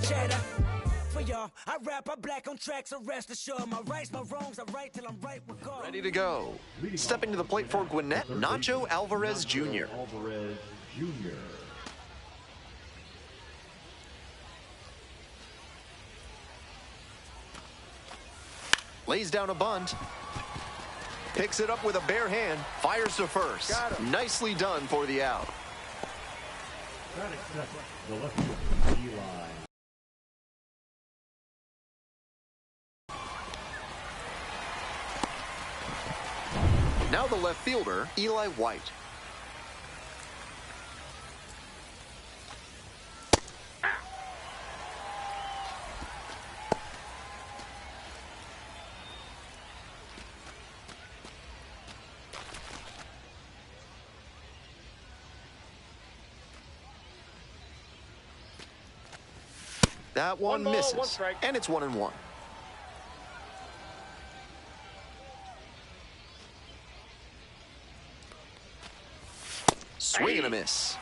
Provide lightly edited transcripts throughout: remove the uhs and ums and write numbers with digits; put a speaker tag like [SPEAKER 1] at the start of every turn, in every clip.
[SPEAKER 1] cheddar. For y'all, I rap, I black on tracks, so rest assured. My rights, my wrongs, I right till I'm right with God.
[SPEAKER 2] Ready to go. Stepping to the plate for Gwinnett, Nacho Alvarez Jr. Lays down a bunt. Picks it up with a bare hand. Fires to first. Nicely done for the out.
[SPEAKER 3] The left fielder, Eli.
[SPEAKER 2] Now the left fielder, Eli White. That one misses, and it's 1-1. Swing and a miss.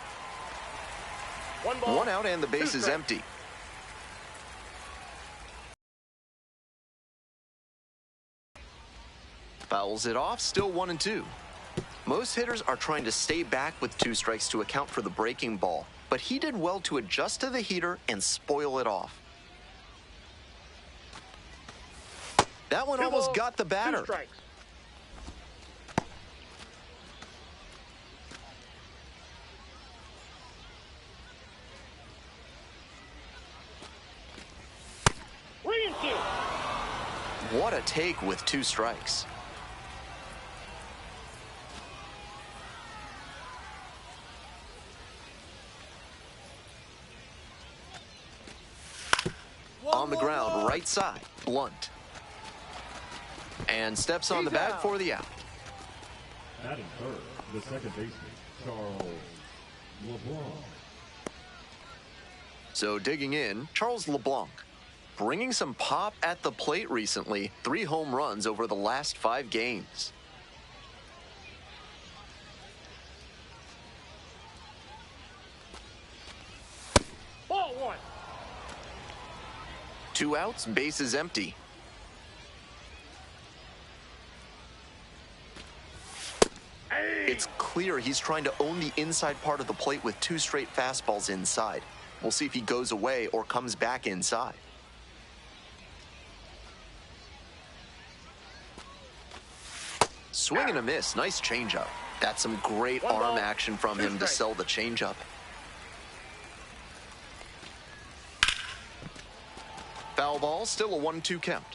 [SPEAKER 2] One out and the base is empty. Fouls it off, still 1-2. Most hitters are trying to stay back with 2 strikes to account for the breaking ball, but he did well to adjust to the heater and spoil it off. That one almost got the batter.
[SPEAKER 4] 2 strikes.
[SPEAKER 2] What a take with 2 strikes. On the ground, right side, Blunt. And steps on the bag for the out.
[SPEAKER 3] Batting third, the second baseman, Charles LeBlanc.
[SPEAKER 2] So digging in, Charles LeBlanc. Bringing some pop at the plate recently, 3 home runs over the last 5 games.
[SPEAKER 4] Ball 1.
[SPEAKER 2] 2 outs, base is empty. It's clear he's trying to own the inside part of the plate with 2 straight fastballs inside. We'll see if he goes away or comes back inside. Swing and a miss. Nice changeup. That's some great arm action from him to sell the changeup. Foul ball, still a 1-2 count.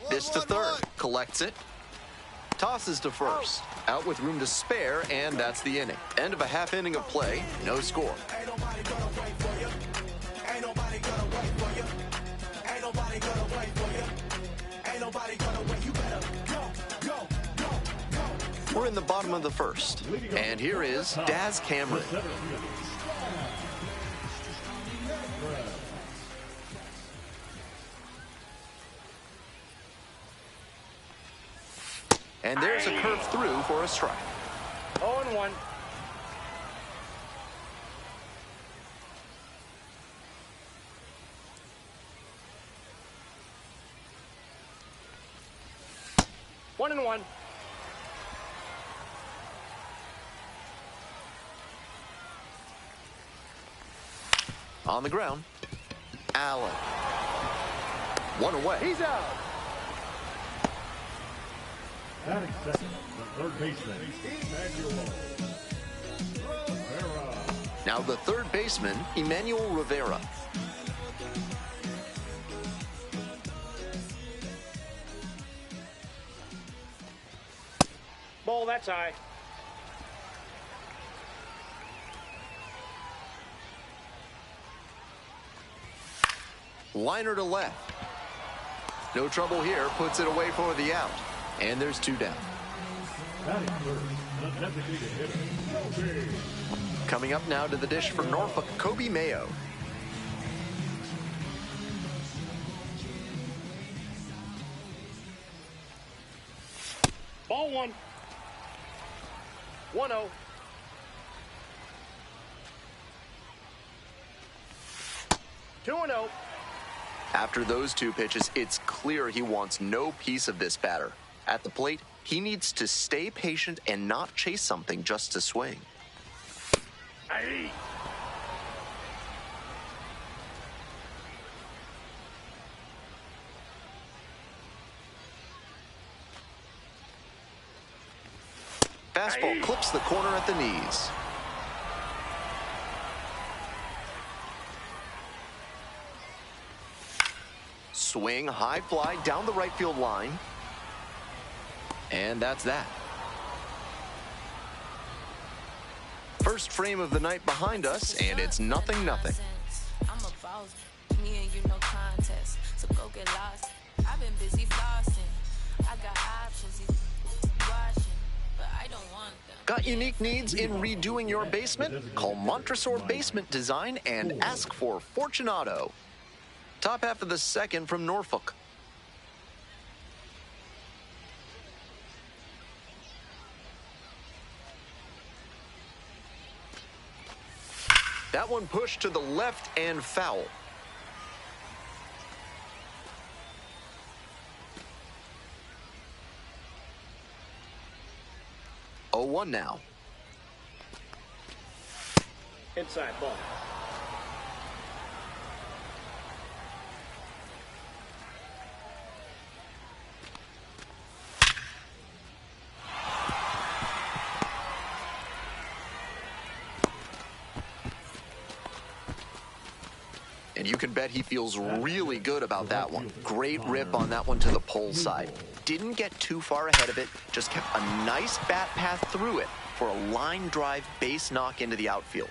[SPEAKER 2] This to third. Collects it. Tosses to first. Out with room to spare, and that's the inning. End of a half inning of play. No score. We're in the bottom of the first. And here is Daz Cameron. And there's a curve through for a strike.
[SPEAKER 4] 0-1. One and one.
[SPEAKER 2] On the ground, Allen. 1 away.
[SPEAKER 4] He's out.
[SPEAKER 3] Batting second, the third baseman, Emmanuel Rivera.
[SPEAKER 2] Now the third baseman, Emmanuel Rivera.
[SPEAKER 4] Ball, that's high.
[SPEAKER 2] Liner to left. No trouble here, puts it away for the out. And there's 2 down.
[SPEAKER 3] Batting third, the designated hitter,
[SPEAKER 2] Coming up now to the dish for Norfolk, Kobe Mayo.
[SPEAKER 4] 1. 1-0. Two and 0.
[SPEAKER 2] After those two pitches, it's clear he wants no piece of this batter. At the plate, he needs to stay patient and not chase something just to swing.
[SPEAKER 4] Aye.
[SPEAKER 2] Fastball clips the corner at the knees. Swing, high fly down the right field line. And that's that. First frame of the night behind us, and it's 0-0.
[SPEAKER 5] I'm a boss, me and you no contest, so go get lost. I've been busy flossing, I got options, watching, but I don't want them.
[SPEAKER 2] Got unique needs in redoing your basement? Call Montresor Basement Design and ask for Fortunato. Top half of the second from Norfolk. That one pushed to the left and foul. Oh, 1 now.
[SPEAKER 4] Inside ball.
[SPEAKER 2] And you can bet he feels really good about that one. Great rip on that one to the pole side. Didn't get too far ahead of it, just kept a nice bat path through it for a line drive base knock into the outfield.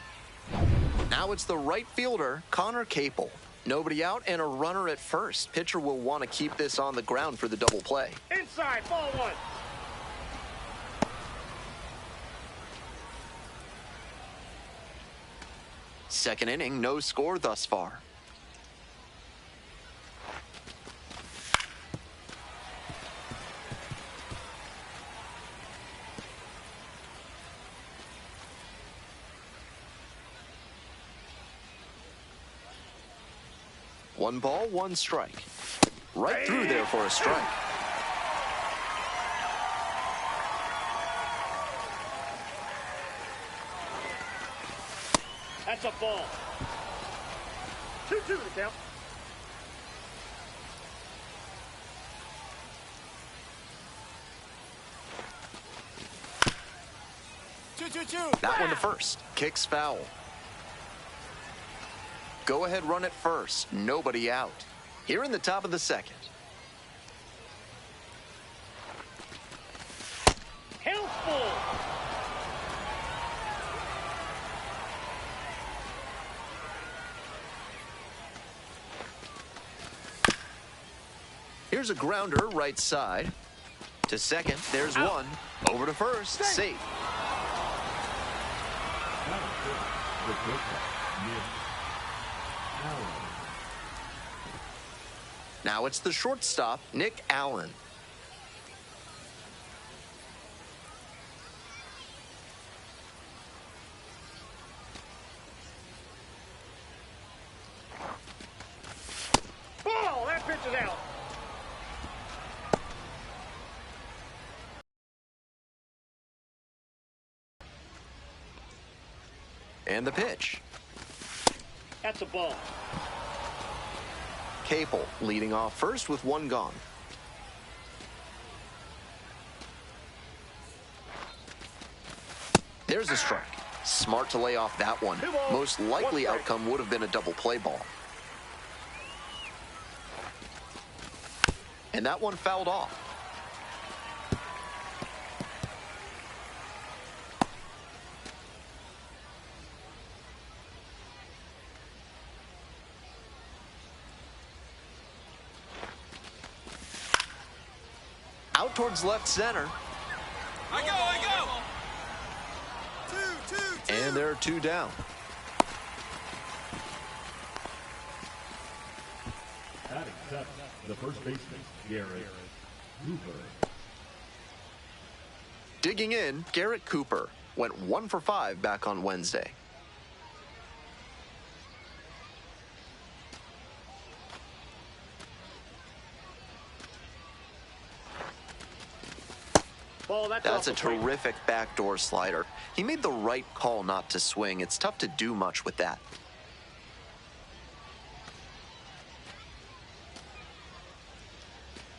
[SPEAKER 2] Now it's the right fielder, Connor Capel. Nobody out and a runner at first. Pitcher will want to keep this on the ground for the double play.
[SPEAKER 4] Inside, ball 1.
[SPEAKER 2] Second inning, no score thus far. One ball, one strike. Right through there for a strike.
[SPEAKER 4] That's a ball. 2-2 the count.
[SPEAKER 2] That one to first. Kicks foul. Go ahead, run at first. Nobody out. Here in the top of the second.
[SPEAKER 4] Helpful.
[SPEAKER 2] Here's a grounder right side. To second, there's one. Over to first, safe. Now it's the shortstop, Nick Allen.
[SPEAKER 4] Ball, that pitch is out.
[SPEAKER 2] And the pitch.
[SPEAKER 4] That's a ball.
[SPEAKER 2] Capel leading off first with one gone. There's a strike. Smart to lay off that one. Most likely outcome would have been a double play ball. And that one fouled off. Out towards left center.
[SPEAKER 6] I go! Two.
[SPEAKER 2] And there are two down.
[SPEAKER 3] Batting seventh, the first baseman, Garrett Hoover.
[SPEAKER 2] Digging in, Garrett Cooper went 1 for 5 back on Wednesday.
[SPEAKER 4] Ball,
[SPEAKER 2] That's a
[SPEAKER 4] off the plate.
[SPEAKER 2] terrific backdoor slider. He made the right call not to swing. It's tough to do much with that.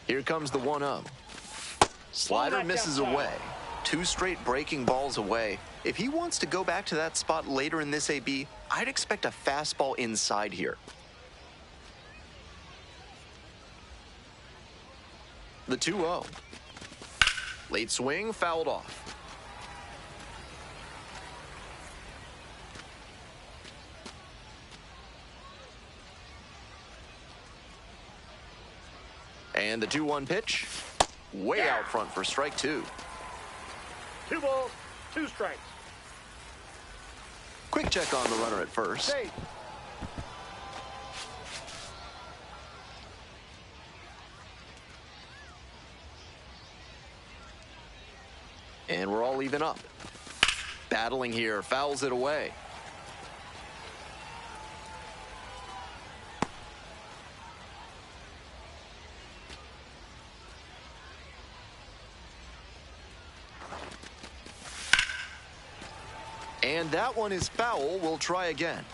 [SPEAKER 2] Here comes the 1-0. Slider misses away. 2 straight breaking balls away. If he wants to go back to that spot later in this AB, I'd expect a fastball inside here. The 2-0. Late swing, fouled off. And the 2-1 pitch, way out front for strike 2.
[SPEAKER 4] 2 balls, 2 strikes.
[SPEAKER 2] Quick check on the runner at first.
[SPEAKER 4] Safe.
[SPEAKER 2] And we're all even up. Battling here, fouls it away. And that one is foul. We'll try again.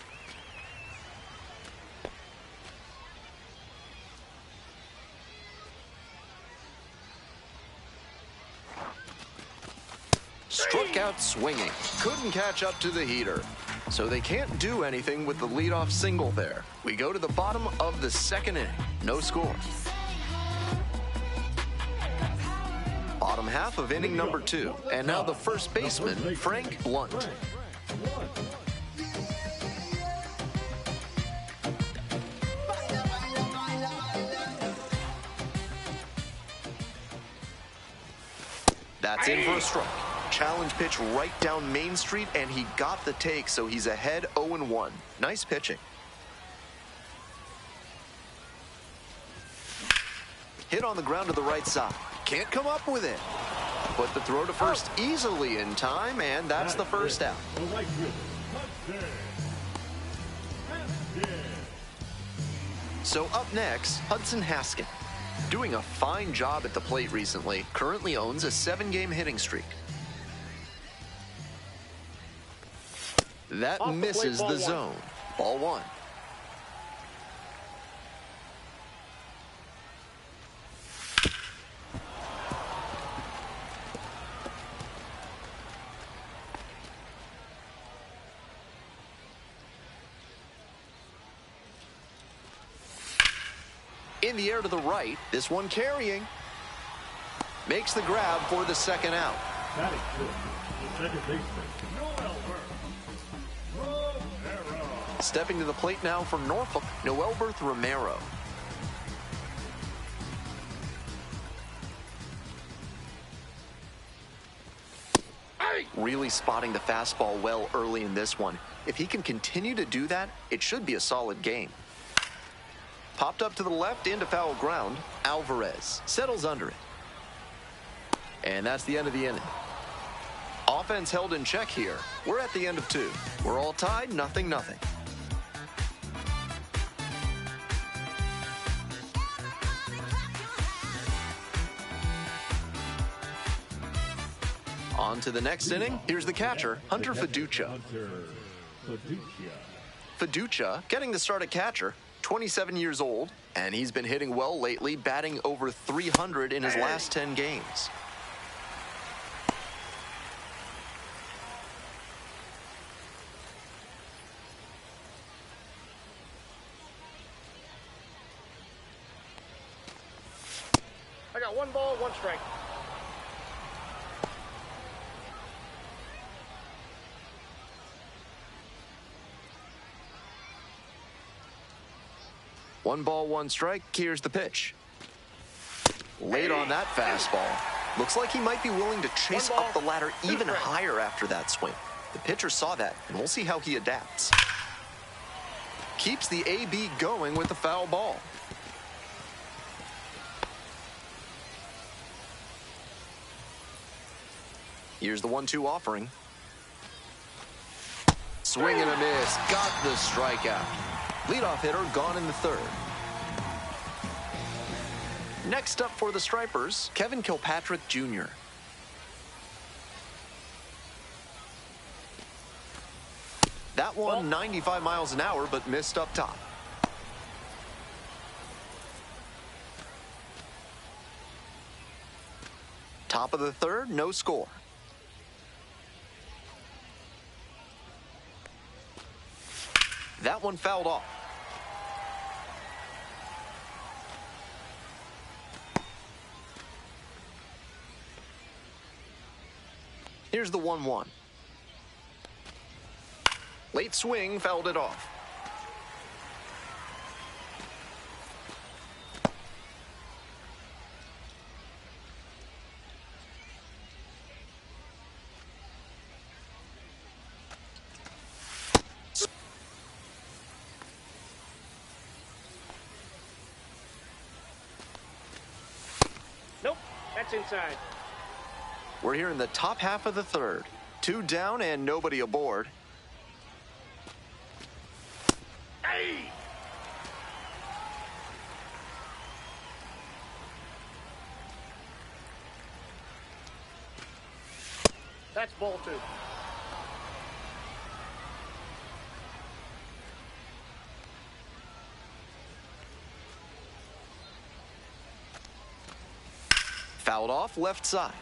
[SPEAKER 2] Struck out swinging. Couldn't catch up to the heater. So they can't do anything with the leadoff single there. We go to the bottom of the 2nd inning. No score. Bottom half of inning number 2. And now the first baseman, Frank Blunt. That's in for a strike. Challenge pitch right down Main Street, and he got the take, so he's ahead 0-1. Nice pitching. Hit on the ground to the right side. Can't come up with it. Put the throw to first easily in time, and that's the first out. So up next, Hudson Haskin. Doing a fine job at the plate recently. Currently owns a 7-game hitting streak. That misses the zone. Ball 1. In the air to the right, this one carrying. Makes the grab for the 2nd out.
[SPEAKER 3] That is good. The second baseman, Romero.
[SPEAKER 2] Stepping to the plate now for Norfolk, Noelberth Romero. Really spotting the fastball well early in this one. If he can continue to do that, it should be a solid game. Popped up to the left into foul ground. Alvarez settles under it. And that's the end of the inning. Offense held in check here. We're at the end of 2. We're all tied, 0-0. On to the next inning. Here's the catcher, Hunter Fiducia. Fiducia getting the start at catcher. 27 years old, and he's been hitting well lately, batting over 300 in his last 10 games.
[SPEAKER 4] I got 1 ball, 1 strike.
[SPEAKER 2] One ball, 1 strike. Here's the pitch. Late on that fastball. Looks like he might be willing to chase up the ladder even higher after that swing. The pitcher saw that, and we'll see how he adapts. Keeps the AB going with the foul ball. Here's the 1-2 offering. Swing and a miss. Got the strikeout. Leadoff hitter gone in the third. Next up for the Stripers, Kevin Kilpatrick Jr. That one 95 miles an hour, but missed up top. Top of the third, no score. That one fouled off. Here's the 1-1. Late swing, fouled it off.
[SPEAKER 4] Nope, that's inside.
[SPEAKER 2] We're here in the top half of the third. 2 down and nobody aboard.
[SPEAKER 4] Hey! That's ball 2.
[SPEAKER 2] Fouled off left side.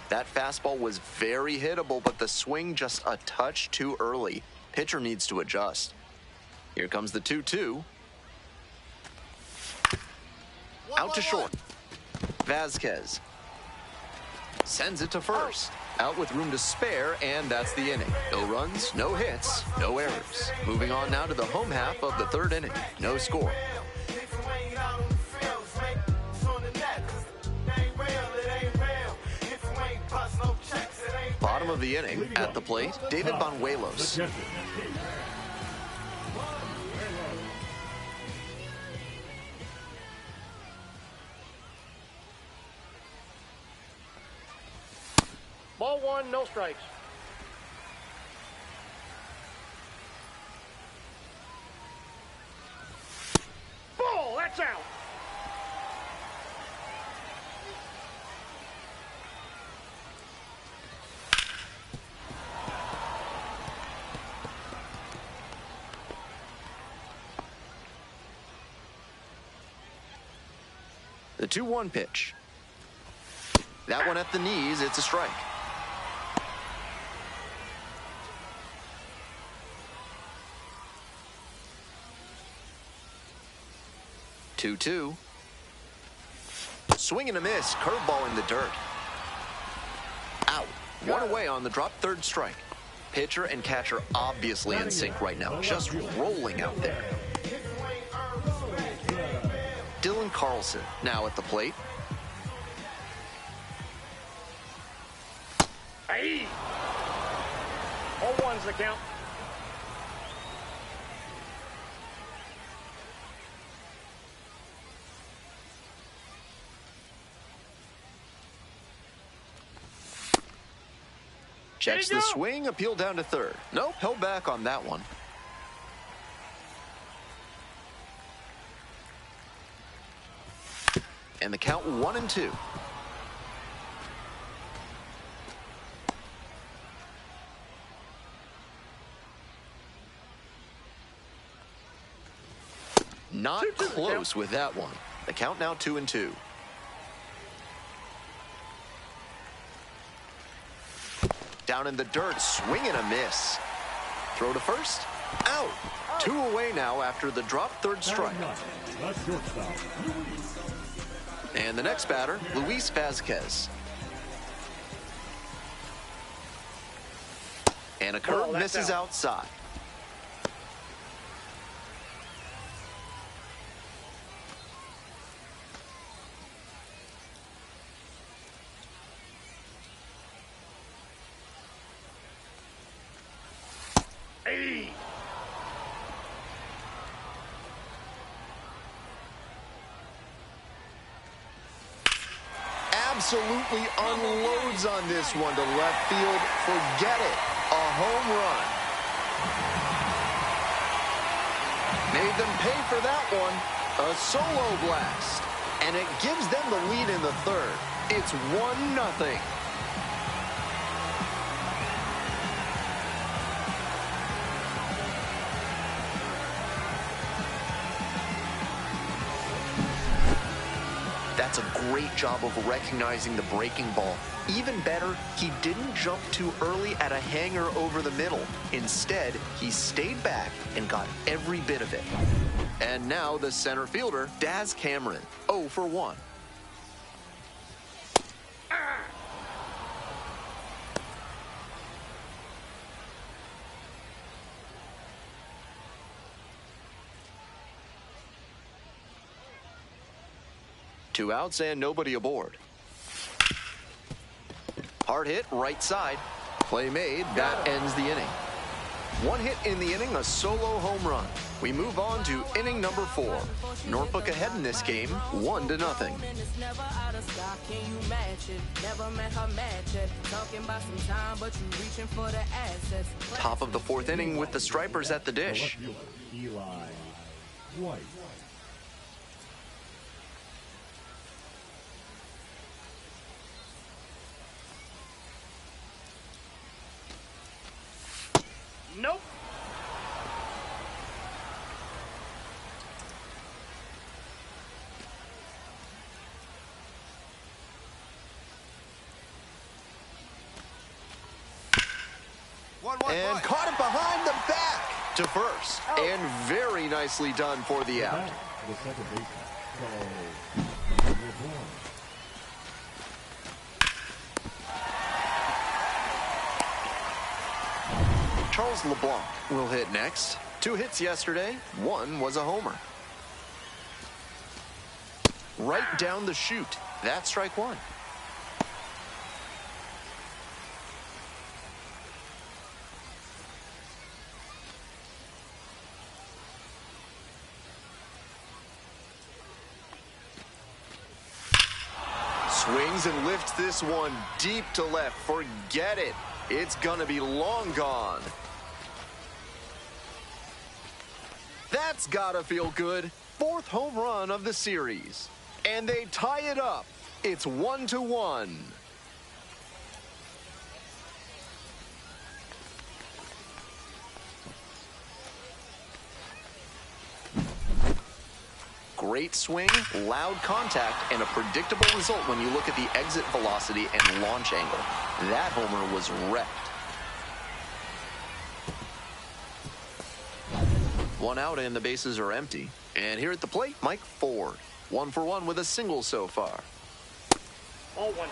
[SPEAKER 2] That fastball was very hittable, but the swing just a touch too early. Pitcher needs to adjust. Here comes the 2-2. Out to short. Vasquez sends it to first. Out with room to spare, and that's the inning. No runs, no hits, no errors. Moving on now to the home half of the third inning. No score. Bottom of the inning, at the plate, David Banuelos.
[SPEAKER 4] Ball 1, no strikes. Ball, that's out.
[SPEAKER 2] The 2-1 pitch. That one at the knees, it's a strike. Two. Swing and a miss, curveball in the dirt. Out. One away on the drop, third strike. Pitcher and catcher obviously in sync right now, just rolling out there. Dylan Carlson now at the plate.
[SPEAKER 4] Hey! 0-1's the count.
[SPEAKER 2] Checks the swing, appeal down to third. Nope, held back on that one. And the count 1-2. Not close with that one. The count now 2-2. Down in the dirt, swing and a miss. Throw to first, out. 2 away now after the drop, third strike. And the next batter, Luis Vasquez. And a curve misses outside.
[SPEAKER 4] Hey!
[SPEAKER 2] absolutely unloads on this one to left field. Forget it. A home run. Made them pay for that one. A solo blast. And it gives them the lead in the third. It's 1-0. That's a great job of recognizing the breaking ball. Even better, he didn't jump too early at a hanger over the middle. Instead, he stayed back and got every bit of it. And now the center fielder, Daz Cameron, 0 for 1. Two outs and nobody aboard. Hard hit, right side. Play made, that ends the inning. One hit in the inning, a solo home run. We move on to inning number 4. Norfolk ahead in this game, 1-0. Top of the 4th inning with the Stripers at the dish.
[SPEAKER 3] Eli White.
[SPEAKER 4] Nope.
[SPEAKER 2] And caught it behind the back to first. And very nicely done for the out.
[SPEAKER 3] The second baseman,
[SPEAKER 2] Charles LeBlanc will hit next. 2 hits yesterday, 1 was a homer. Right down the chute. That's strike 1. Swings and lifts this one deep to left. Forget it. It's gonna be long gone. That's gotta feel good. 4th home run of the series. And they tie it up. It's 1-1. Great swing, loud contact, and a predictable result when you look at the exit velocity and launch angle. That homer was wrecked. 1 out and the bases are empty. And here at the plate, Mike Ford. 1 for 1 with a single so far.
[SPEAKER 4] Ball 1.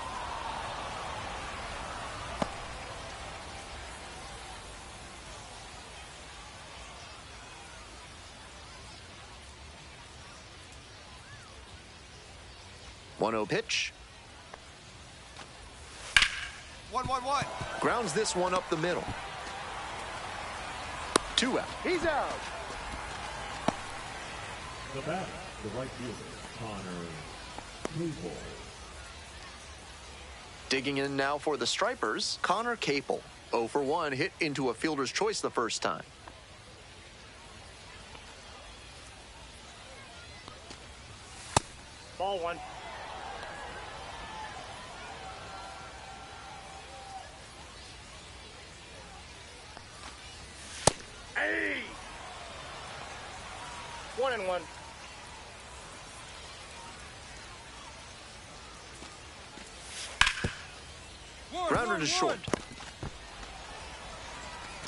[SPEAKER 2] One-0 pitch.
[SPEAKER 6] 1-1-1.
[SPEAKER 2] Grounds this one up the middle. 2 out.
[SPEAKER 4] He's out.
[SPEAKER 3] the batter, the right fielder, Connor Capel.
[SPEAKER 2] Digging in now for the Stripers, Connor Capel. 0 for 1, hit into a fielder's choice the first time.
[SPEAKER 4] Ball 1. Hey! 1-1.
[SPEAKER 2] Grounder to short.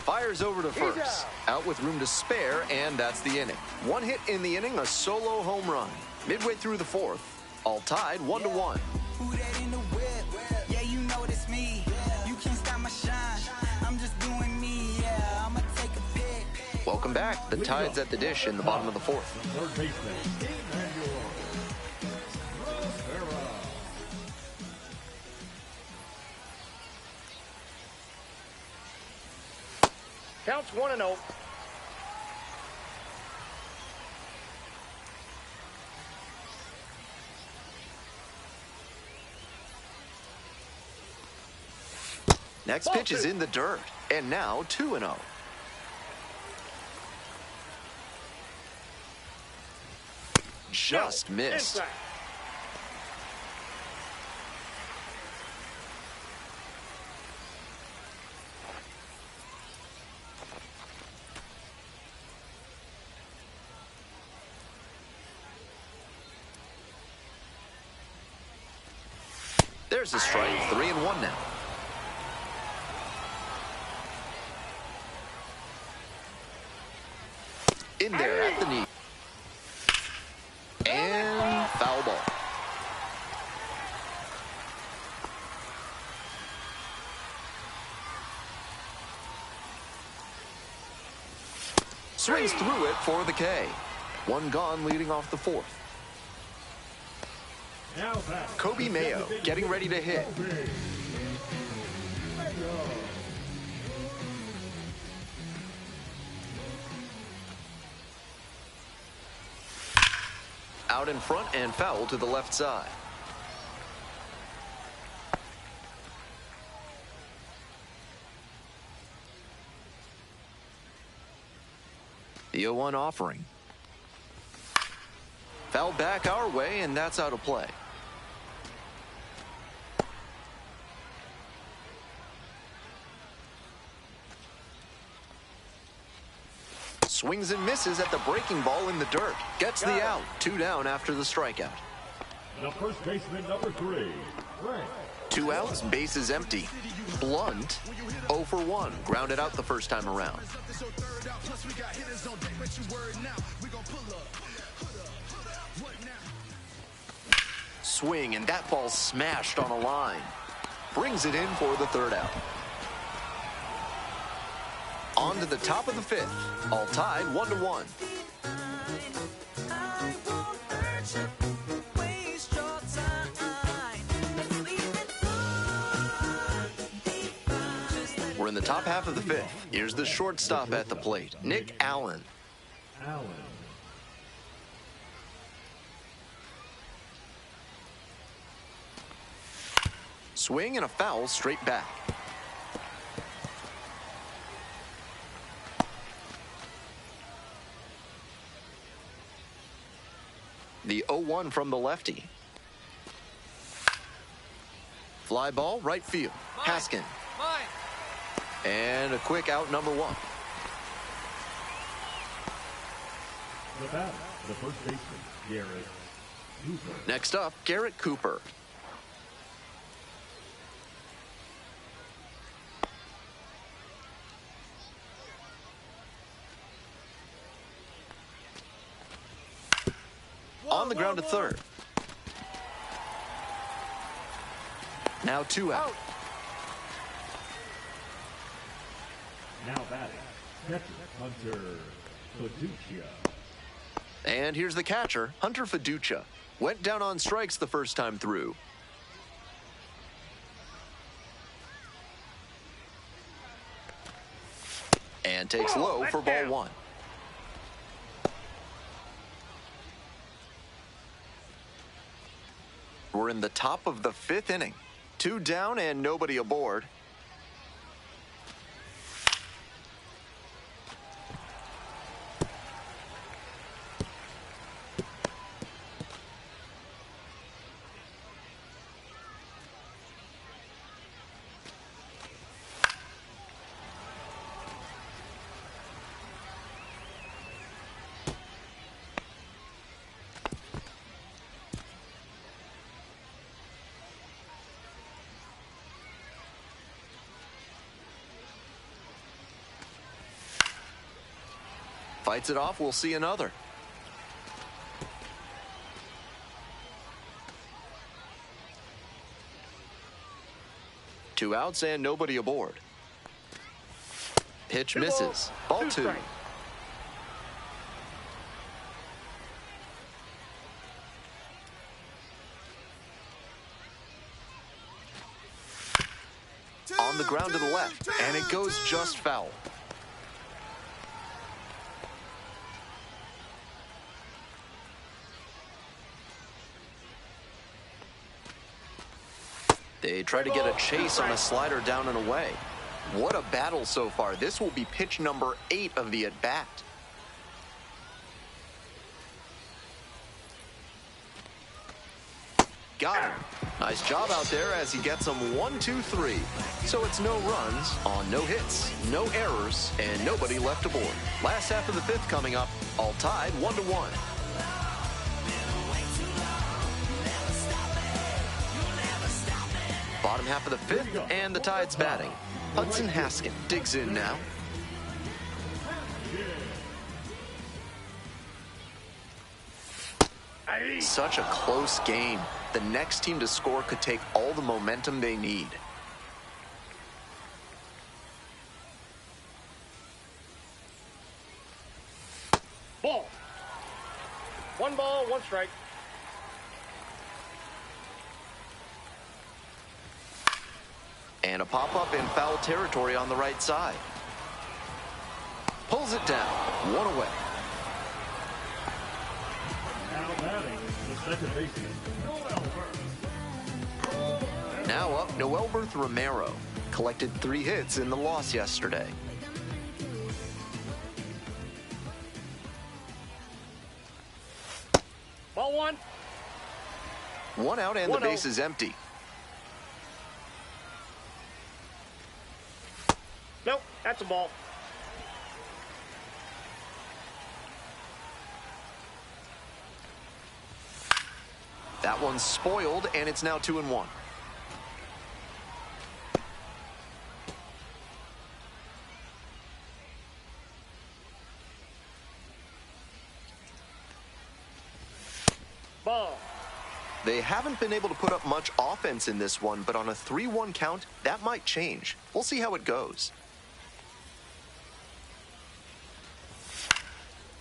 [SPEAKER 2] Fires over to first. Out with room to spare, and that's the inning. One hit in the inning, a solo home run. Midway through the fourth, all tied 1-1.
[SPEAKER 7] Who that in the whip? Yeah, you know it's me. You can't stop my shine. I'm just doing me. Yeah, I'ma take a pic.
[SPEAKER 2] Welcome back. The Tide's at the dish in the bottom of the fourth.
[SPEAKER 3] Third baseman, Emmanuel Rivera.
[SPEAKER 4] Counts 1-0.
[SPEAKER 2] Next pitch is in the dirt, and now 2-0. Just missed.
[SPEAKER 4] Inside.
[SPEAKER 2] There's a strike, 3-1 now. In there at the knee. And foul ball. Swings through it for the K. One gone leading off the fourth. Kobe Mayo getting ready to hit. Out in front and foul to the left side. The 0-1 offering. Foul back our way, and that's out of play. Swings and misses at the breaking ball in the dirt. Gets the out. 2 down after the strikeout.
[SPEAKER 3] The first baseman, number 3, Frank.
[SPEAKER 2] 2 outs, bases empty. Blunt, 0 for 1. Grounded out the first time around. Swing, and that ball smashed on a line. Brings it in for the third out. On to the top of the fifth. All tied 1-1. We're in the top half of the fifth. Here's the shortstop at the plate, Nick Allen. Swing and a foul straight back. The 0-1 from the lefty. Fly ball, right field. Haskin. And a quick out, number 1.
[SPEAKER 3] The batter, the first baseman, Garrett Cooper.
[SPEAKER 2] Next up, Garrett Cooper. On the ground to third. Now 2 out.
[SPEAKER 3] Now batting, catcher Hunter Fiducia.
[SPEAKER 2] And here's the catcher, Hunter Fiducia. Went down on strikes the first time through. And takes low for ball 1. We're in the top of the 5th inning. 2 down and nobody aboard. Fights it off, we'll see another. Two outs and nobody aboard. Pitch misses. Ball 2. On the ground to the left, and it goes just foul. They try to get a chase on a slider down and away. What a battle so far. This will be pitch number 8 of the at-bat. Got him. Nice job out there as he gets him 1, 2, 3. So it's no runs on no hits, no errors, and nobody left aboard. Last half of the 5th coming up, all tied 1-1. Bottom half of the 5th, and the Tide's batting. Hudson Haskin digs in now. Such a close game. The next team to score could take all the momentum they need.
[SPEAKER 4] Ball. 1 ball, 1 strike.
[SPEAKER 2] And a pop-up in foul territory on the right side. Pulls it down. 1 away.
[SPEAKER 3] Now batting, the second baseman, Noelberth.
[SPEAKER 2] Now up, Noelberth Romero. Collected 3 hits in the loss yesterday.
[SPEAKER 4] Ball 1.
[SPEAKER 2] 1 out and the
[SPEAKER 4] 1-0.
[SPEAKER 2] base is empty.
[SPEAKER 4] Nope, that's a ball.
[SPEAKER 2] That one's spoiled, and it's now 2-1.
[SPEAKER 4] Ball.
[SPEAKER 2] They haven't been able to put up much offense in this one, but on a 3-1 count, that might change. We'll see how it goes.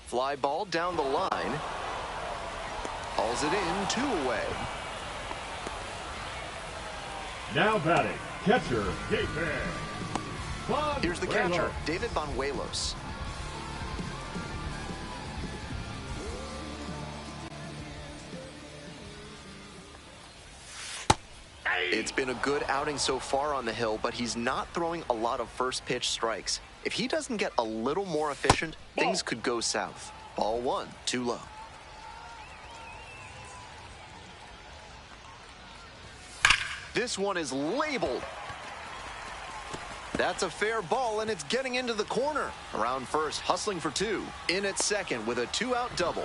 [SPEAKER 2] Fly ball down the line. Hauls it in, 2 away.
[SPEAKER 3] Now batting, catcher, David.
[SPEAKER 2] Here's the catcher, David Banuelos. It's been a good outing so far on the hill, but he's not throwing a lot of first pitch strikes. If he doesn't get a little more efficient, things could go south. Ball 1, too low. This one is labeled. That's a fair ball, and it's getting into the corner. Around first, hustling for 2. In at second with a 2-out double.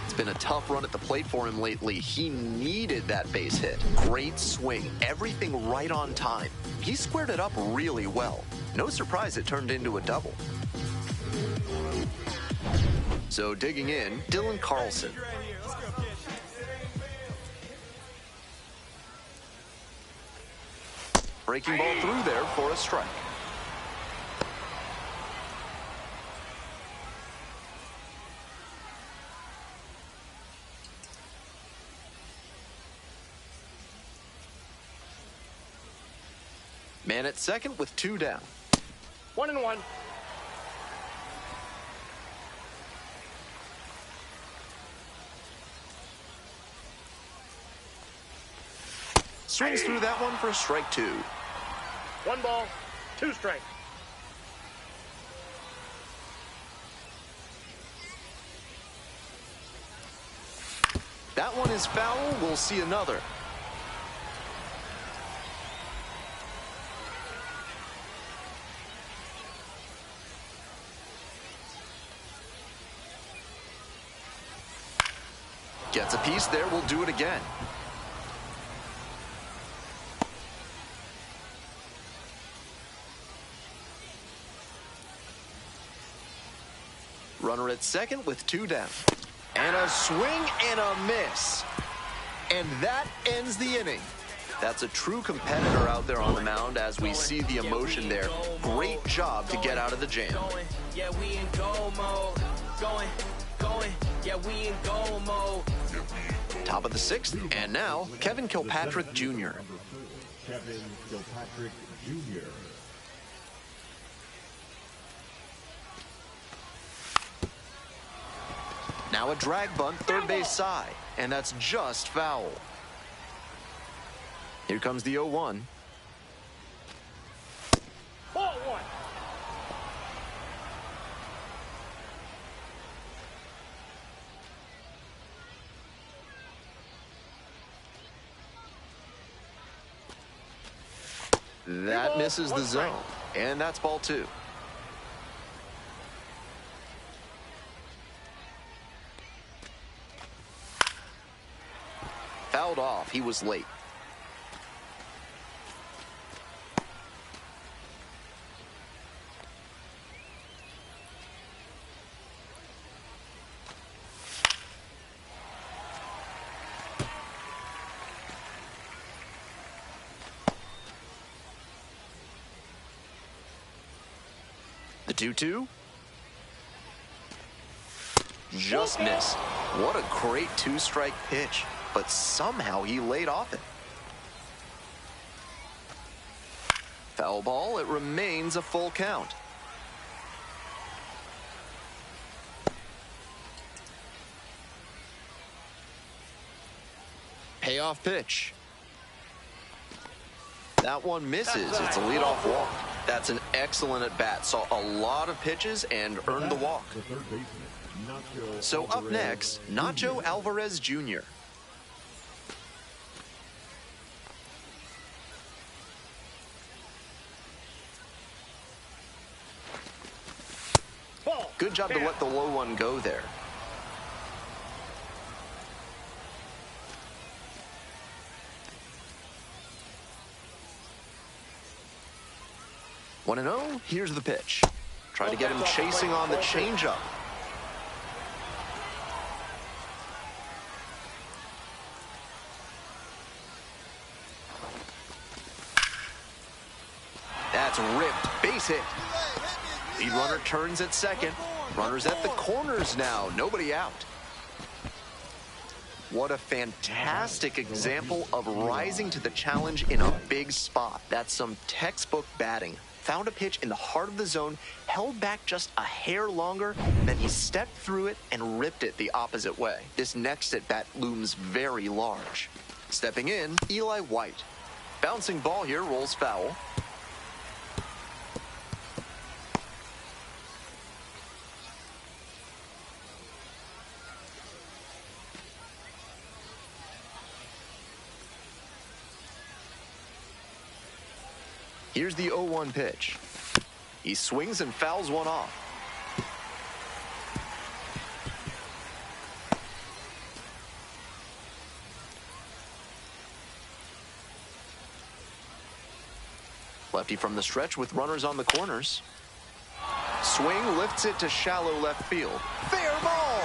[SPEAKER 2] It's been a tough run at the plate for him lately. He needed that base hit. Great swing. Everything right on time. He squared it up really well. No surprise it turned into a double. So digging in, Dylan Carlson. Breaking ball through there for a strike. Man at second with 2 down.
[SPEAKER 4] 1-1.
[SPEAKER 2] Swings through that one for a strike 2.
[SPEAKER 4] 1 ball, 2 strikes.
[SPEAKER 2] That one is foul. We'll see another. Gets a piece there. We'll do it again. Runner at second with 2 down. And a swing and a miss. And that ends the inning. That's a true competitor out there on the mound as we see the emotion there. Great job to get out of the jam.
[SPEAKER 1] Yeah, we in goal mode. Going. Yeah, we in goal mode.
[SPEAKER 2] Top of the 6th, and now Kevin Kilpatrick Jr.
[SPEAKER 3] Kevin Kilpatrick Jr.
[SPEAKER 2] Now a drag bunt, third base side, and that's just foul. Here comes the 0-1.
[SPEAKER 4] Ball one.
[SPEAKER 2] That misses the zone, and that's ball 2. Fouled off. He was late. The 2-2. Just missed. What a great 2-strike pitch, but somehow he laid off it. Foul ball, it remains a full count. Payoff pitch. That one misses. It's a leadoff walk. That's an excellent at-bat. Saw a lot of pitches and earned the walk. So up next, Nacho Alvarez Jr. Good job to let the low one go there. One and 0. Here's the pitch. Try to get him chasing on the changeup. That's ripped. Base hit. Lead runner turns at second. Runners at the corners now. Nobody out. What a fantastic example of rising to the challenge in a big spot. That's some textbook batting. Found a pitch in the heart of the zone, held back just a hair longer, then he stepped through it and ripped it the opposite way. This next at-bat looms very large. Stepping in, Eli White. Bouncing ball here, rolls foul. Here's the 0-1 pitch. He swings and fouls one off. Lefty from the stretch with runners on the corners. Swing lifts it to shallow left field. Fair ball!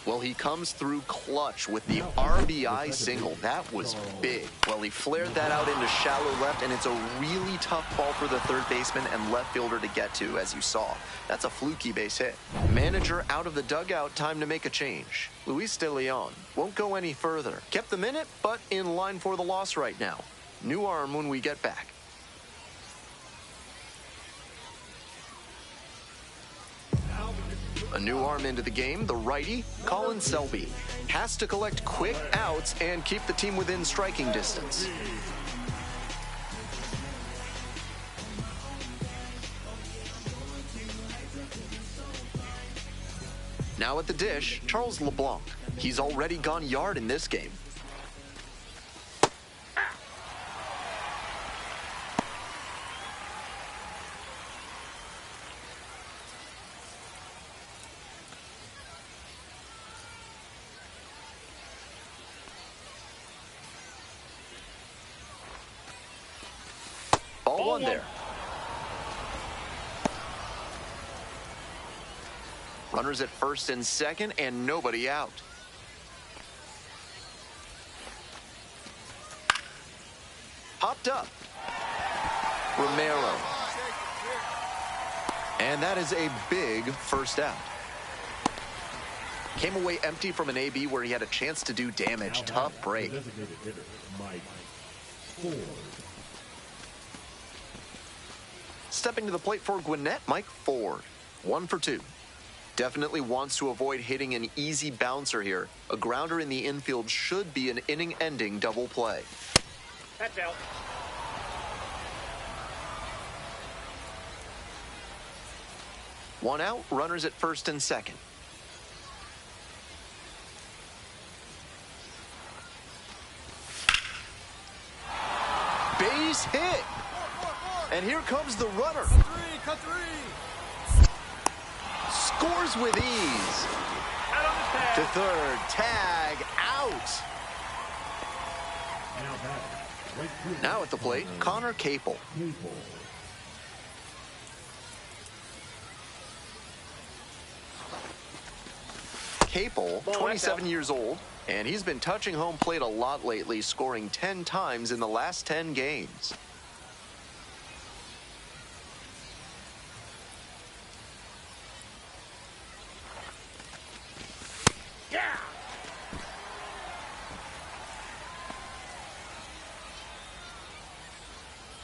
[SPEAKER 2] Well, he comes through clutch with the RBI single. That was big. Well, he flared that out into shallow left, and it's a really tough ball for the third baseman and left fielder to get to, as you saw. That's a fluky base hit. Manager out of the dugout, time to make a change. Luis De Leon won't go any further. Kept them in it, but in line for the loss right now. New arm when we get back. A new arm into the game, the righty, Colin Selby. Has to collect quick outs and keep the team within striking distance. Now at the dish, Charles LeBlanc. He's already gone yard in this game. Ball one there. Runners at first and second, and nobody out. Popped up. Romero. And that is a big first out. Came away empty from an AB where he had a chance to do damage. Tough break. Stepping to the plate for Gwinnett, Mike Ford. 1 for 2. Definitely wants to avoid hitting an easy bouncer here. A grounder in the infield should be an inning-ending double play.
[SPEAKER 4] That's out.
[SPEAKER 2] One out, runners at first and second. Base hit. And here comes the runner.
[SPEAKER 6] Cut three.
[SPEAKER 2] Scores with ease.
[SPEAKER 4] Out on the tag.
[SPEAKER 2] To third, tag, out. Now at the plate, Connor Capel. Capel, 27 years old, and he's been touching home plate a lot lately, scoring 10 times in the last 10 games.
[SPEAKER 4] Yeah.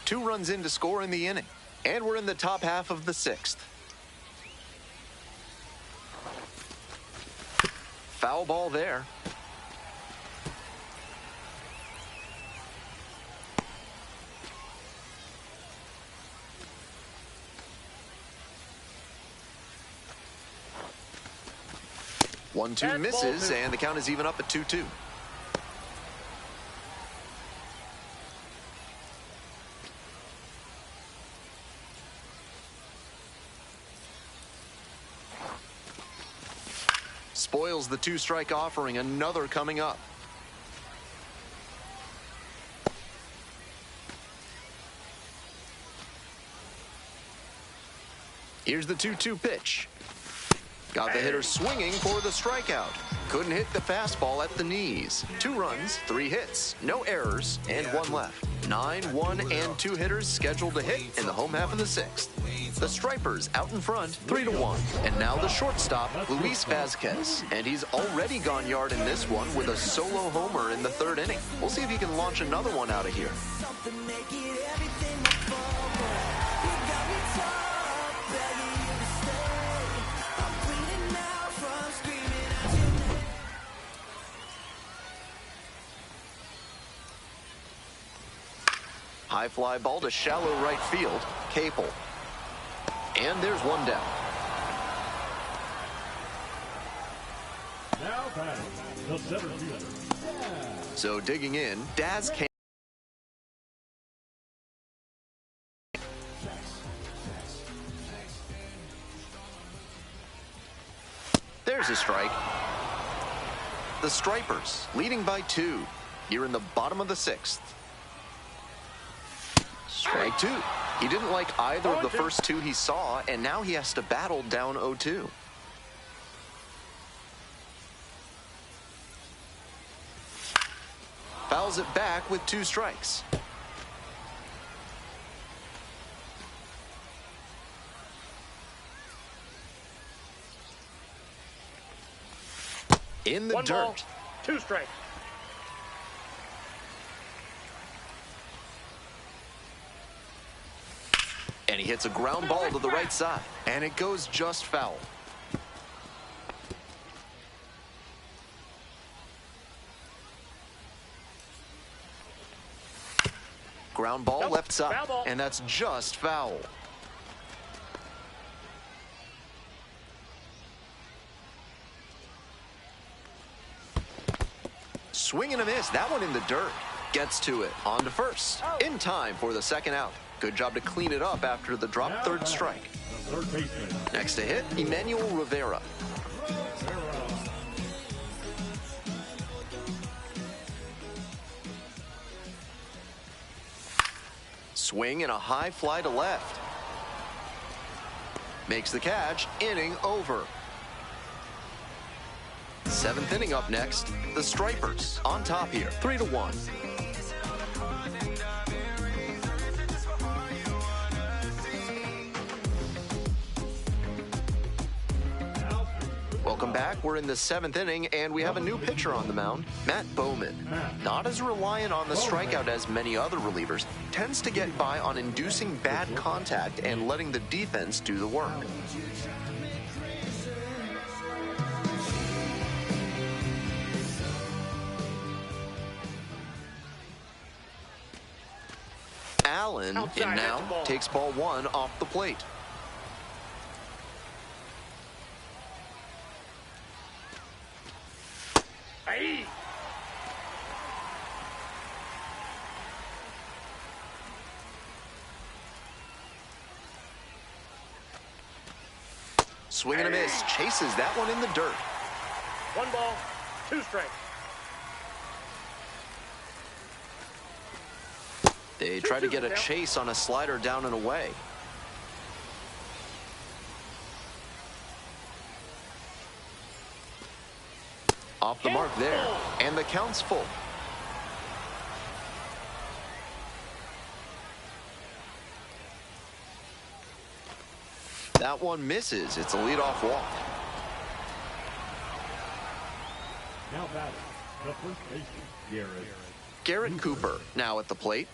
[SPEAKER 2] Two runs in to score in the inning, and we're in the top half of the sixth. Foul ball there. One-two
[SPEAKER 4] That's
[SPEAKER 2] misses,
[SPEAKER 4] ball two.
[SPEAKER 2] and the count is even up at 2-2. Spoils the two-strike offering, another coming up. Here's the 2-2 pitch. Got the hitter swinging for the strikeout. Couldn't hit the fastball at the knees. 2 runs, 3 hits, no errors, and 1 left. 9, 1, and 2 hitters scheduled to hit in the home half of the 6th. The Stripers out in front, 3-1. And now the shortstop, Luis Vazquez. And he's already gone yard in this one with a solo homer in the 3rd inning. We'll see if he can launch another one out of here. High fly ball to shallow right field, Capel. And there's one down.
[SPEAKER 3] Now batting, the center fielder.
[SPEAKER 2] So digging in, Daz came. There's a strike. The Stripers leading by 2 here in the bottom of the 6th. Strike 2. He didn't like either of the first 2 he saw, and now he has to battle down 0-2. Fouls it back with 2 strikes. In the
[SPEAKER 4] 1
[SPEAKER 2] dirt.
[SPEAKER 4] ball, 2 strikes.
[SPEAKER 2] And he hits a ground ball to the right side. And it goes just foul. Ground ball
[SPEAKER 4] Nope.
[SPEAKER 2] left side.
[SPEAKER 4] Foul ball.
[SPEAKER 2] And that's just foul. Swing and a miss. That one in the dirt. Gets to it. On to first. In time for the 2nd out. Good job to clean it up after the drop 3rd strike.
[SPEAKER 3] The third baseman.
[SPEAKER 2] Next to hit, Emmanuel Rivera. Swing and a high fly to left. Makes the catch. Inning over. 7th inning up next. The Stripers on top here, 3-1. Welcome back. We're in the 7th inning, and we have a new pitcher on the mound, Matt Bowman. Not as reliant on the strikeout as many other relievers, tends to get by on inducing bad contact and letting the defense do the work. Allen
[SPEAKER 4] Outside,
[SPEAKER 2] in now,
[SPEAKER 4] that's a ball.
[SPEAKER 2] takes ball 1 off the plate.
[SPEAKER 4] Aye.
[SPEAKER 2] Swing and a miss, chases that one in the dirt.
[SPEAKER 4] 1 ball, 2 strikes.
[SPEAKER 2] They try to get a chase on a slider down and away. Off the mark there, and the count's full. That one misses. It's a leadoff walk.
[SPEAKER 3] Now batting, the first baseman,
[SPEAKER 2] Garrett Cooper now at the plate.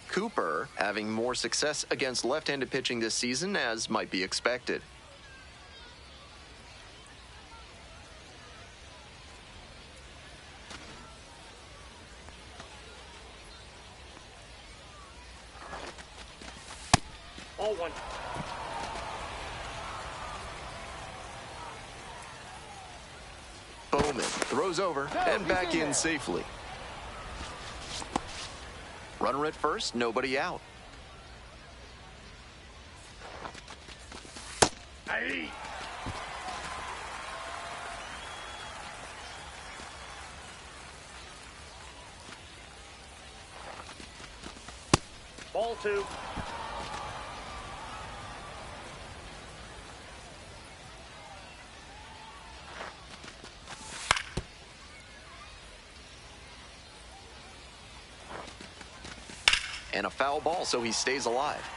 [SPEAKER 2] Cooper having more success against left-handed pitching this season, as might be expected.
[SPEAKER 4] All 1.
[SPEAKER 2] Bowman throws over and back in safely. Runner at first, nobody out.
[SPEAKER 4] Aye. Ball 2.
[SPEAKER 2] And a foul ball, so he stays alive.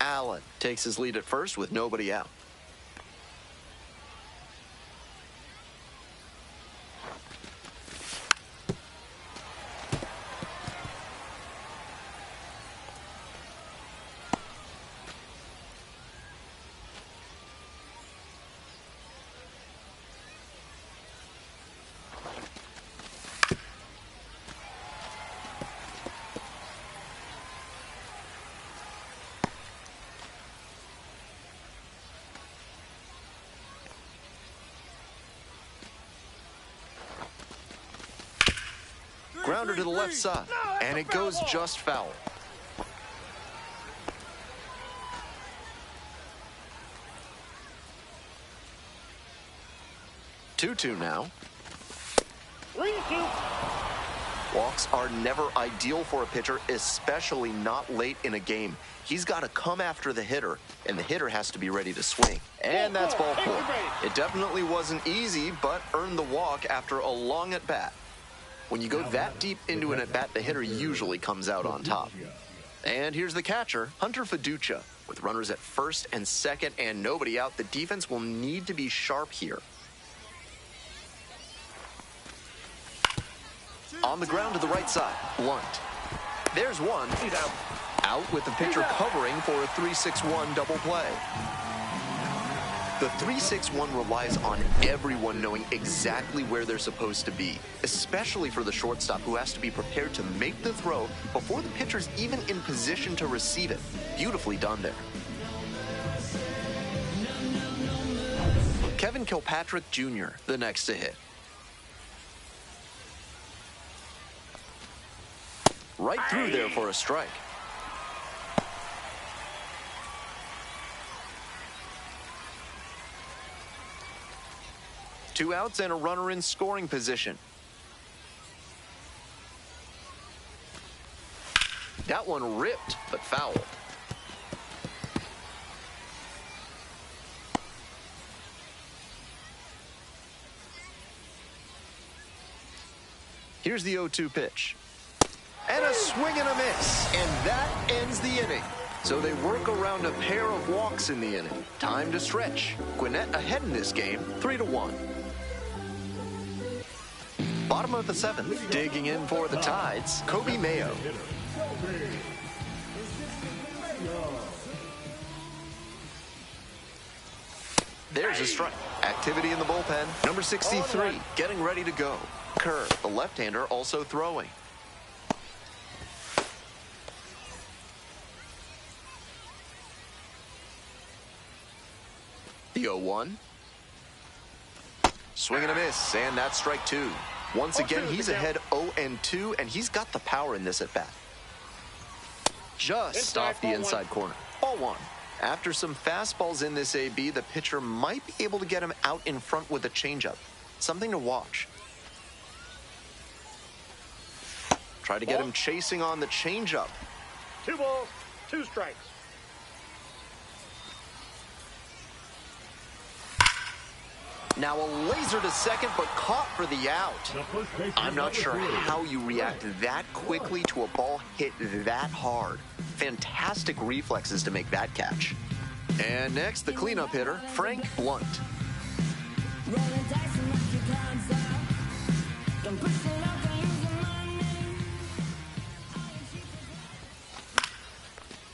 [SPEAKER 2] Allen takes his lead at first with nobody out. Grounder to the left side, and it goes just foul. Two now.
[SPEAKER 4] 3-2.
[SPEAKER 2] Walks are never ideal for a pitcher, especially not late in a game. He's got to come after the hitter, and the hitter has to be ready to swing. And that's ball 4. It definitely wasn't easy, but earned the walk after a long at-bat. When you go that deep into an at-bat, the hitter usually comes out on top. And here's the catcher, Hunter Fiducia. With runners at first and second and nobody out, the defense will need to be sharp here. On the ground to the right side, Blunt. There's one.
[SPEAKER 4] He's out.
[SPEAKER 2] Out with the pitcher covering for a 3-6-1 double play. The 3-6-1 relies on everyone knowing exactly where they're supposed to be, especially for the shortstop, who has to be prepared to make the throw before the pitcher's even in position to receive it. Beautifully done there. Kevin Kilpatrick Jr., the next to hit. Right through there for a strike. Two outs and a runner in scoring position. That one ripped, but foul. Here's the 0-2 pitch. And a swing and a miss. And that ends the inning. So they work around a pair of walks in the inning. Time to stretch. Gwinnett ahead in this game, 3-1. Bottom of the 7th, digging in for the Tides, Kobe Mayo. There's a strike. Activity in the bullpen. Number 63, getting ready to go. curve. The left-hander also throwing. The 0-1. Swing and a miss, and that's strike two. Once again, he's ahead 0-2, and he's got the power in this at-bat. Just off the inside corner. Ball one. After some fastballs in this AB, the pitcher might be able to get him out in front with a changeup. Something to watch. Try to get him chasing on the changeup.
[SPEAKER 4] 2 balls, 2 strikes.
[SPEAKER 2] Now a laser to second, but caught for the out. I'm not sure how you react that quickly to a ball hit that hard. Fantastic reflexes to make that catch. And next, the cleanup hitter, Frank Blunt.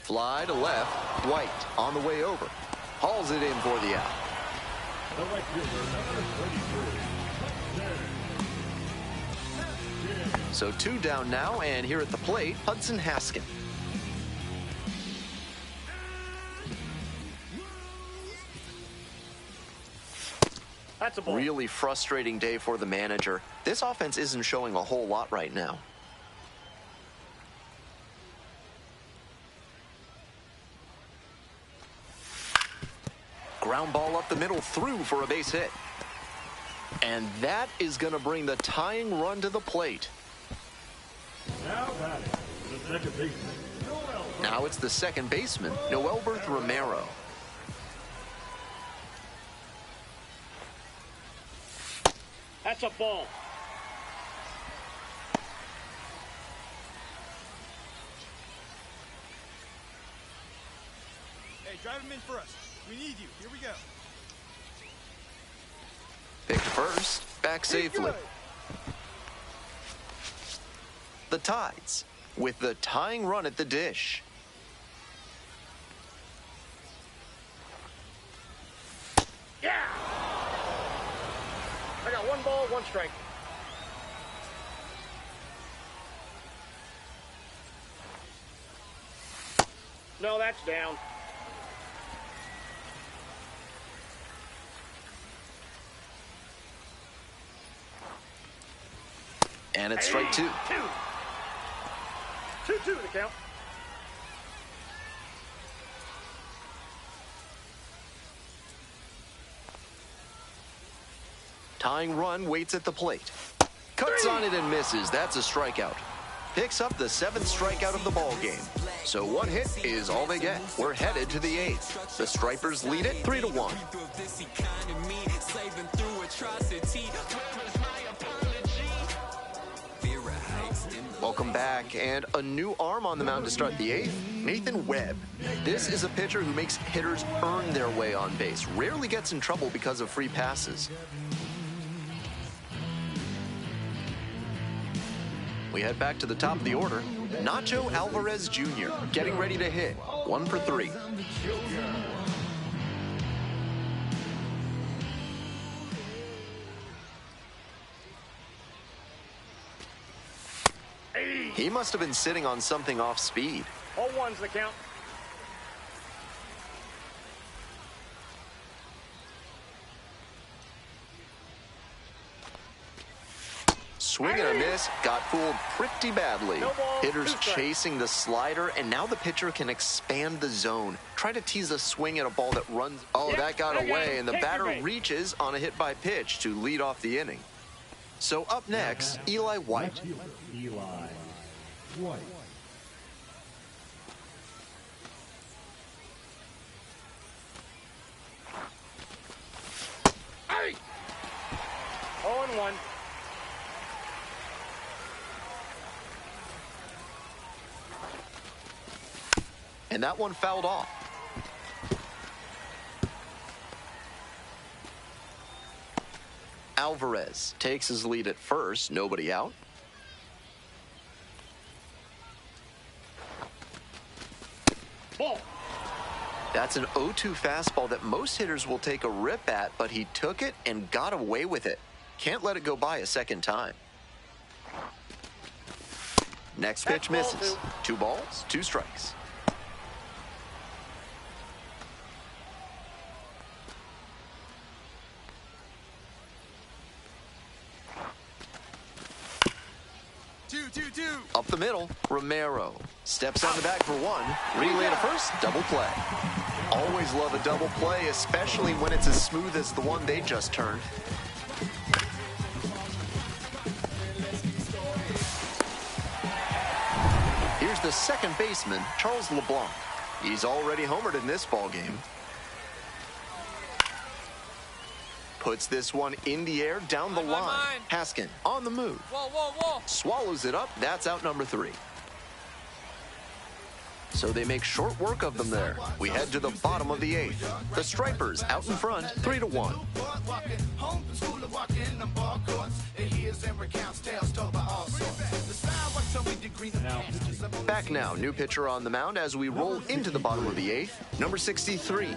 [SPEAKER 2] Fly to left, White on the way over. Hauls it in for the out.
[SPEAKER 3] The right fielder, number 23.
[SPEAKER 2] So 2 down now, and here at the plate, Hudson Haskin.
[SPEAKER 4] That's a ball.
[SPEAKER 2] Really frustrating day for the manager. This offense isn't showing a whole lot right now. Ground ball up the middle, through for a base hit. And that is going to bring the tying run to the plate.
[SPEAKER 3] Now batting, the second baseman,
[SPEAKER 2] Now it's the second baseman, Noelberth Romero.
[SPEAKER 4] That's a ball.
[SPEAKER 6] Hey, drive him in for us. We need you. Here we go.
[SPEAKER 2] Picked first, back safely. The Tides with the tying run at the dish.
[SPEAKER 4] Yeah! I got 1 ball, 1 strike. No, that's down.
[SPEAKER 2] And it's strike 2.
[SPEAKER 4] 2-2 to count.
[SPEAKER 2] Tying run waits at the plate. Cuts on it and misses. That's a strikeout. Picks up the 7th strikeout of the ball game. So 1 hit is all they get. We're headed to the 8th. The Stripers lead it 3-1. Welcome back, and a new arm on the mound to start the 8th, Nathan Webb. This is a pitcher who makes hitters earn their way on base, rarely gets in trouble because of free passes. We head back to the top of the order. Nacho Alvarez Jr. getting ready to hit. 1 for 3. He must have been sitting on something off speed.
[SPEAKER 4] All 1's the count.
[SPEAKER 2] Swing and a miss, got fooled pretty badly.
[SPEAKER 4] No ball,
[SPEAKER 2] Hitters
[SPEAKER 4] 2 strikes.
[SPEAKER 2] chasing the slider, and now the pitcher can expand the zone. Try to tease a swing at a ball that runs. Oh,
[SPEAKER 4] Yep,
[SPEAKER 2] that got
[SPEAKER 4] I got
[SPEAKER 2] away,
[SPEAKER 4] it.
[SPEAKER 2] and the
[SPEAKER 4] Take your
[SPEAKER 2] batter
[SPEAKER 4] bait.
[SPEAKER 2] reaches on a hit by pitch to lead off the inning. So up next, Eli White.
[SPEAKER 3] left fielder, Eli White.
[SPEAKER 4] Hey! 0-1.
[SPEAKER 2] And that one fouled off. Alvarez takes his lead at first, nobody out.
[SPEAKER 4] Ball.
[SPEAKER 2] That's an 0-2 fastball that most hitters will take a rip at, but he took it and got away with it. Can't let it go by a second time. Next pitch misses. 2 balls, 2 strikes. Up the middle, Romero steps on the bag for 1. Relay to first, double play. Always love a double play, especially when it's as smooth as the one they just turned. Here's the second baseman, Charles LeBlanc. He's already homered in this ballgame. Puts this one in the air, down the line. Haskin on the move. Swallows it up. That's out number 3. So they make short work of them there. We head to the bottom of the 8th. The Stripers out in front, 3-1. Back now, new pitcher on the mound as we roll into the bottom of the 8th. Number 63.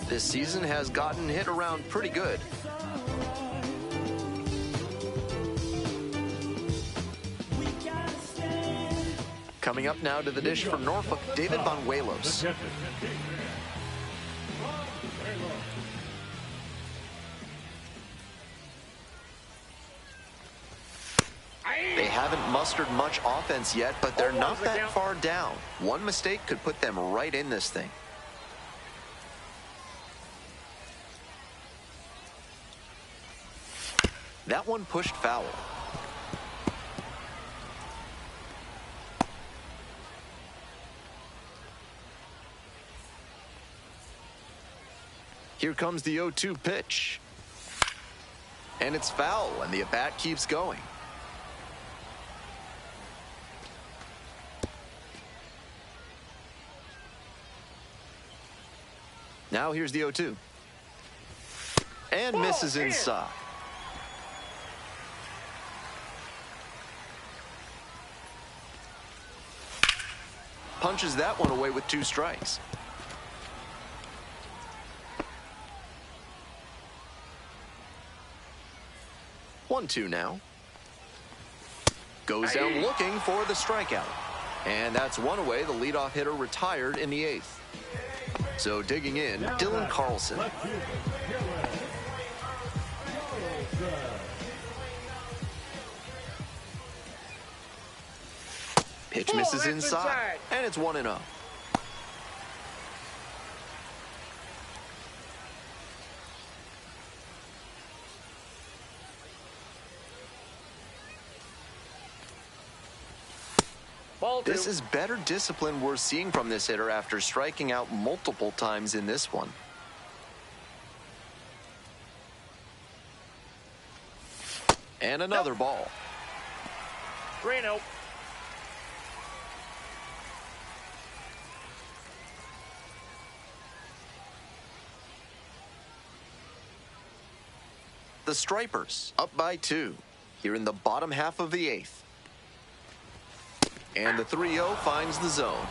[SPEAKER 2] This season has gotten hit around pretty good. Coming up now to the dish for Norfolk, David Banuelos. They haven't mustered much offense yet, but they're not that far down. One mistake could put them right in this thing. That one pushed foul. Here comes the 0-2 pitch. And it's foul, and the at-bat keeps going. Now here's the 0-2. And misses inside. Punches that one away with 2 strikes. One, 2 now. Goes down looking for the strikeout. And that's one away. The leadoff hitter retired in the 8th. So digging in, Dylan Carlson. Pitch misses inside, and it's 1-0. This is better discipline we're seeing from this hitter after striking out multiple times in this one. And another ball.
[SPEAKER 4] 3-0.
[SPEAKER 2] The Stripers up by 2 here in the bottom half of the 8th. And the 3-0 finds the zone.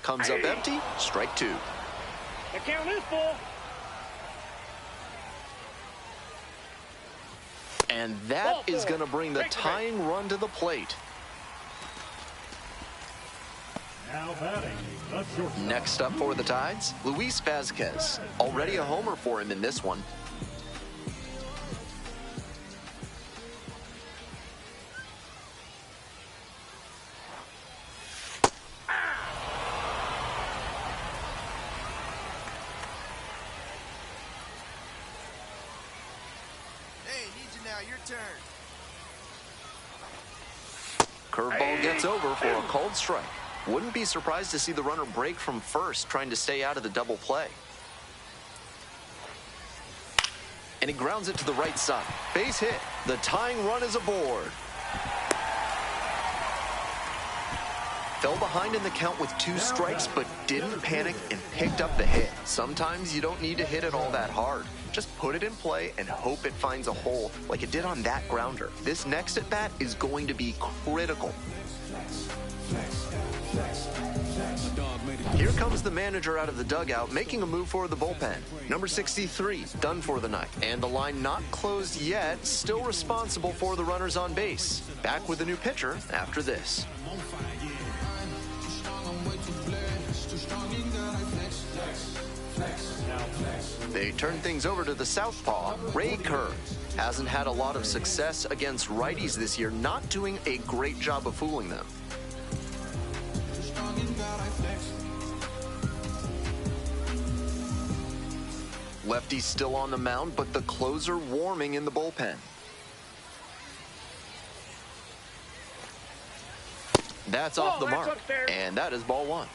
[SPEAKER 2] Comes up empty, strike 2.
[SPEAKER 4] The count is full.
[SPEAKER 2] And that is going to bring the tying run to the plate.
[SPEAKER 3] Now batting, the shortstop.
[SPEAKER 2] Next up for the Tides, Luis Vazquez. Already a homer for him in this one. Curveball gets over for a called strike. Wouldn't be surprised to see the runner break from first, trying to stay out of the double play. And he grounds it to the right side. Base hit. The tying run is aboard. Fell behind in the count with 2 strikes, but didn't panic and picked up the hit. Sometimes you don't need to hit it all that hard. Just put it in play and hope it finds a hole like it did on that grounder. This next at bat is going to be critical. Here comes the manager out of the dugout, making a move for the bullpen. Number 63, done for the night. And the line not closed yet, still responsible for the runners on base. Back with a new pitcher after this. They turn things over to the southpaw, Ray Kerr. Hasn't had a lot of success against righties this year, not doing a great job of fooling them. Lefty still on the mound, but the closer warming in the bullpen. That's off the mark, and that is ball one.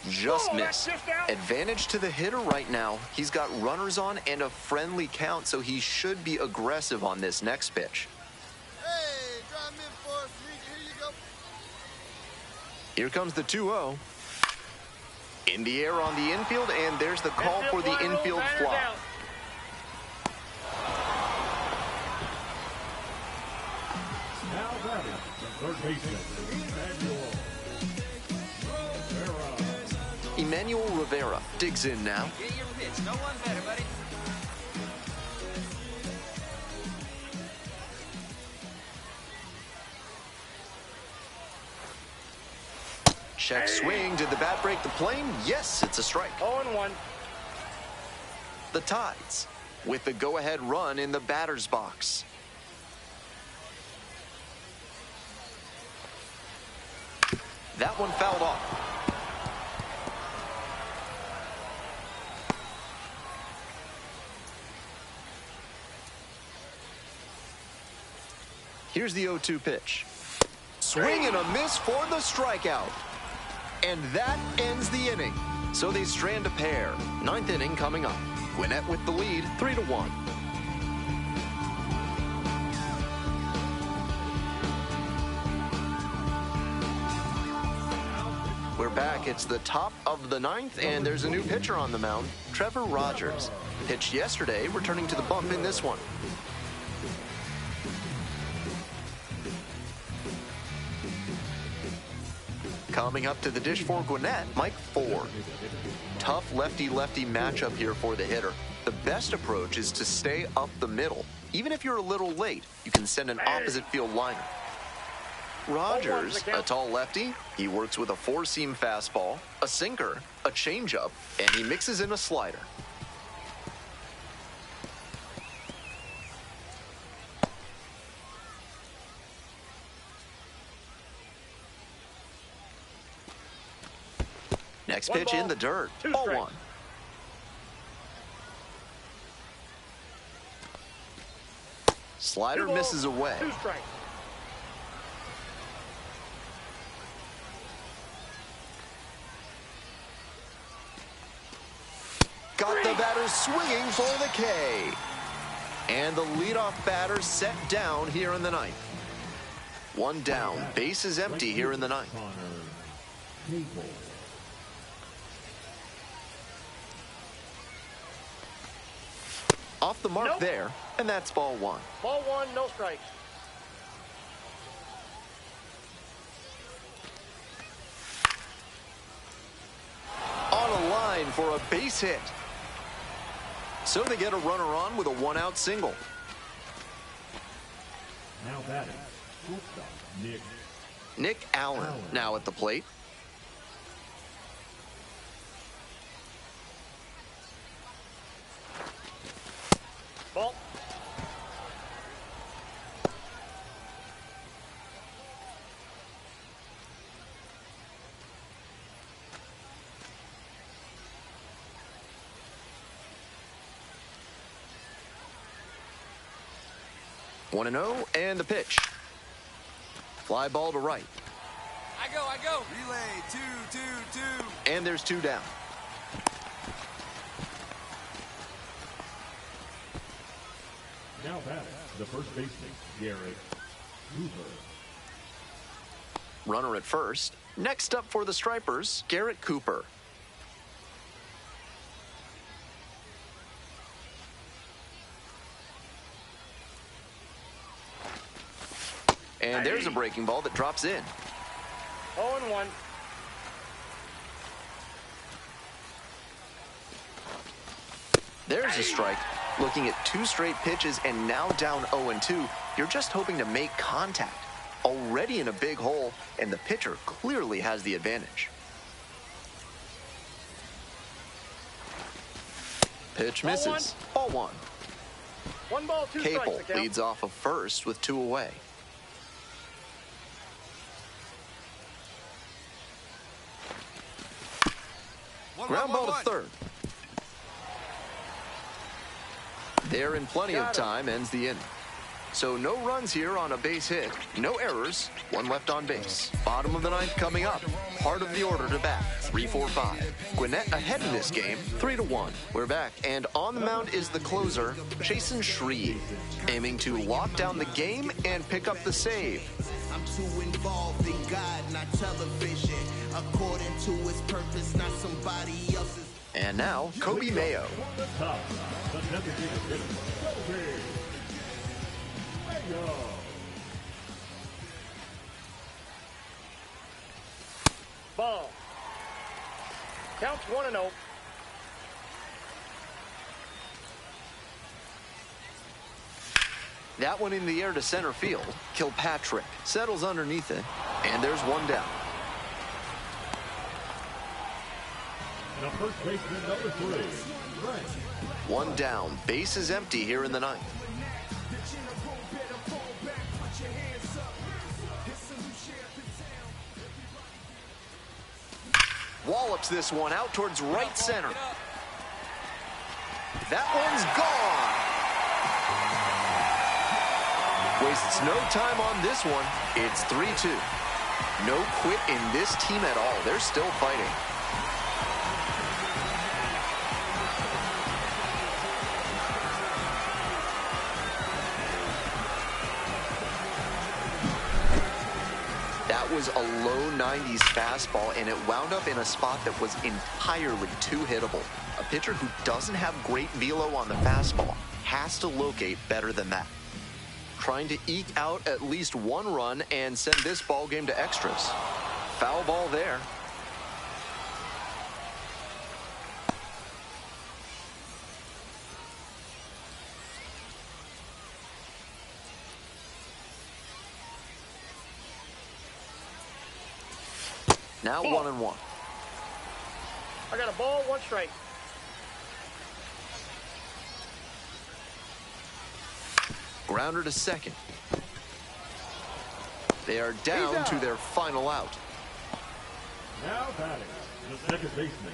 [SPEAKER 2] Just missed. Advantage to the hitter right now. He's got runners on and a friendly count, so he should be aggressive on this next pitch.
[SPEAKER 8] Hey, drive in for us. Here you go.
[SPEAKER 2] Here comes the 2-0. In the air on the infield, and there's the call for the infield flop.
[SPEAKER 3] Now batting, the third baseman,
[SPEAKER 2] Emmanuel Rivera digs in now.
[SPEAKER 9] Get your pitch. No one better, buddy.
[SPEAKER 2] Check swing. Did the bat break the plane? Yes, it's a strike.
[SPEAKER 4] 0-1.
[SPEAKER 2] The Tides with the go-ahead run in the batter's box. That one fouled off. Here's the 0-2 pitch. Swing and a miss for the strikeout. And that ends the inning. So they strand a pair. Ninth inning coming up. Gwinnett with the lead, 3-1. We're back. It's the top of the ninth, and there's a new pitcher on the mound, Trevor Rogers. Pitched yesterday, returning to the bump in this one. Coming up to the dish for Gwinnett, Mike Ford. Tough lefty-lefty matchup here for the hitter. The best approach is to stay up the middle. Even if you're a little late, you can send an opposite field liner. Rogers, a tall lefty, he works with a four-seam fastball, a sinker, a changeup, and he mixes in a slider. Next pitch in the dirt, ball one. Slider misses away. Got the batter swinging for the K. And the leadoff batter set down here in the ninth. One down, base is empty here in the ninth. Off the mark there, and that's ball one.
[SPEAKER 4] Ball one, no strikes.
[SPEAKER 2] On a line for a base hit. So they get a runner on with a one-out single.
[SPEAKER 3] Now batting,
[SPEAKER 2] Nick Allen now at the plate.
[SPEAKER 4] Ball.
[SPEAKER 2] One and 0, and the pitch. Fly ball to right.
[SPEAKER 9] I go. Relay, 2-2-2.
[SPEAKER 2] And there's two down.
[SPEAKER 3] Now batting, the first baseman, Garrett Hoover.
[SPEAKER 2] Runner at first. Next up for the Stripers, Garrett Cooper. And there's a breaking ball that drops in.
[SPEAKER 4] 0-1.
[SPEAKER 2] There's a strike. Looking at 2 straight pitches and now down 0-2, you're just hoping to make contact. Already in a big hole, and the pitcher clearly has the advantage. Pitch misses. Ball 1.
[SPEAKER 4] 1 ball, 2 strikes.
[SPEAKER 2] Capel leads off of first with 2 away. Ground ball to third. There in plenty of time ends the inning. So no runs here on a base hit, no errors, 1 left on base. Bottom of the 9th coming up. Part of the order to bat, 3-4-5. Gwinnett ahead in this game, 3-1. We're back, and on the mound is the closer, Jason Shreve, aiming to lock down the game and pick up the save.
[SPEAKER 10] I'm too involved in God, not television. According to his purpose, not somebody else's.
[SPEAKER 2] And now, Kobe Mayo.
[SPEAKER 4] Ball. Counts 1-0.
[SPEAKER 2] That one in the air to center field. Kilpatrick settles underneath it, and there's 1 down.
[SPEAKER 3] Now first baseman number 3, Frank.
[SPEAKER 2] 1 down. Base is empty here in the 9th. Wallops this one out towards right center. That one's gone. Wastes no time on this one. It's 3-2. No quit in this team at all. They're still fighting. That was a low 90s fastball, and it wound up in a spot that was entirely too hittable. A pitcher who doesn't have great velo on the fastball has to locate better than that. Trying to eke out at least 1 run and send this ball game to extras. Foul ball there. Now 1-1.
[SPEAKER 4] I got a ball, 1 strike.
[SPEAKER 2] Grounder to second. They are down to their final out.
[SPEAKER 3] Now batting, the second baseman,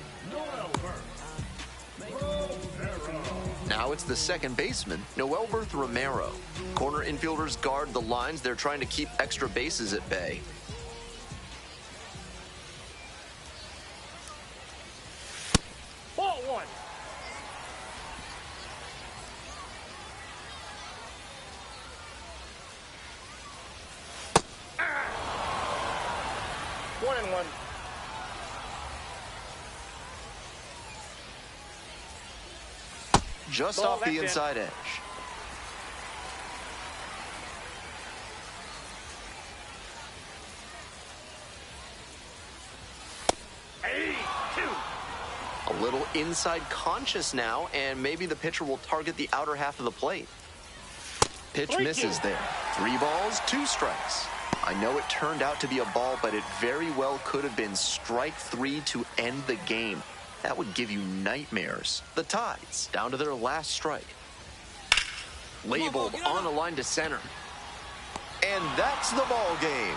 [SPEAKER 2] Now it's the second baseman, Noelberth Romero. Corner infielders guard the lines. They're trying to keep extra bases at bay.
[SPEAKER 4] Ball 1. One and 1.
[SPEAKER 2] Just
[SPEAKER 4] Ball
[SPEAKER 2] off the inside edge. A little inside conscious now, and maybe the pitcher will target the outer half of the plate. Pitch misses there. 3 balls, 2 strikes. I know it turned out to be a ball, but it very well could have been strike 3 to end the game. That would give you nightmares. The Tides down to their last strike. Labeled on a line to center. And that's the ball game.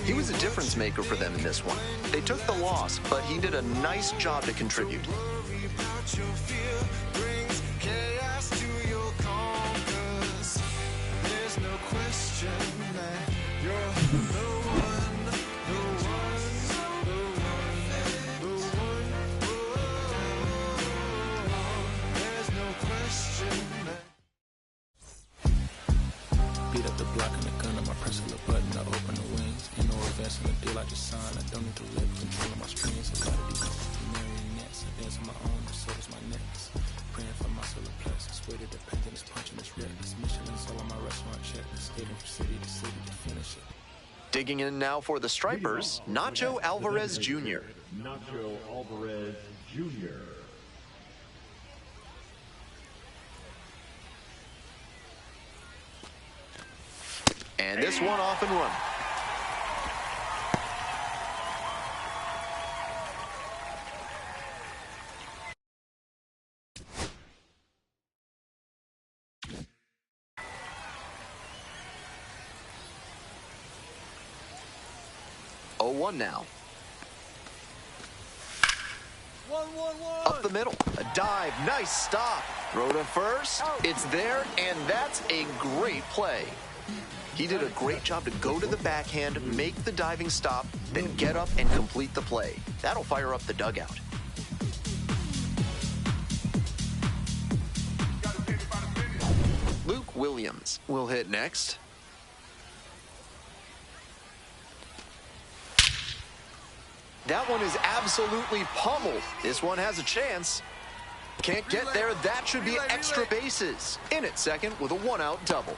[SPEAKER 2] He was a difference maker for them in this one. They took the loss, but he did a nice job to contribute.
[SPEAKER 11] Beat up the block and the gun, I'ma press a little button.
[SPEAKER 2] Digging in now for the Stripers, Nacho Alvarez Jr.
[SPEAKER 3] Nacho Alvarez Jr.
[SPEAKER 2] And this one off and run. Oh, 1 now.
[SPEAKER 6] 1-1-1.
[SPEAKER 2] Up the middle, a dive, nice stop. Throw to first, it's there, and that's a great play. He did a great job to go to the backhand, make the diving stop, then get up and complete the play. That'll fire up the dugout. Luke Williams will hit next. That one is absolutely pummeled. This one has a chance. Can't get there. That should be extra bases. In at second with a 1-out double.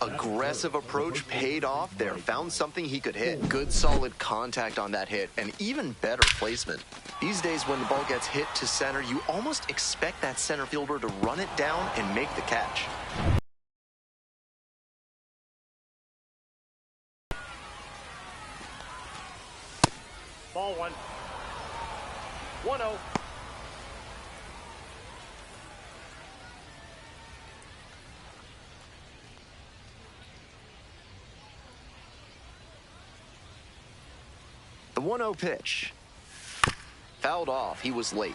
[SPEAKER 2] Aggressive approach paid off there. Found something he could hit. Good solid contact on that hit and even better placement. These days when the ball gets hit to center, you almost expect that center fielder to run it down and make the catch.
[SPEAKER 4] Ball 1. 1-0.
[SPEAKER 2] The 1-0 pitch. Fouled off. He was late.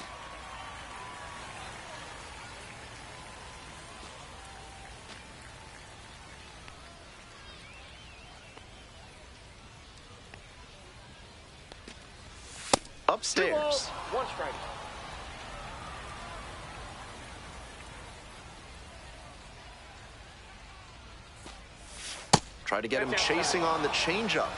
[SPEAKER 2] Upstairs.
[SPEAKER 4] 2 balls, 1 strike.
[SPEAKER 2] Try to get him chasing on the changeup.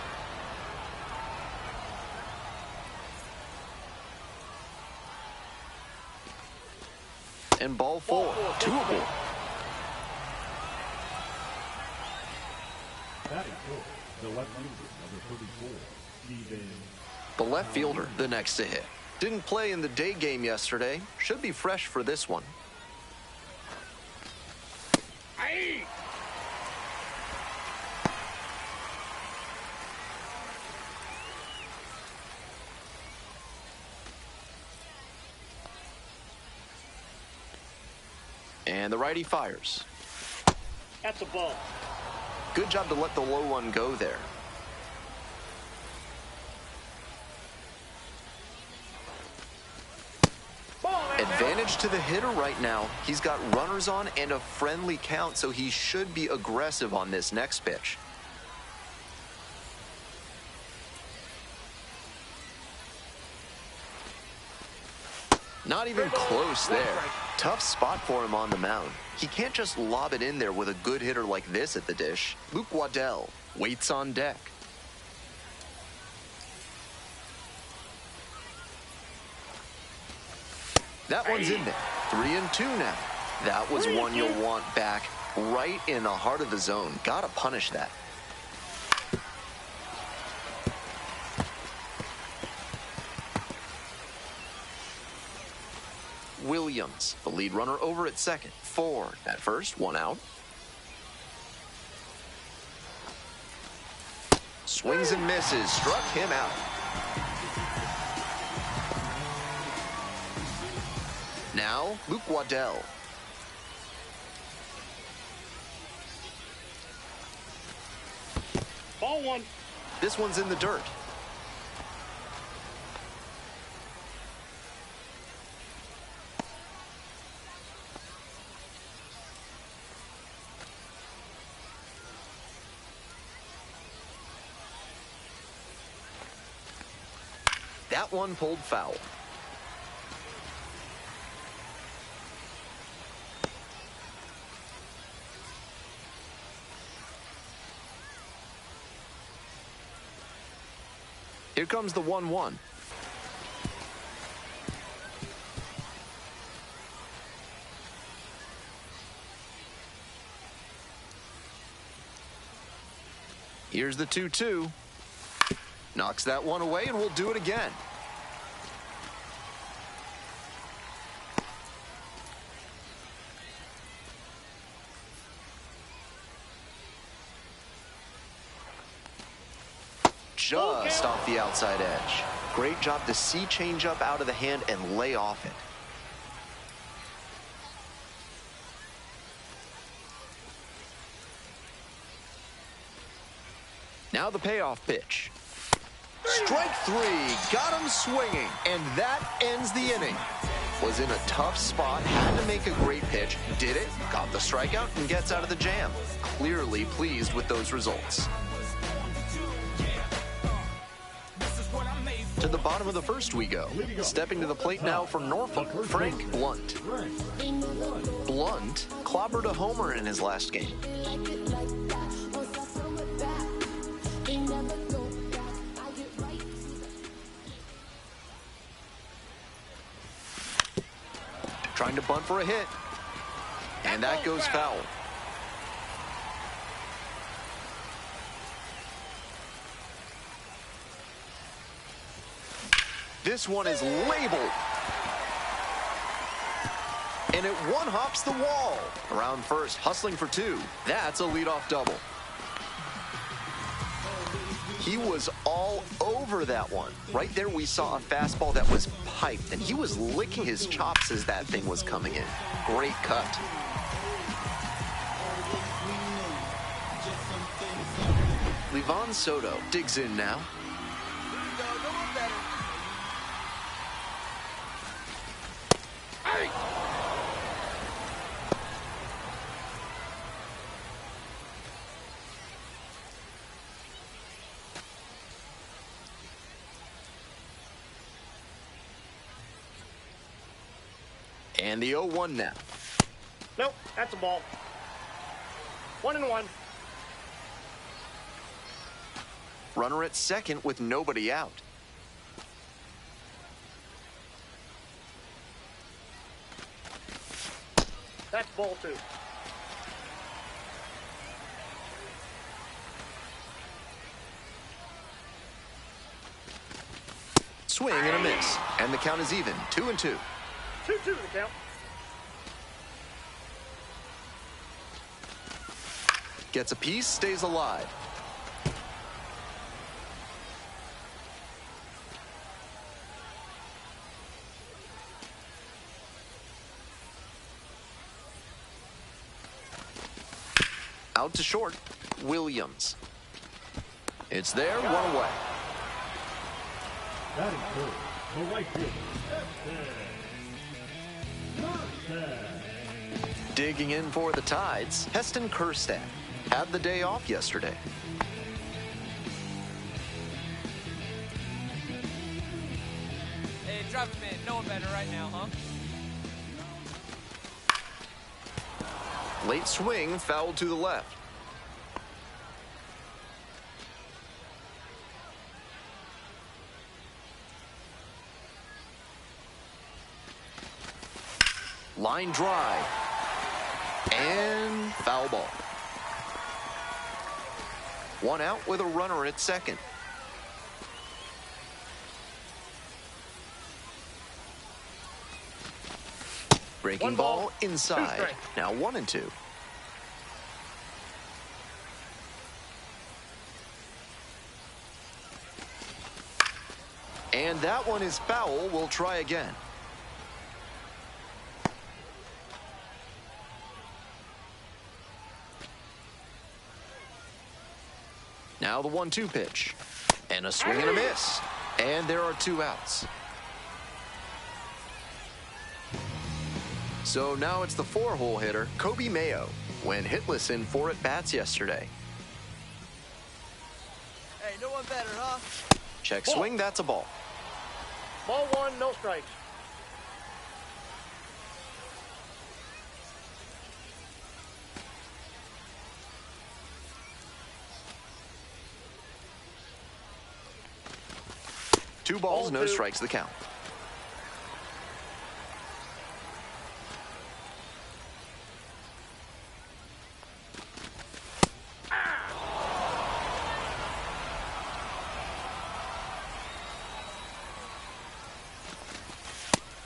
[SPEAKER 2] And ball 4, 2-0.
[SPEAKER 3] Batting fourth, the left fielder, number 34, Steven.
[SPEAKER 2] The left fielder, the next to hit. Didn't play in the day game yesterday. Should be fresh for this one.
[SPEAKER 4] Aye.
[SPEAKER 2] And the righty fires.
[SPEAKER 4] That's a ball.
[SPEAKER 2] Good job to let the low one go there. Advantage to the hitter right now. He's got runners on and a friendly count, so he should be aggressive on this next pitch. Not even close there. Tough spot for him on the mound. He can't just lob it in there with a good hitter like this at the dish. Luke Waddell waits on deck. That one's in there. 3-2 now. That was one you'll want back right in the heart of the zone. Gotta punish that. Williams, the lead runner over at second. 4 at first, 1 out. Swings and misses, struck him out. Now, Luke Waddell.
[SPEAKER 4] Ball 1.
[SPEAKER 2] This one's in the dirt. That one pulled foul. Here comes the 1-1. Here's the 2-2. Knocks that one away, and we'll do it again. Just off the outside edge. Great job to see changeup out of the hand and lay off it. Now the payoff pitch. Strike three, got him swinging, and that ends the inning. Was in a tough spot, had to make a great pitch, did it, got the strikeout, and gets out of the jam. Clearly pleased with those results. To the bottom of the first we go. Stepping to the plate now for Norfolk, Frank Blunt. Blunt clobbered a homer in his last game. Trying to bunt for a hit. And that goes foul. This one is labeled. And it one-hops the wall. Around first, hustling for two. That's a leadoff double. He was all over that one. Right there we saw a fastball that was piped, and he was licking his chops as that thing was coming in. Great cut. Livan Soto digs in now. And the 0-1 now.
[SPEAKER 4] Nope, that's a ball. 1-1.
[SPEAKER 2] Runner at second with nobody out.
[SPEAKER 4] That's ball 2.
[SPEAKER 2] Swing and a miss. And the count is even. 2-2.
[SPEAKER 4] 2-2 the count.
[SPEAKER 2] Gets a piece, stays alive. Out to short, Williams. It's there, one away.
[SPEAKER 3] Batting third, the right fielder.
[SPEAKER 2] Digging in for the Tides, Heston Kjerstad had the day off yesterday.
[SPEAKER 9] Hey, drop him in. No one better right now, huh?
[SPEAKER 2] Late swing, foul to the left. Line drive. And foul ball. One out with a runner at second. Breaking ball inside. Now 1-2. And that one is foul. We'll try again. Now the 1-2 pitch. And a swing and a miss. And there are 2 outs. So now it's the 4-hole hitter, Kobe Mayo, went hitless in 4 at-bats yesterday.
[SPEAKER 9] Hey, no one better, huh?
[SPEAKER 2] Check swing, that's a ball.
[SPEAKER 4] Ball 1, no strikes.
[SPEAKER 2] Two balls, no strikes, the count.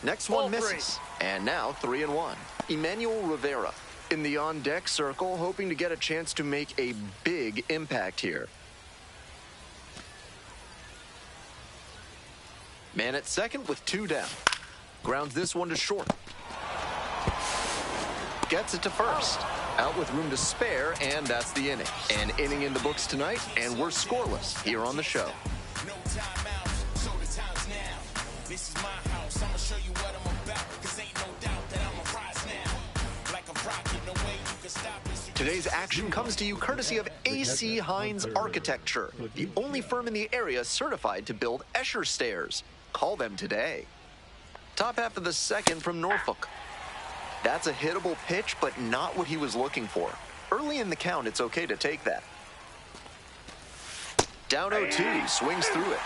[SPEAKER 2] Next one misses. And now 3-1. Emmanuel Rivera in the on-deck circle, hoping to get a chance to make a big impact here. Man at second with 2 down. Grounds this one to short. Gets it to first. Out with room to spare, and that's the inning. An inning in the books tonight, and we're scoreless here on the show.
[SPEAKER 11] No time out, so the time's now. This is my house, I'ma show you what I'm about. Cause ain't no doubt that I'm a rise now. Like a rocket, no way you can stop this.
[SPEAKER 2] Today's action comes to you courtesy of A.C. Hines Architecture, the only firm in the area certified to build Escher stairs. Call them today. Top half of the second from Norfolk. That's a hittable pitch, but not what he was looking for. Early in the count, it's okay to take that. Down 0-2, swings through it.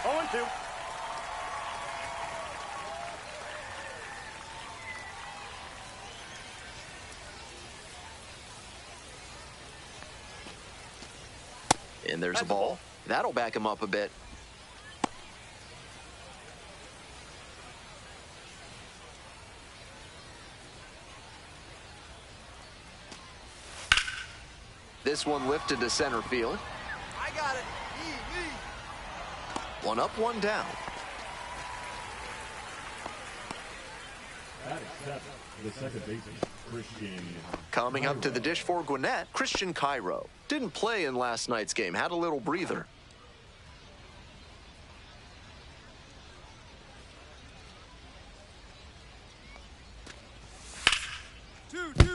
[SPEAKER 4] 0-2.
[SPEAKER 2] And there's a ball. That'll back him up a bit. This one lifted to center field.
[SPEAKER 6] I got it. Me.
[SPEAKER 2] 1 up, 1 down.
[SPEAKER 3] At seven, the second baseman, Christian.
[SPEAKER 2] Coming up to the dish for Gwinnett, Christian Cairo. Didn't play in last night's game, had a little breather.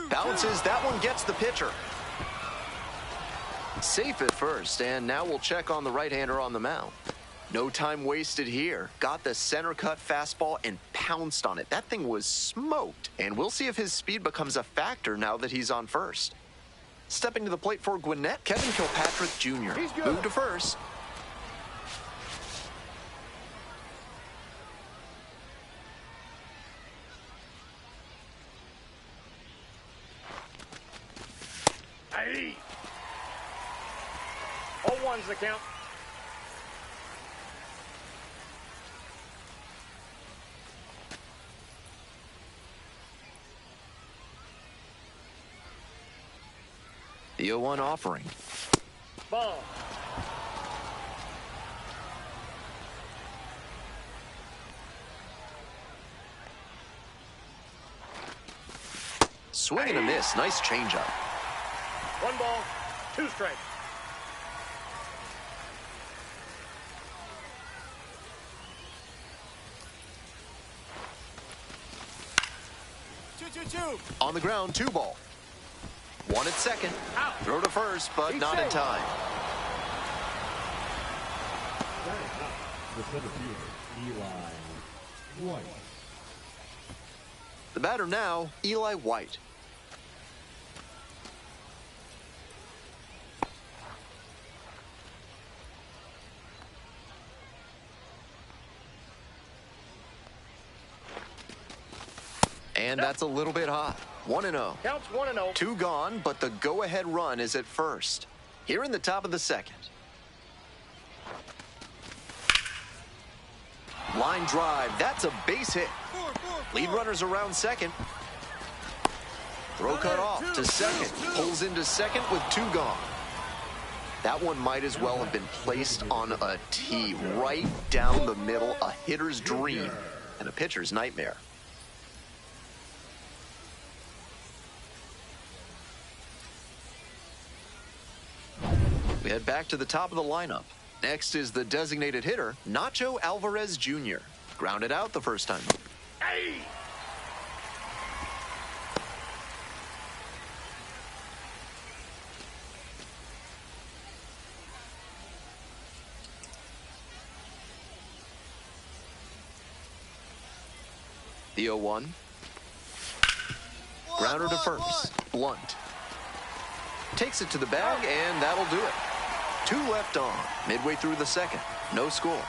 [SPEAKER 2] Bounces, that one gets the pitcher. Safe at first, and now we'll check on the right-hander on the mound. No time wasted here. Got the center cut fastball and pounced on it. That thing was smoked, and we'll see if his speed becomes a factor now that he's on first. Stepping to the plate for Gwinnett, Kevin Kilpatrick Jr. Moved to first.
[SPEAKER 4] Hey. 0-1's the count.
[SPEAKER 2] The 0-1 offering.
[SPEAKER 4] Ball.
[SPEAKER 2] Swing and a miss. Nice changeup.
[SPEAKER 4] 1 ball, 2 strikes.
[SPEAKER 2] On the ground, 2 ball. 1 at second.
[SPEAKER 4] Out.
[SPEAKER 2] Throw to first, but not in time.
[SPEAKER 3] The center fielder, Eli White.
[SPEAKER 2] The batter now, Eli White. And that's a little bit hot. 1-0.
[SPEAKER 4] Counts 1-0.
[SPEAKER 2] 2 gone, but the go-ahead run is at first. Here in the top of the second. Line drive. That's a base hit. Lead runners around second. Throw cut off to second. Pulls into second with 2 gone. That one might as well have been placed on a tee right down the middle. A hitter's dream and a pitcher's nightmare. We head back to the top of the lineup. Next is the designated hitter, Nacho Alvarez Jr. Grounded out the first time.
[SPEAKER 4] Hey!
[SPEAKER 2] The 0-1. Grounder to first. Blunt. Takes it to the bag, and that'll do it. 2 left on. Midway through the second. No score.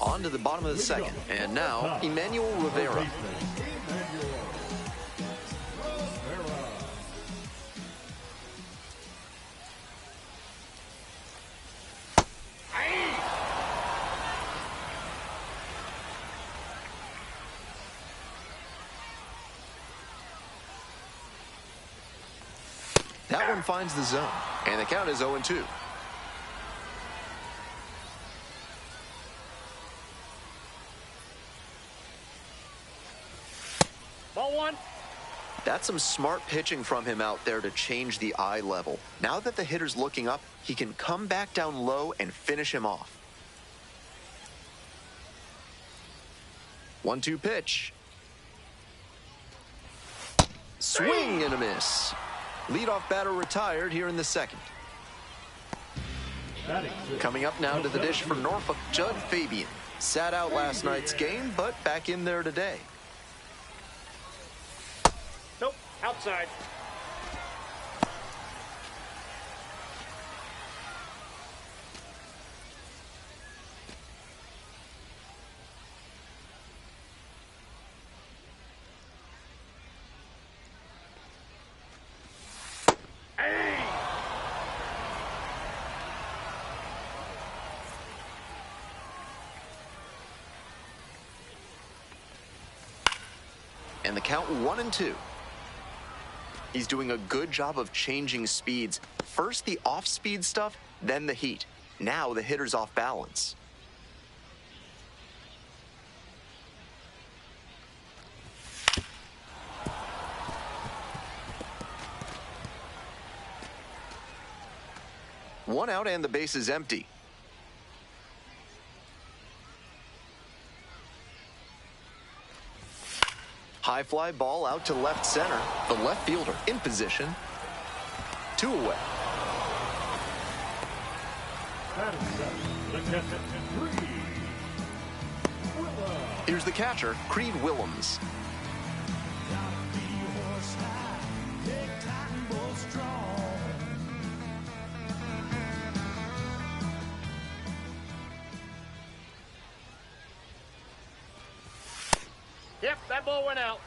[SPEAKER 2] On to the bottom of the second. And now, Emmanuel Rivera. That one finds the zone, and the count is 0-2.
[SPEAKER 4] Ball one.
[SPEAKER 2] That's some smart pitching from him out there to change the eye level. Now that the hitter's looking up, he can come back down low and finish him off. 1-2 pitch. Swing and a miss. Leadoff batter retired here in the second. Coming up now to the dish for Norfolk, Judd Fabian. Sat out last night's game, but back in there today.
[SPEAKER 4] Nope, outside.
[SPEAKER 2] And the count 1-2. He's doing a good job of changing speeds. First the off-speed stuff, then the heat. Now the hitter's off balance. One out and the base is empty. High fly ball out to left center. The left fielder in position. 2 away. Here's the catcher, Creed Willems.
[SPEAKER 4] Yep, that ball went out.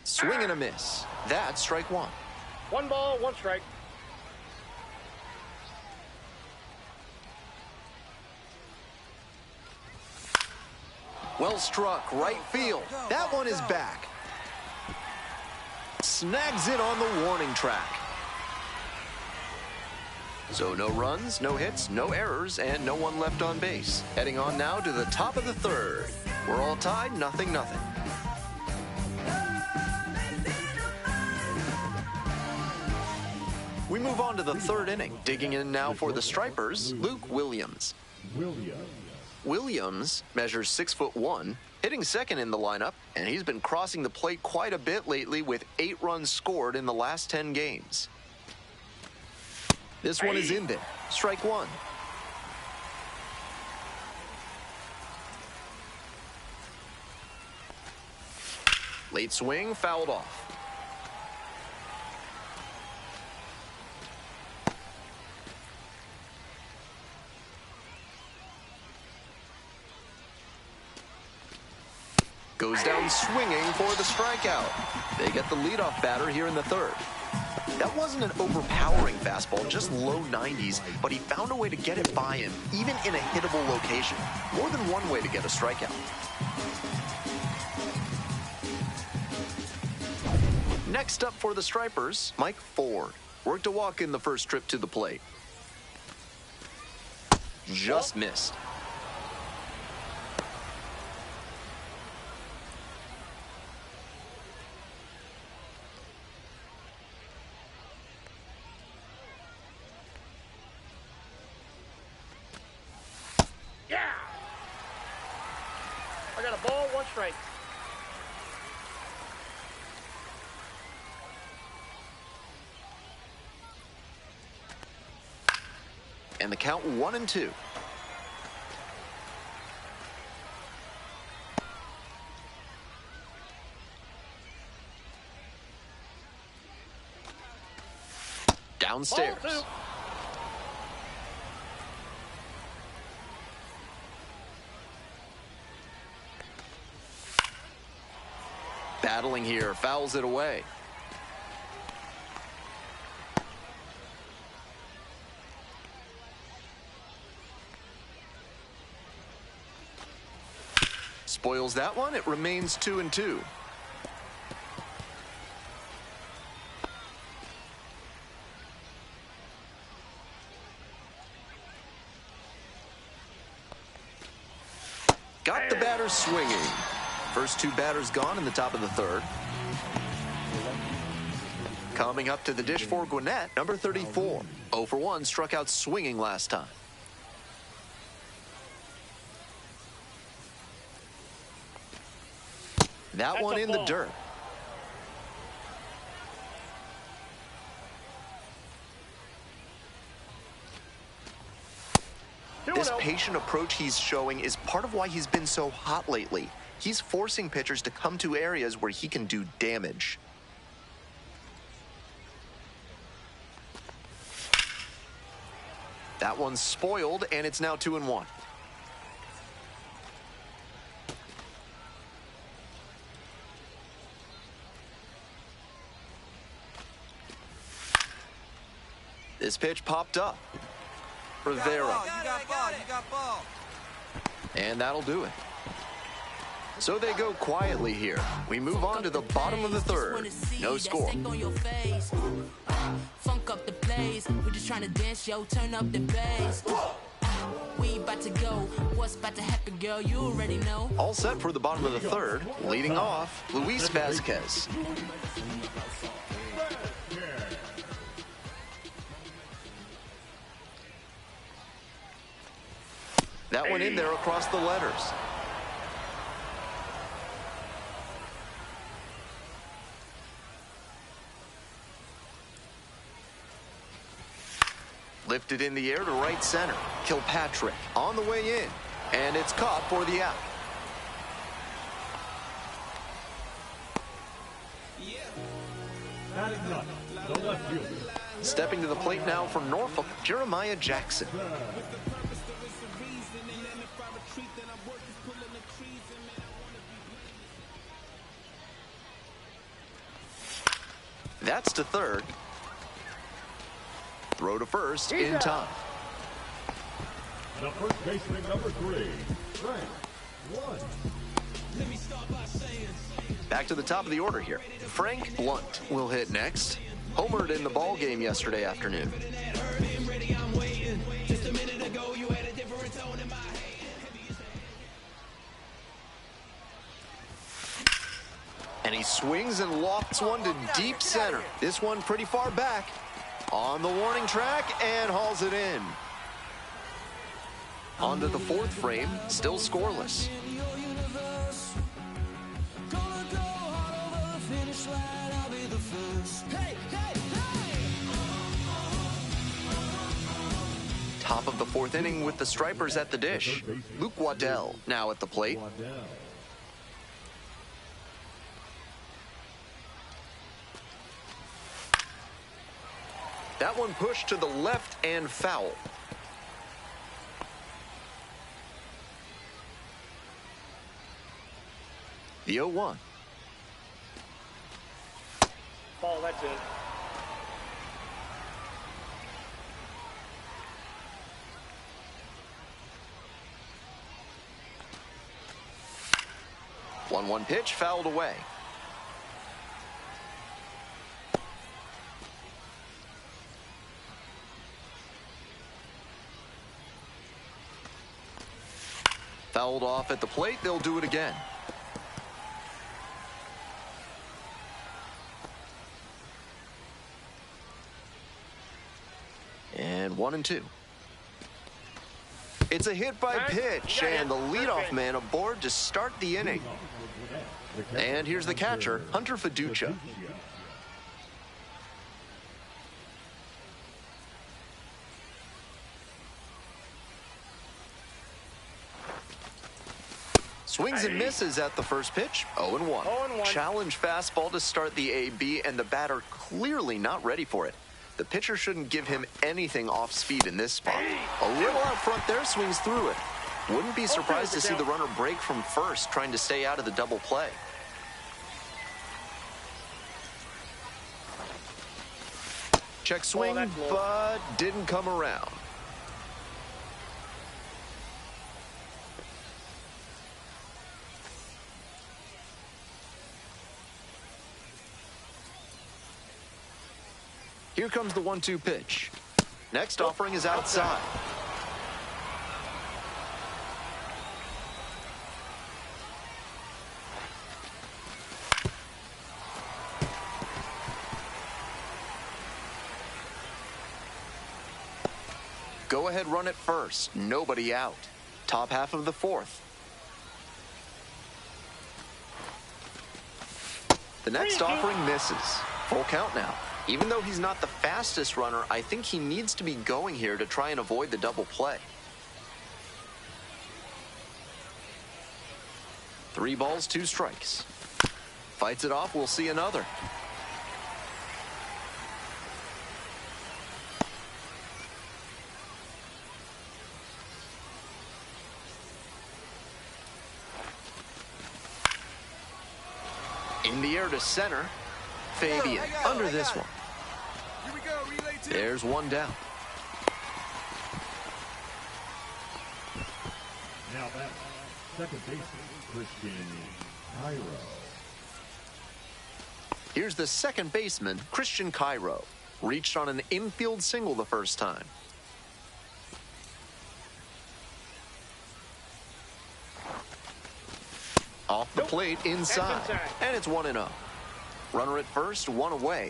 [SPEAKER 2] Swing and a miss. That's strike one.
[SPEAKER 4] 1 ball, 1 strike.
[SPEAKER 2] Well struck, right field. That one is back. Snags it on the warning track. So no runs, no hits, no errors, and no one left on base. Heading on now to the top of the third. We're all tied, 0-0. We move on to the third inning. Digging in now for the Stripers, Luke Williams. Williams measures 6'1", hitting second in the lineup, and he's been crossing the plate quite a bit lately with 8 runs scored in the last 10 games. This one is in there. Strike one. Late swing, fouled off. Goes down swinging for the strikeout. They get the leadoff batter here in the third. That wasn't an overpowering fastball, just low 90s, but he found a way to get it by him, even in a hittable location. More than one way to get a strikeout. Next up for the Stripers, Mike Ford. Worked a walk in the first trip to the plate. Just missed.
[SPEAKER 4] I got a ball, 1 strike.
[SPEAKER 2] And the count 1-2. Downstairs.
[SPEAKER 4] Ball 2.
[SPEAKER 2] Battling here, fouls it away. Spoils that one. It remains 2-2. Got the batter swinging. First two batters gone in the top of the third. Coming up to the dish for Gwinnett, number 34. 0 for 1, struck out swinging last time. That one in the dirt. This patient approach he's showing is part of why he's been so hot lately. He's forcing pitchers to come to areas where he can do damage. That one's spoiled, and it's now 2-1. This pitch popped up. Rivera.
[SPEAKER 6] You got ball.
[SPEAKER 2] And that'll do it. So they go quietly here. We move on to the bottom of the third. No score.
[SPEAKER 5] Funk up the place. We just trying to dance, yo. Turn up the bass. We about to go. What's about to happen, girl? You already know.
[SPEAKER 2] All set for the bottom of the third. Leading off, Luis Vasquez. That one in there across the letters. Lifted in the air to right center. Kilpatrick on the way in. And it's caught for the out.
[SPEAKER 3] The left fielder.
[SPEAKER 2] Stepping to the plate now for Norfolk, Jeremiah Jackson. That's to third. Throw to first in time.
[SPEAKER 3] The first baseman, number 3, Frank. 1.
[SPEAKER 2] Back to the top of the order here. Frank Blunt will hit next. Homered in the ball game yesterday afternoon. And he swings and lofts one to deep center. This one pretty far back. On the warning track and hauls it in. On to the fourth frame, still scoreless. Top of the fourth inning with the Stripers at the dish. Luke Waddell now at the plate. That one pushed to the left and foul. The 0-1.
[SPEAKER 4] Ball, that's it.
[SPEAKER 2] One pitch fouled away. Fouled off at the plate. They'll do it again. And 1-2. It's a hit by pitch, and the leadoff man aboard to start the inning. And here's the catcher, Hunter Fiducia. Swings and misses at the first pitch. 0-1. Challenge fastball to start the AB, and the batter clearly not ready for it. The pitcher shouldn't give him anything off speed in this spot. A little out front there, swings through it. Wouldn't be surprised to see the runner break from first, trying to stay out of the double play. Check swing, but didn't come around. Here comes the 1-2 pitch. Next offering is outside. Go ahead, run it first. Nobody out. Top half of the fourth. The next offering misses. Full count now. Even though he's not the fastest runner, I think he needs to be going here to try and avoid the double play. 3 balls, 2 strikes. Fights it off, we'll see another. In the air to center. Fabian under this one.
[SPEAKER 8] Here we go, relay 2.
[SPEAKER 2] There's one down.
[SPEAKER 3] Now that's second baseman, Christian Cairo.
[SPEAKER 2] Here's the second baseman, Christian Cairo. Reached on an infield single the first time. Off the plate, inside. And it's 1-0. Runner at first, 1 away.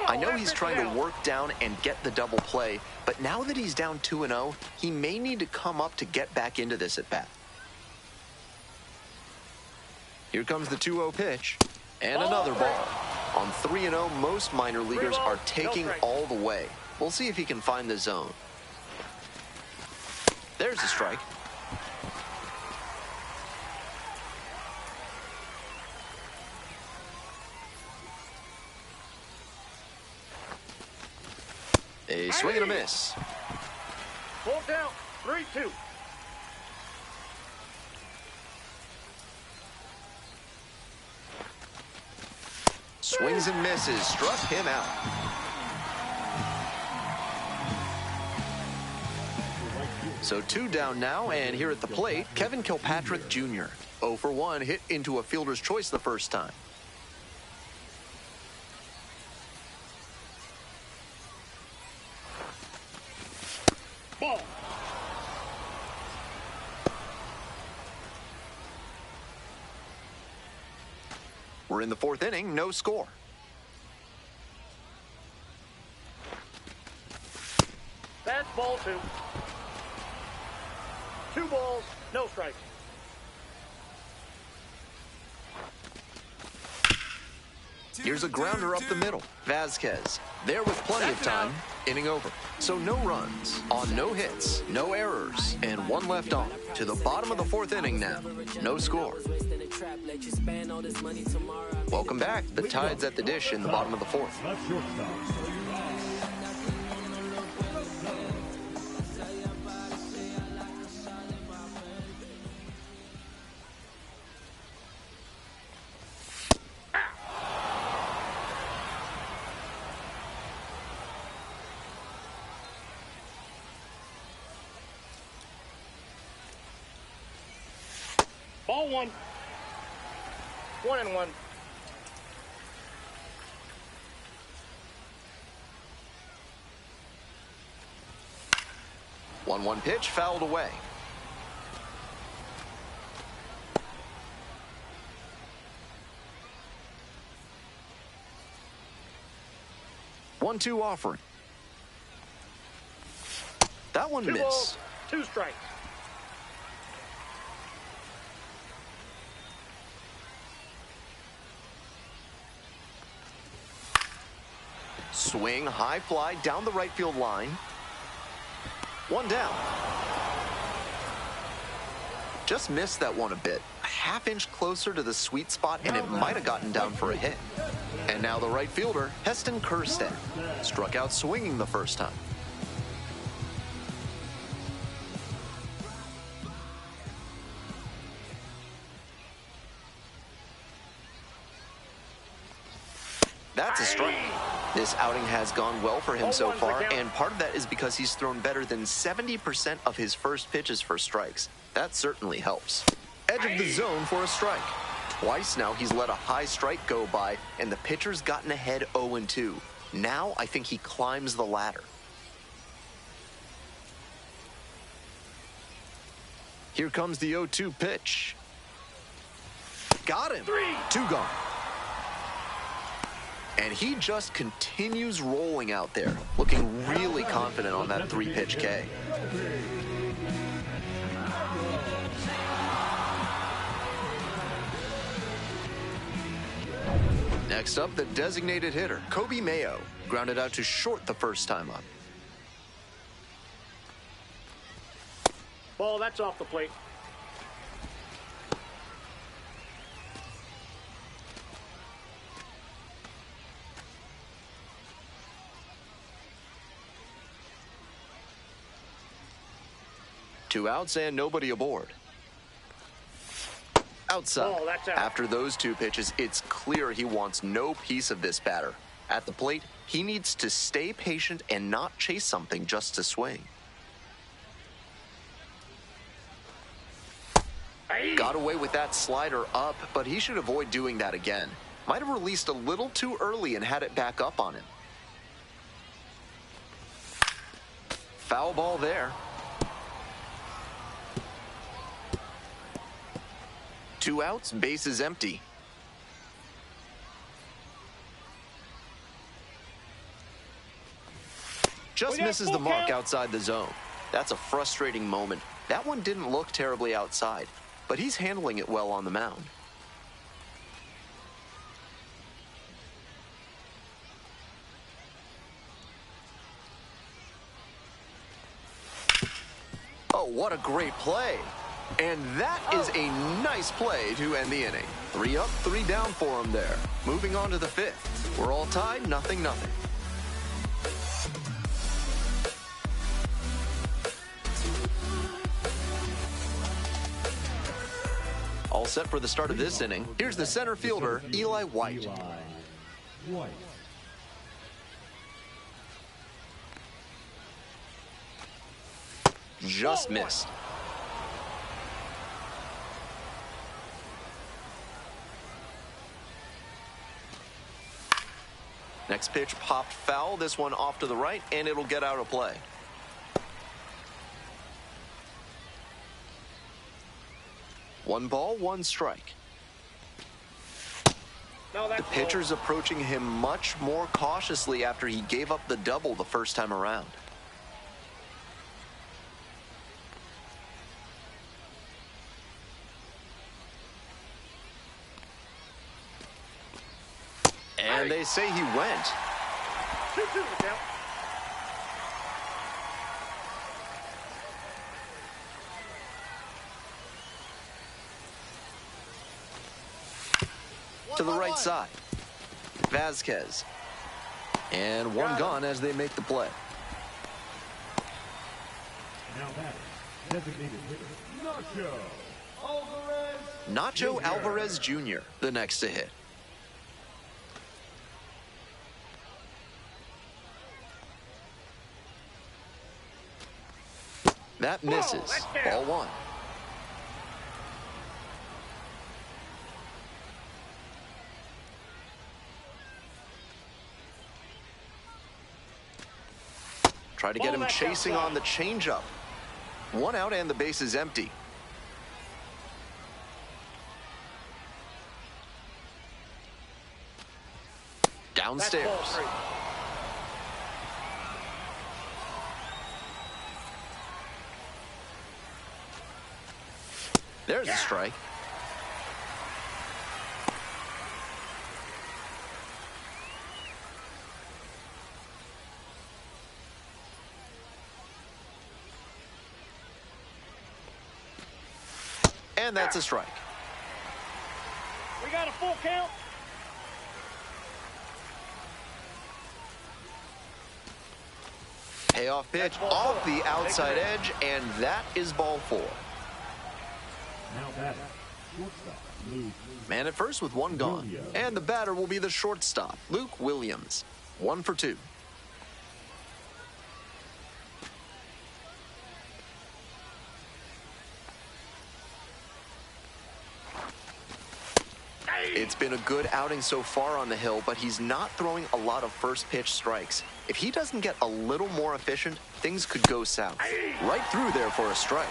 [SPEAKER 2] I know he's trying to work down and get the double play, but now that he's down 2-0, he may need to come up to get back into this at bat. Here comes the 2-0 pitch, and another ball. On 3-0, most minor leaguers are taking all the way. We'll see if he can find the zone. There's a strike. A swing and a miss.
[SPEAKER 4] Full count, 3-2.
[SPEAKER 2] Swings and misses, struck him out. So 2 down now, and here at the plate, Kevin Kilpatrick Jr. 0 for 1, hit into a fielder's choice the first time.
[SPEAKER 4] Ball.
[SPEAKER 2] We're in the 4th inning, no score.
[SPEAKER 4] That's ball 2. 2 balls, no strikes.
[SPEAKER 2] Here's a grounder up the middle. Vasquez, there with plenty of time. Inning over. So no runs, on no hits, no errors, and 1 left on. To the bottom of the 4th inning now. No score. Welcome back. The Tide's at the dish in the bottom of the 4th.
[SPEAKER 3] That's your stop.
[SPEAKER 4] Ball 1. 1-1.
[SPEAKER 2] One pitch fouled away. One-two offering. That one
[SPEAKER 4] 2
[SPEAKER 2] missed.
[SPEAKER 4] balls, 2 strikes.
[SPEAKER 2] Swing, high fly down the right field line. 1 down. Just missed that one a bit. A half-inch closer to the sweet spot, and it might have gotten down for a hit. And now the right fielder, Heston Kjerstad, struck out swinging the first time. That's a strike. This outing has gone well for him so far, and part of that is because he's thrown better than 70% of his first pitches for strikes. That certainly helps. Edge of the zone for a strike. Twice now he's let a high strike go by, and the pitcher's gotten ahead 0-2. Now I think he climbs the ladder. Here comes the 0-2 pitch. Got him. 2 gone. And he just continues rolling out there, looking really confident on that 3-pitch K. Next up, the designated hitter, Kobe Mayo, grounded out to short the first time up.
[SPEAKER 4] Ball, that's off the plate.
[SPEAKER 2] Two outs and nobody aboard. Outside.
[SPEAKER 4] Ball, that's out.
[SPEAKER 2] After those 2 pitches, it's clear he wants no piece of this batter. At the plate, he needs to stay patient and not chase something just to swing. Got away with that slider up, but he should avoid doing that again. Might have released a little too early and had it back up on him. Foul ball there. 2 outs, bases empty. Just misses the mark outside the zone. That's a frustrating moment. That one didn't look terribly outside, but he's handling it well on the mound. Oh, what a great play. And that is a nice play to end the inning. 3 up, 3 down for him there. Moving on to the 5th. We're all tied, 0-0. All set for the start of this inning. Here's the center fielder, Eli White. Just missed. Next pitch popped foul. This one off to the right, and it'll get out of play. One ball, 1 strike. The pitcher's approaching him much more cautiously after he gave up the double the first time around. And they say he went.
[SPEAKER 4] 2-2 the count.
[SPEAKER 2] To the right side. Vasquez. And 1 gone as they make the play.
[SPEAKER 3] Now batting, designated hitter,
[SPEAKER 2] Nacho Alvarez Jr., the next to hit. That misses. Ball 1. Try to get him chasing on the changeup. 1 out and the base is empty. Downstairs. There's a strike. And that's a strike.
[SPEAKER 4] We got a full count.
[SPEAKER 2] Payoff pitch off the outside edge, and that is ball 4.
[SPEAKER 3] Now batting, shortstop, Luke.
[SPEAKER 2] Man at first with 1 gone. And the batter will be the shortstop, Luke Williams. 1 for 2. It's been a good outing so far on the hill, but he's not throwing a lot of first pitch strikes. If he doesn't get a little more efficient, things could go south. Right through there for a strike.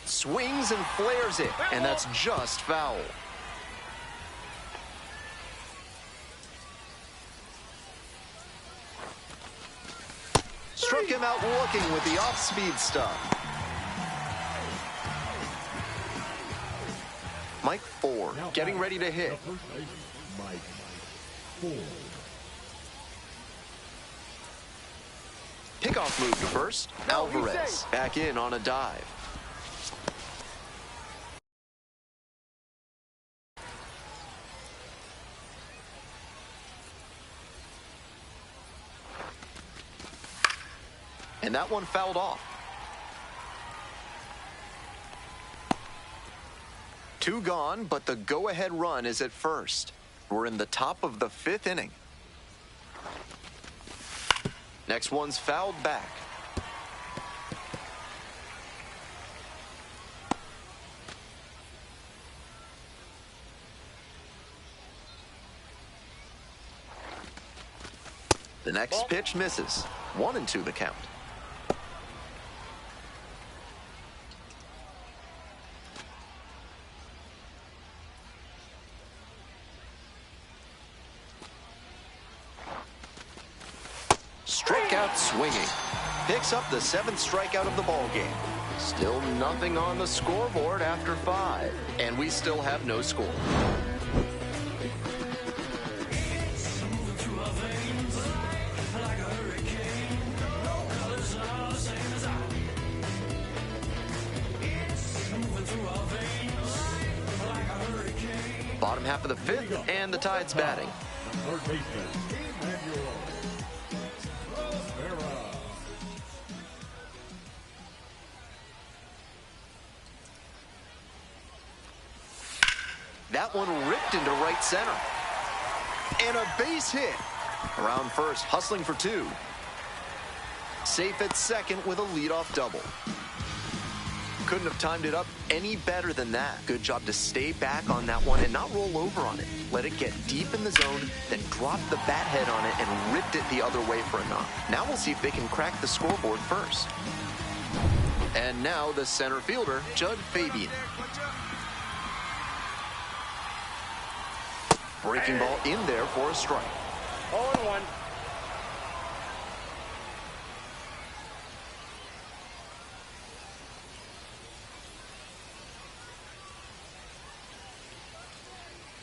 [SPEAKER 2] Swings and flares it, and that's just foul. Struck him out looking with the off-speed stuff. Mike Ford getting ready to hit.
[SPEAKER 3] Mike Ford.
[SPEAKER 2] Pickoff move to first. Alvarez back in on a dive. And that one fouled off. 2 gone, but the go-ahead run is at first. We're in the top of the 5th inning. Next one's fouled back. The next pitch misses. 1-2 the count. Strikeout swinging. Picks up the 7th strikeout of the ball game. Still nothing on the scoreboard after 5. And we still have no score. Bottom half of the 5th, and the Tide's batting.
[SPEAKER 3] Third baseman,
[SPEAKER 2] That one ripped into right center. And a base hit. Around first, hustling for 2. Safe at second with a leadoff double. Couldn't have timed it up any better than that. Good job to stay back on that one and not roll over on it. Let it get deep in the zone, then drop the bat head on it and ripped it the other way for a knock. Now we'll see if they can crack the scoreboard first. And now the center fielder, Judd Fabian. Breaking ball in there for a strike.
[SPEAKER 4] 0-1.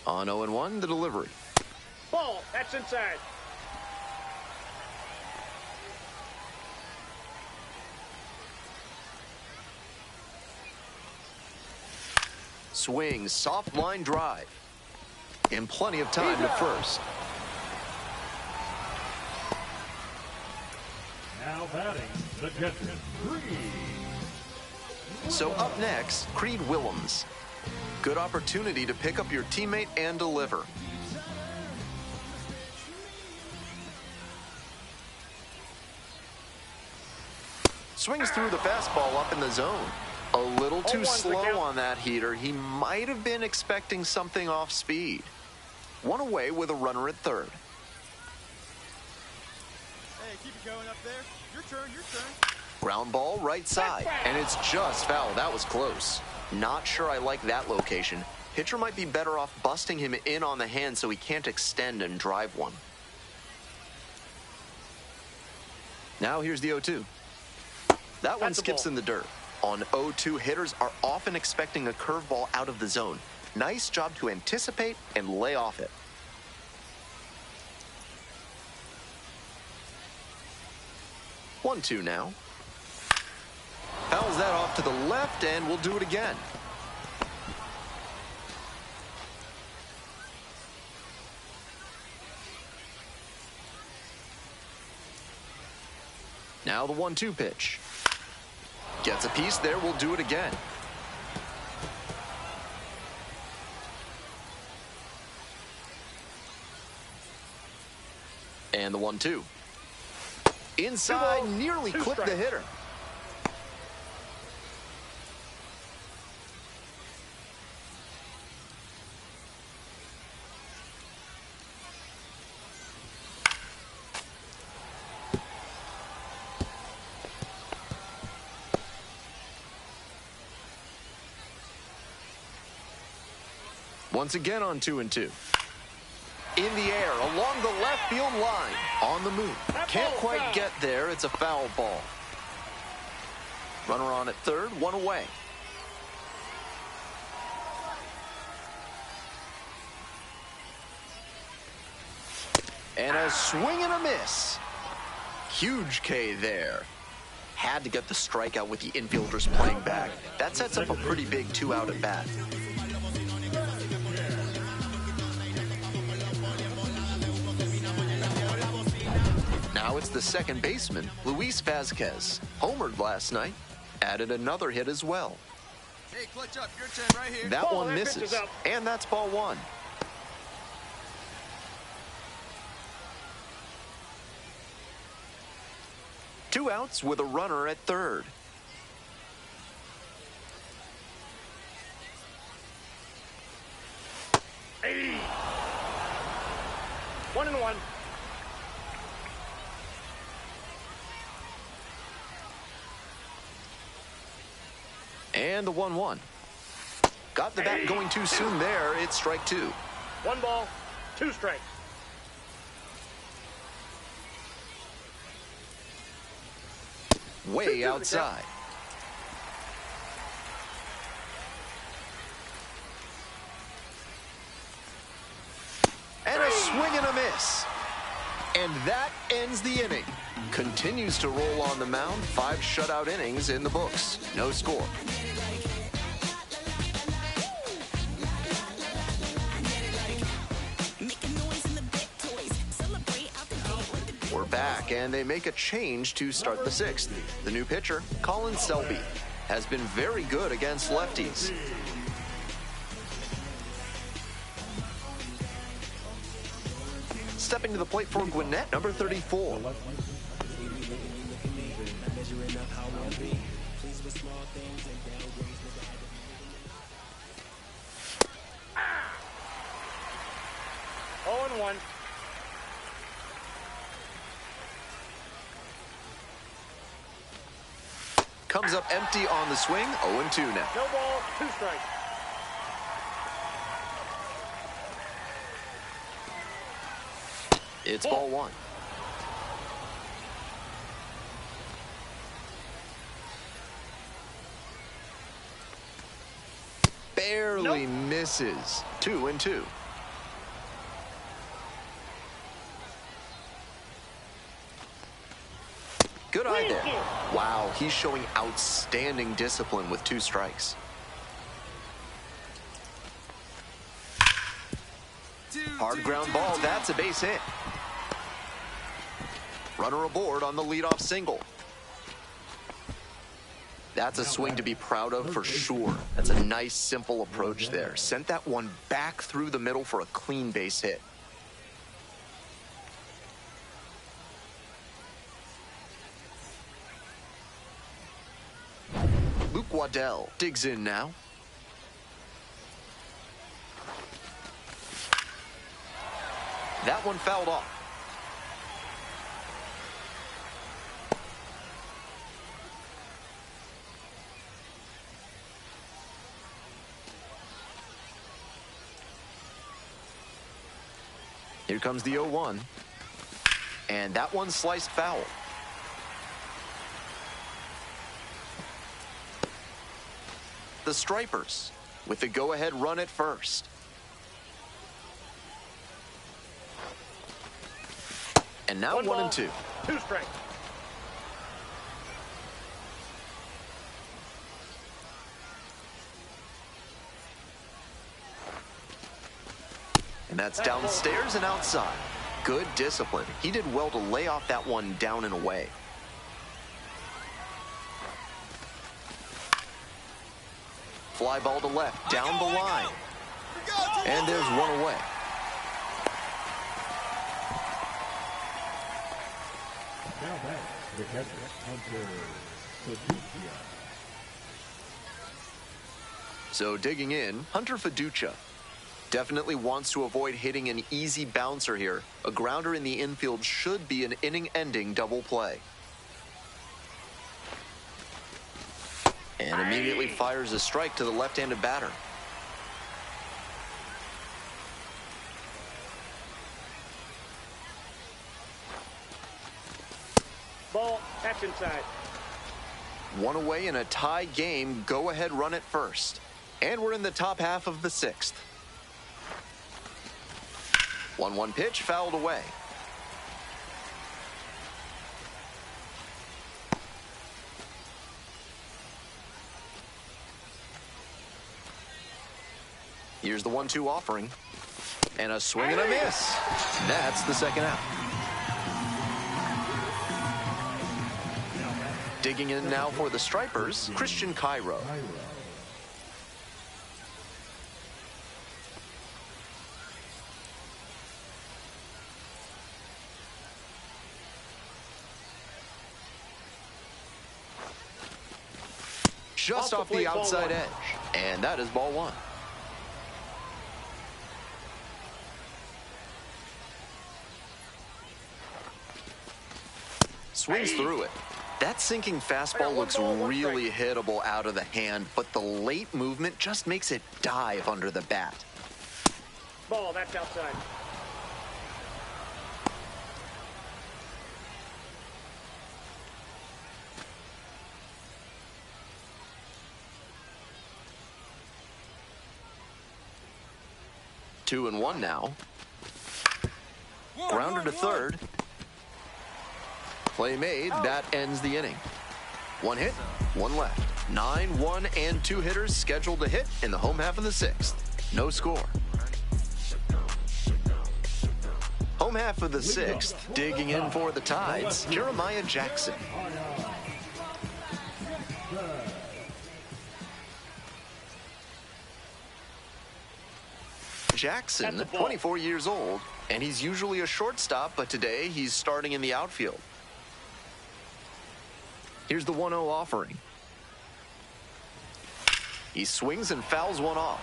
[SPEAKER 2] On 0-1, the delivery.
[SPEAKER 4] Ball, that's inside.
[SPEAKER 2] Swing, soft line drive. And plenty of time to first.
[SPEAKER 3] now batting the catcher, Creed.
[SPEAKER 2] So up next, Creed Willems. Good opportunity to pick up your teammate and deliver. Swings through the fastball up in the zone. A little too slow on that heater. He might have been expecting something off speed. One away with a runner at third.
[SPEAKER 8] Hey, keep it going up there. Your turn, your turn.
[SPEAKER 2] Ground ball right side, and it's just foul. That was close. Not sure I like that location. Pitcher might be better off busting him in on the hand so he can't extend and drive one. Now here's the 0-2. That one skips in the dirt. On 0-2, hitters are often expecting a curveball out of the zone. Nice job to anticipate and lay off it. One, 2 now. Fouls that off to the left, and we'll do it again. Now the 1-2 pitch. Gets a piece there, we'll do it again. And the 1-2. Inside, nearly clipped the hitter. Once again on 2-2. In the air, along the left field line. On the move. Can't quite get there. It's a foul ball. Runner on at third, one away. And a swing and a miss. Huge K there. Had to get the strikeout with the infielders playing back. That sets up a pretty big 2-out at bat. Now it's the second baseman, Luis Vazquez. Homered last night. Added another hit as well.
[SPEAKER 6] Hey, clutch up. Your turn right here.
[SPEAKER 2] That one misses. And that's ball one. Two outs with a runner at third.
[SPEAKER 4] Hey. 1-1.
[SPEAKER 2] And the 1-1. Got the bat going too soon there. It's strike two.
[SPEAKER 4] 1 ball, 2 strikes.
[SPEAKER 2] Way outside. And a swing and a miss. And that ends the inning. Continues to roll on the mound. 5 shutout innings in the books. No score. We're back, and they make a change to start the 6th. The new pitcher, Colin Selby, has been very good against lefties. Stepping to the plate for Gwinnett, number 34.
[SPEAKER 4] Oh, 1.
[SPEAKER 2] Comes up empty on the swing, 0-2 now.
[SPEAKER 4] No ball, 2 strikes.
[SPEAKER 2] It's ball one. Barely misses. 2-2. Good eye there. Wow, he's showing outstanding discipline with 2 strikes. Hard ground ball, that's a base hit. Runner aboard on the leadoff single. That's a swing to be proud of for sure. That's a nice, simple approach there. Sent that one back through the middle for a clean base hit. Luke Waddell digs in now. That one fouled off. Here comes the 0-1. And that one sliced foul. The Stripers with the go-ahead run at first. And now 1-2.
[SPEAKER 4] 2 strikes.
[SPEAKER 2] And that's downstairs and outside. Good discipline. He did well to lay off that one down and away. Fly ball to left, down the line. And there's one away.
[SPEAKER 3] Now back The catcher, An-Epileptic-Kid.
[SPEAKER 2] So digging in, Hunter Fiducia definitely wants to avoid hitting an easy bouncer here. A grounder in the infield should be an inning-ending double play. And immediately fires a strike to the left-handed batter.
[SPEAKER 4] Ball, that's inside.
[SPEAKER 2] One away in a tie game. Go ahead, run it first. And we're in the top half of the sixth. 1-1 pitch, fouled away. Here's the 1-2 offering. And a swing and a miss. That's the second out. Digging in now for the Stripers, Christian Cairo. Just off the outside edge. And that is ball one. Swings through it. That sinking fastball looks really hittable out of the hand, but the late movement just makes it dive under the bat.
[SPEAKER 4] Ball, that's outside.
[SPEAKER 2] Two and one now. Grounder to third. Play made. That ends the inning. One hit, one left. 9, 1, and 2 hitters scheduled to hit in the home half of the sixth. No score. Home half of the sixth. Digging in for the Tides, Jeremiah Jackson. Jackson, 24 years old, and he's usually a shortstop, but today he's starting in the outfield. Here's the 1-0 offering. He swings and fouls one off.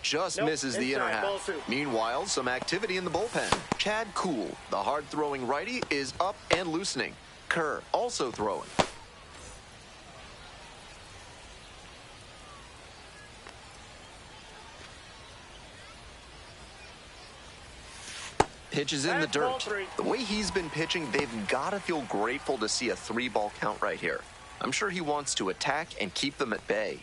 [SPEAKER 2] Just misses the inner half. Meanwhile, some activity in the bullpen. Chad Kuhl, the hard-throwing righty, is up and loosening. Kerr also throwing. Pitches in the dirt. The way he's been pitching, they've got to feel grateful to see a 3-ball count right here. I'm sure he wants to attack and keep them at bay.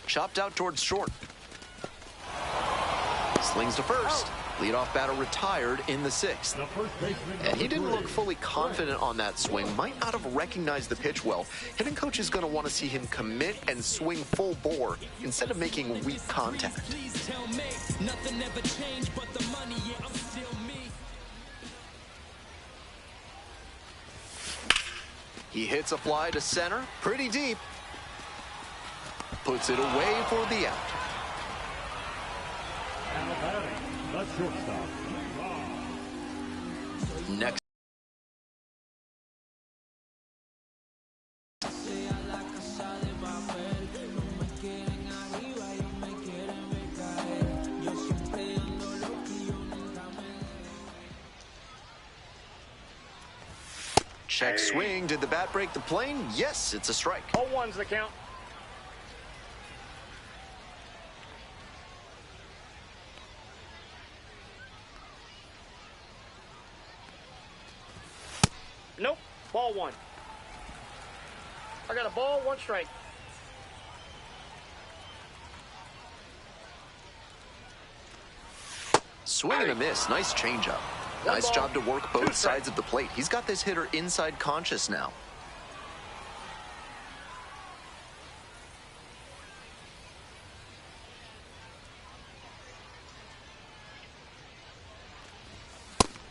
[SPEAKER 2] Chopped out towards short. Slings to first. Leadoff batter retired in the sixth. And he didn't look fully confident on that swing. Might not have recognized the pitch well. Hitting coach is going to want to see him commit and swing full bore instead of making weak contact. He hits a fly to center, pretty deep. Puts it away for the out. Next. Check swing. Did the bat break the plane? Yes, it's a strike.
[SPEAKER 4] 0-1's the count. Nope. Ball one. I got a ball, 1 strike.
[SPEAKER 2] Swing and a miss. Nice changeup. Nice job to work both sides of the plate. He's got this hitter inside conscious now.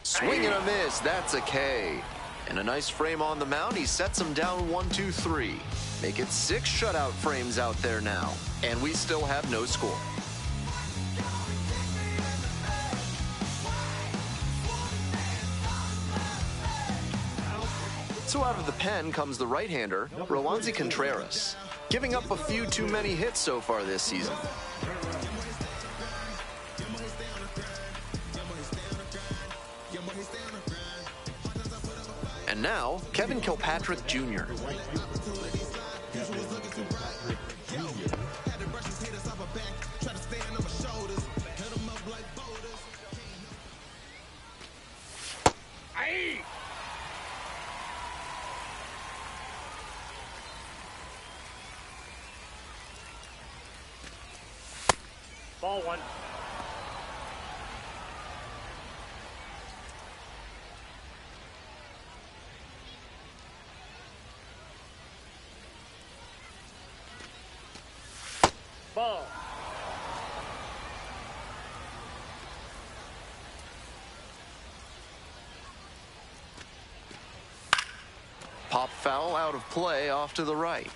[SPEAKER 2] Swing and a miss. That's a K. And a nice frame on the mound. He sets him down 1, 2, 3. Make it 6 shutout frames out there now. And we still have no score. So out of the pen comes the right-hander, Roansy Contreras, giving up a few too many hits so far this season. And now, Kevin Kilpatrick Jr.
[SPEAKER 4] Ball 1. Ball.
[SPEAKER 2] Pop foul out of play off to the right.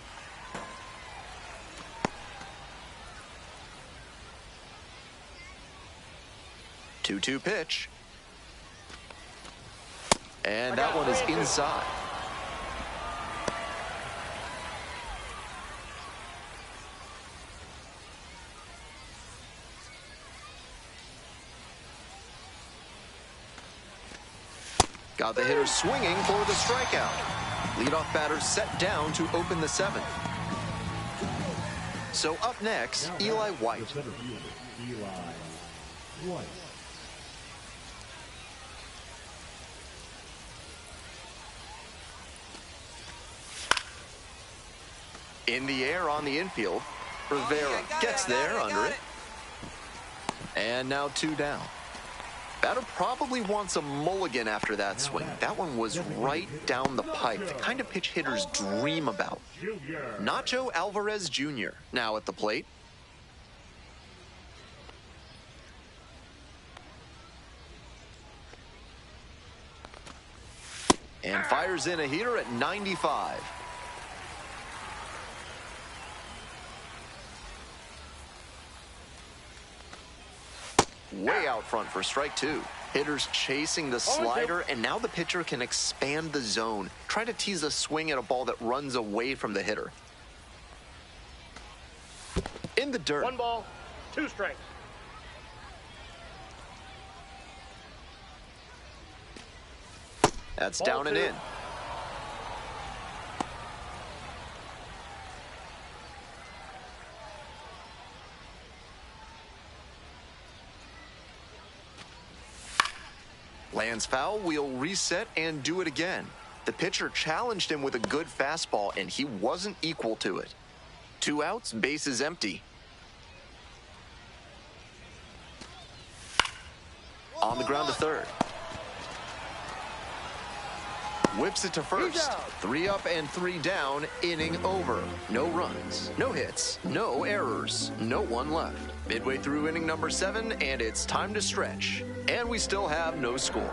[SPEAKER 2] Two-two pitch. And that one is inside. Got the hitter swinging for the strikeout. Leadoff batter set down to open the 7th. So up next, Eli White.
[SPEAKER 3] Eli White.
[SPEAKER 2] In the air on the infield, Rivera gets there under it. And now 2 down. Batter probably wants a mulligan after that swing. That one was right down the pipe, the kind of pitch hitters dream about. Nacho Alvarez Jr. now at the plate. And fires in a heater at 95. Way out front for strike 2. Hitters chasing the slider, and now the pitcher can expand the zone. Try to tease a swing at a ball that runs away from the hitter. In the dirt.
[SPEAKER 4] 1 ball, 2 strikes.
[SPEAKER 2] That's
[SPEAKER 4] Ball
[SPEAKER 2] down
[SPEAKER 4] 2.
[SPEAKER 2] and in. Lands foul, we'll reset and do it again. The pitcher challenged him with a good fastball, and he wasn't equal to it. 2 outs, bases empty. On the ground to third. Whips it to first. 3 up and 3 down, inning over. No runs, no hits, no errors, no one left. Midway through inning number 7, and it's time to stretch. And we still have no score.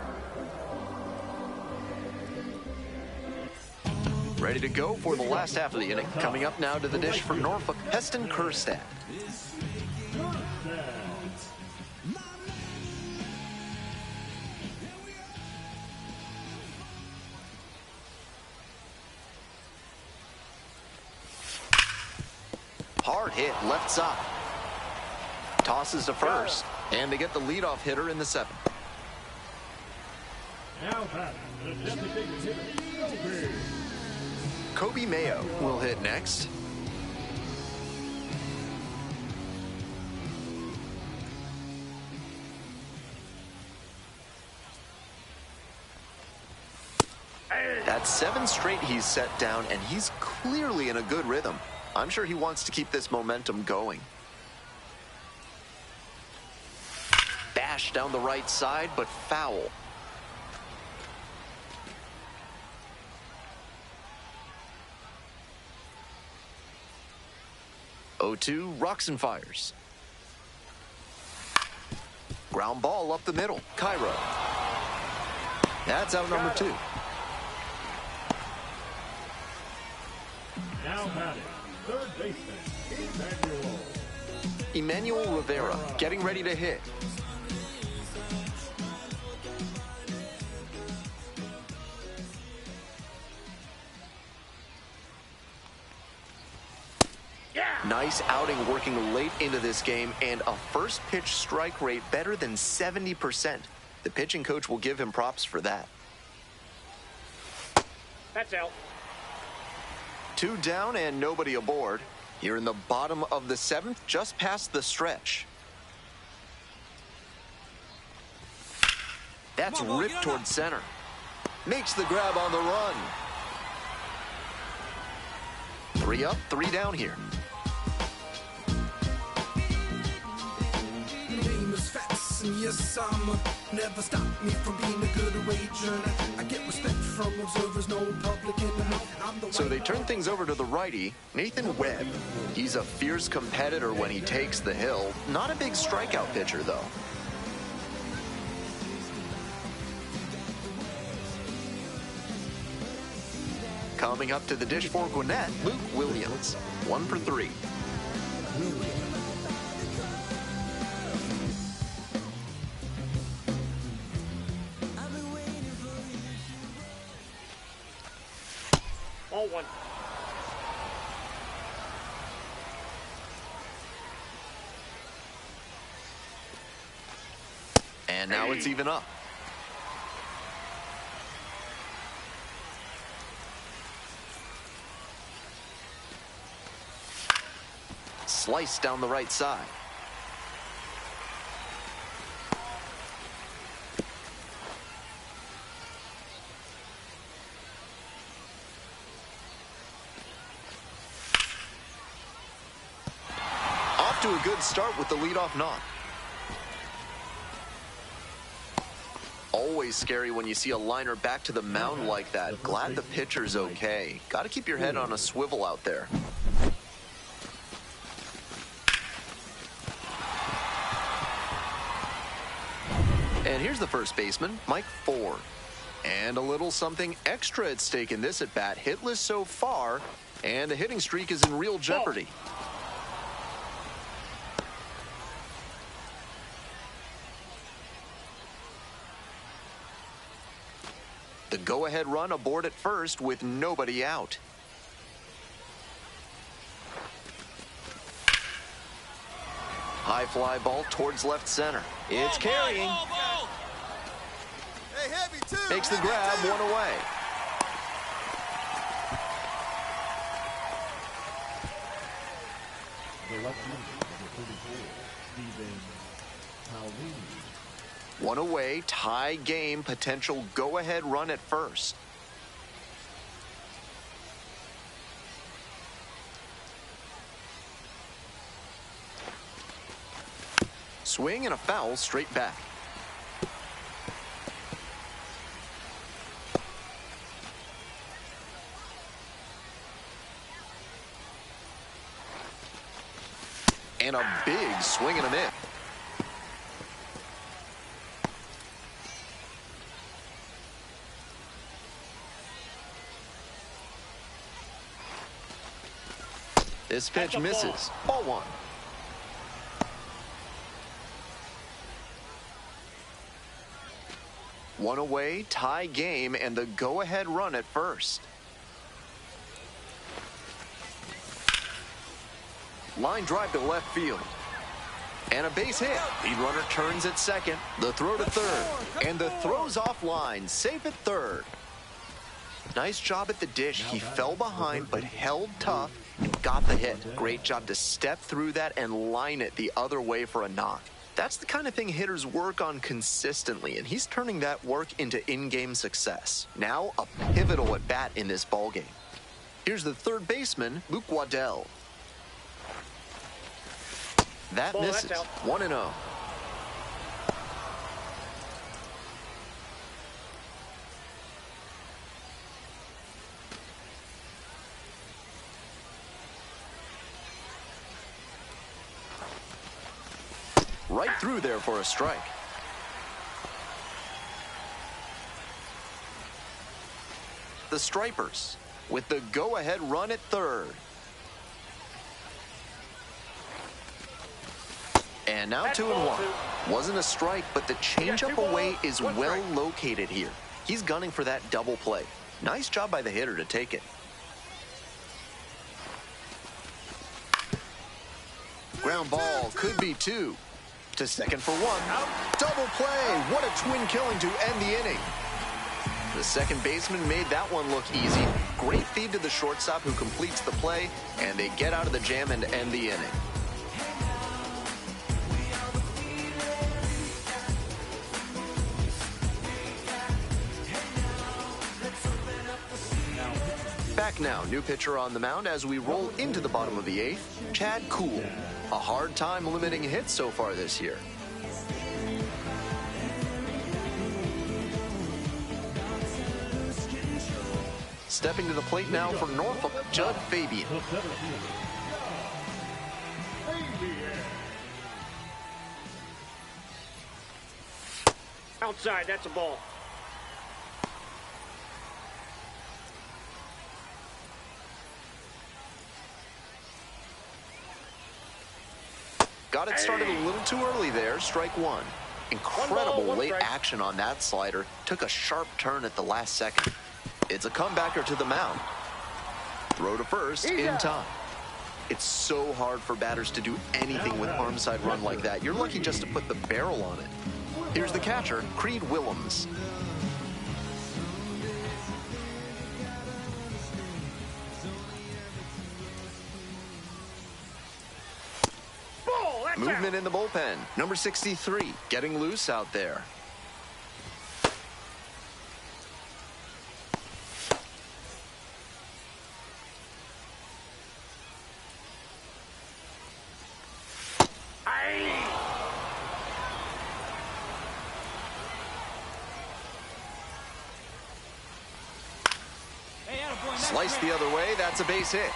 [SPEAKER 2] Ready to go for the last half of the inning. Coming up now to the dish for Norfolk, Heston Kjerstad. Hard hit left side. Tosses to first, and they get the leadoff hitter in the 7th.
[SPEAKER 3] Now batting, the designated hitter,
[SPEAKER 2] Kobe Mayo will hit next. That's 7 straight he's set down, and he's clearly in a good rhythm. I'm sure he wants to keep this momentum going. Bash down the right side, but foul. Oh-2, rocks and fires. Ground ball up the middle. Cairo. That's out number 2.
[SPEAKER 3] Now batting, third baseman,
[SPEAKER 2] Emmanuel Rivera getting ready to hit. Nice outing working late into this game and a first pitch strike rate better than 70%. The pitching coach will give him props for that.
[SPEAKER 4] That's out.
[SPEAKER 2] 2 down and nobody aboard. Here in the bottom of the 7th, just past the stretch. That's ripped towards center. Makes the grab on the run. 3 up, 3 down here.
[SPEAKER 12] Yes, never stop me from being a good wager. I get respect from observers, no public enemy.
[SPEAKER 2] So they turn things over to the righty, Nathan Webb. He's a fierce competitor when he takes the hill. Not a big strikeout pitcher, though. Coming up to the dish for Gwinnett, Luke Williams. 1 for 3.
[SPEAKER 4] All 1.
[SPEAKER 2] And now it's even up. Sliced down the right side. Off to a good start with the leadoff knock. Always scary when you see a liner back to the mound like that. Glad the pitcher's okay. Got to keep your head on a swivel out there. And here's the first baseman, Mike Ford. And a little something extra at stake in this at-bat. Hitless so far, and the hitting streak is in real jeopardy. The go-ahead run aboard at first with nobody out. High fly ball towards left center. It's carrying.
[SPEAKER 8] Hey, heavy too.
[SPEAKER 2] Makes the grab, 1 away.
[SPEAKER 3] The lefty, number 34, Stephen Paolini.
[SPEAKER 2] 1 away, tie game, potential go-ahead run at first. Swing and a foul straight back. And a big swing and a miss. This pitch misses. Ball 1. One away, tie game, and the go-ahead run at first. Line drive to left field. And a base hit. Lead runner turns at second. The throw to third. And the throw's offline. Safe at third. Nice job at the dish. He fell behind but held tough and got the hit. Great job to step through that and line it the other way for a knock. That's the kind of thing hitters work on consistently, and he's turning that work into in-game success. Now a pivotal at bat in this ballgame. Here's the third baseman, Luke Waddell. That misses. 1-0. Right through there for a strike. The Stripers with the go-ahead run at third. And now 2-1. Wasn't a strike, but the changeup away is well located here. He's gunning for that double play. Nice job by the hitter to take it. Ground ball could be 2. To second for 1. Double play. What a twin killing to end the inning. The second baseman made that one look easy. Great feed to the shortstop who completes the play, and they get out of the jam and end the inning. Back now, new pitcher on the mound as we roll into the bottom of the 8th, Chad Kuhl. A hard time limiting hits so far this year. Stepping to the plate now for Norfolk, Judd Fabian.
[SPEAKER 4] Outside, that's a ball.
[SPEAKER 2] Got it started a little too early there, strike 1. Incredible late action on that slider. Took a sharp turn at the last second. It's a comebacker to the mound. Throw to first in time. It's so hard for batters to do anything with arm side run like that. You're lucky just to put the barrel on it. Here's the catcher, Creed Willems. Movement in the bullpen. Number 63, getting loose out there. Sliced the other way, that's a base hit.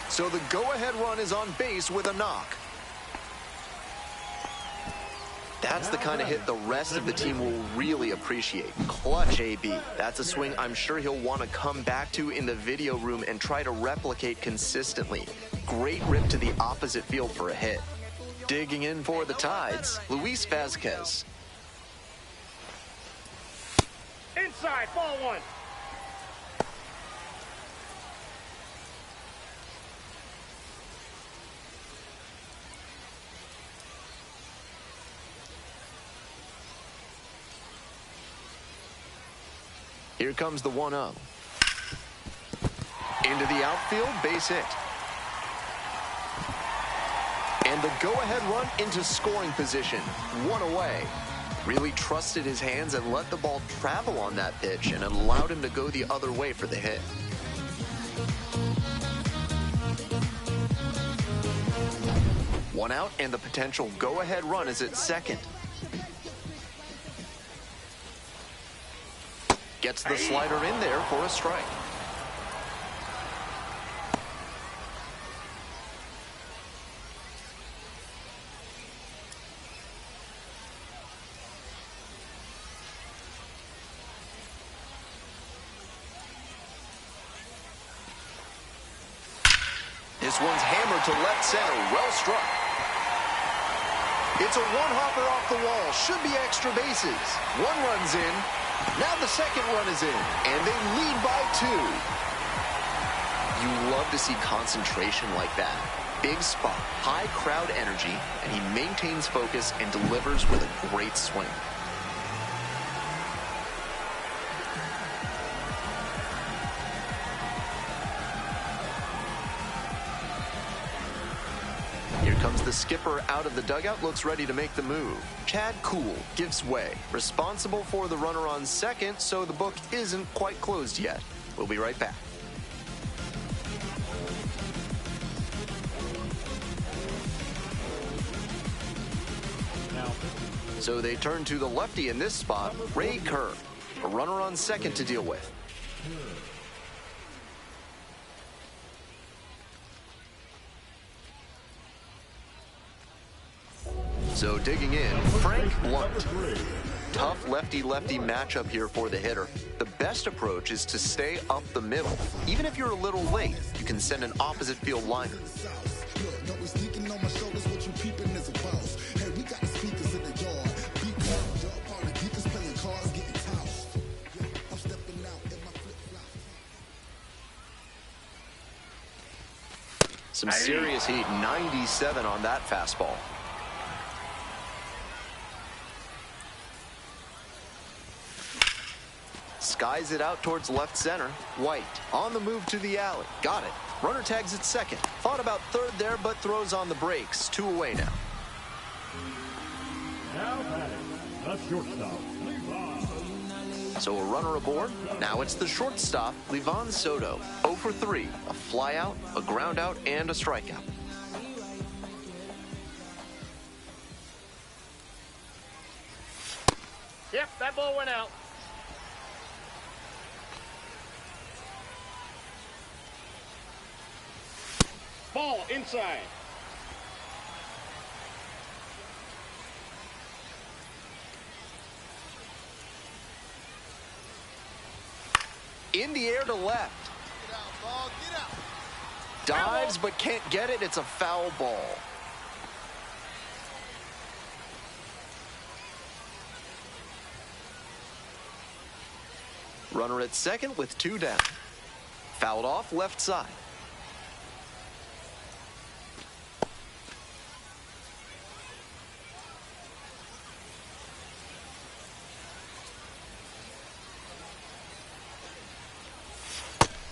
[SPEAKER 2] So the go-ahead run is on base with a knock. That's the kind of hit the rest of the team will really appreciate. Clutch AB. That's a swing I'm sure he'll want to come back to in the video room and try to replicate consistently. Great rip to the opposite field for a hit. Digging in for the Tides, Luis Vasquez.
[SPEAKER 4] Inside, ball 1.
[SPEAKER 2] Here comes the 1-0. Into the outfield, base hit. And the go-ahead run into scoring position. 1 away. Really trusted his hands and let the ball travel on that pitch and allowed him to go the other way for the hit. One out, and the potential go-ahead run is at second. Gets the slider in there for a strike. This one's hammered to left center. Well struck. It's a one-hopper off the wall. Should be extra bases. One run's in. Now the second run is in, and they lead by 2. You love to see concentration like that. Big spot, high crowd energy, and he maintains focus and delivers with a great swing. Comes the skipper out of the dugout, looks ready to make the move. Chad Kuhl gives way, responsible for the runner on second, so the book isn't quite closed yet. We'll be right back. So they turn to the lefty in this spot, Ray Kerr, a runner on second to deal with. So digging in, Frank Blunt. Tough lefty-lefty matchup here for the hitter. The best approach is to stay up the middle. Even if you're a little late, you can send an opposite field liner. Some serious heat, 97 on that fastball. Skies it out towards left center. White on the move to the alley. Got it. Runner tags at second. Thought about third there, but throws on the brakes. 2 away now.
[SPEAKER 3] Now batting, the shortstop, Levan.
[SPEAKER 2] So a runner aboard. Now it's the shortstop, Levan Soto. 0 for 3. A flyout, a groundout, and a strikeout.
[SPEAKER 4] Yep, that ball went out. Ball inside.
[SPEAKER 2] In the air to left.
[SPEAKER 8] Get out, ball, get out.
[SPEAKER 2] Dives but can't get it. It's a foul ball. Runner at second with 2 down. Fouled off left side.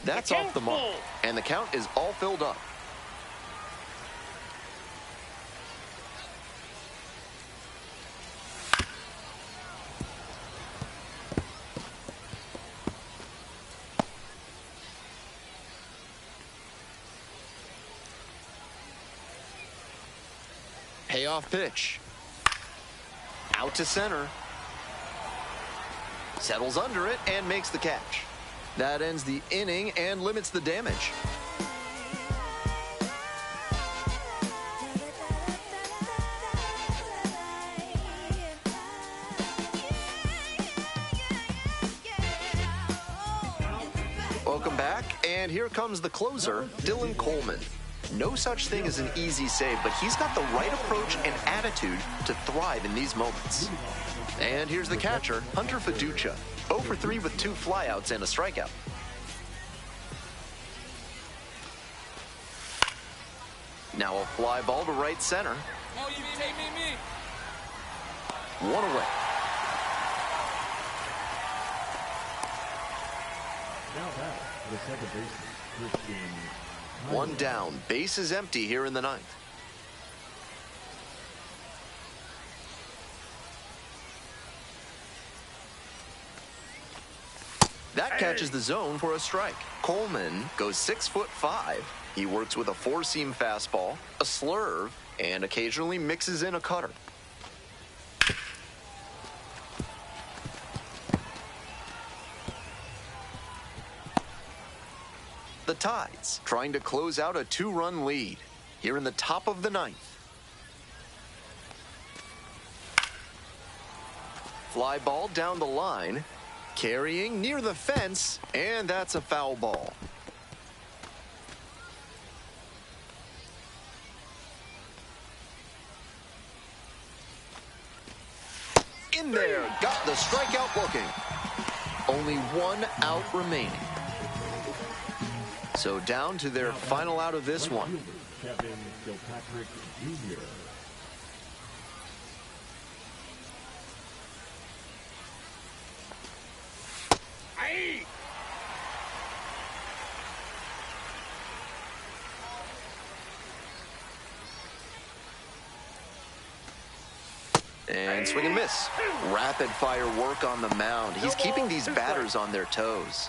[SPEAKER 2] That's off the mark, and the count is all filled up. Payoff pitch. Out to center. Settles under it and makes the catch. That ends the inning and limits the damage. Welcome back, and here comes the closer, Dylan Coleman. No such thing as an easy save, but he's got the right approach and attitude to thrive in these moments. And here's the catcher, Hunter Fiducia. 0 for 3 with 2 flyouts and a strikeout. Now a fly ball to right center.
[SPEAKER 9] Oh, you take me.
[SPEAKER 2] 1 away.
[SPEAKER 3] Now back, the second baseman, Christian.
[SPEAKER 2] 1 down. Base is empty here in the 9th. That catches the zone for a strike. Coleman goes 6'5". He works with a 4-seam fastball, a slurve, and occasionally mixes in a cutter. The Tides trying to close out a 2-run lead here in the top of the 9th. Fly ball down the line. Carrying near the fence, and that's a foul ball. In there, got the strikeout looking. Only 1 out remaining. So down to their final out of this one.
[SPEAKER 3] Kevin Kilpatrick Jr.
[SPEAKER 2] And swing and miss. Rapid fire work on the mound. He's keeping these batters on their toes.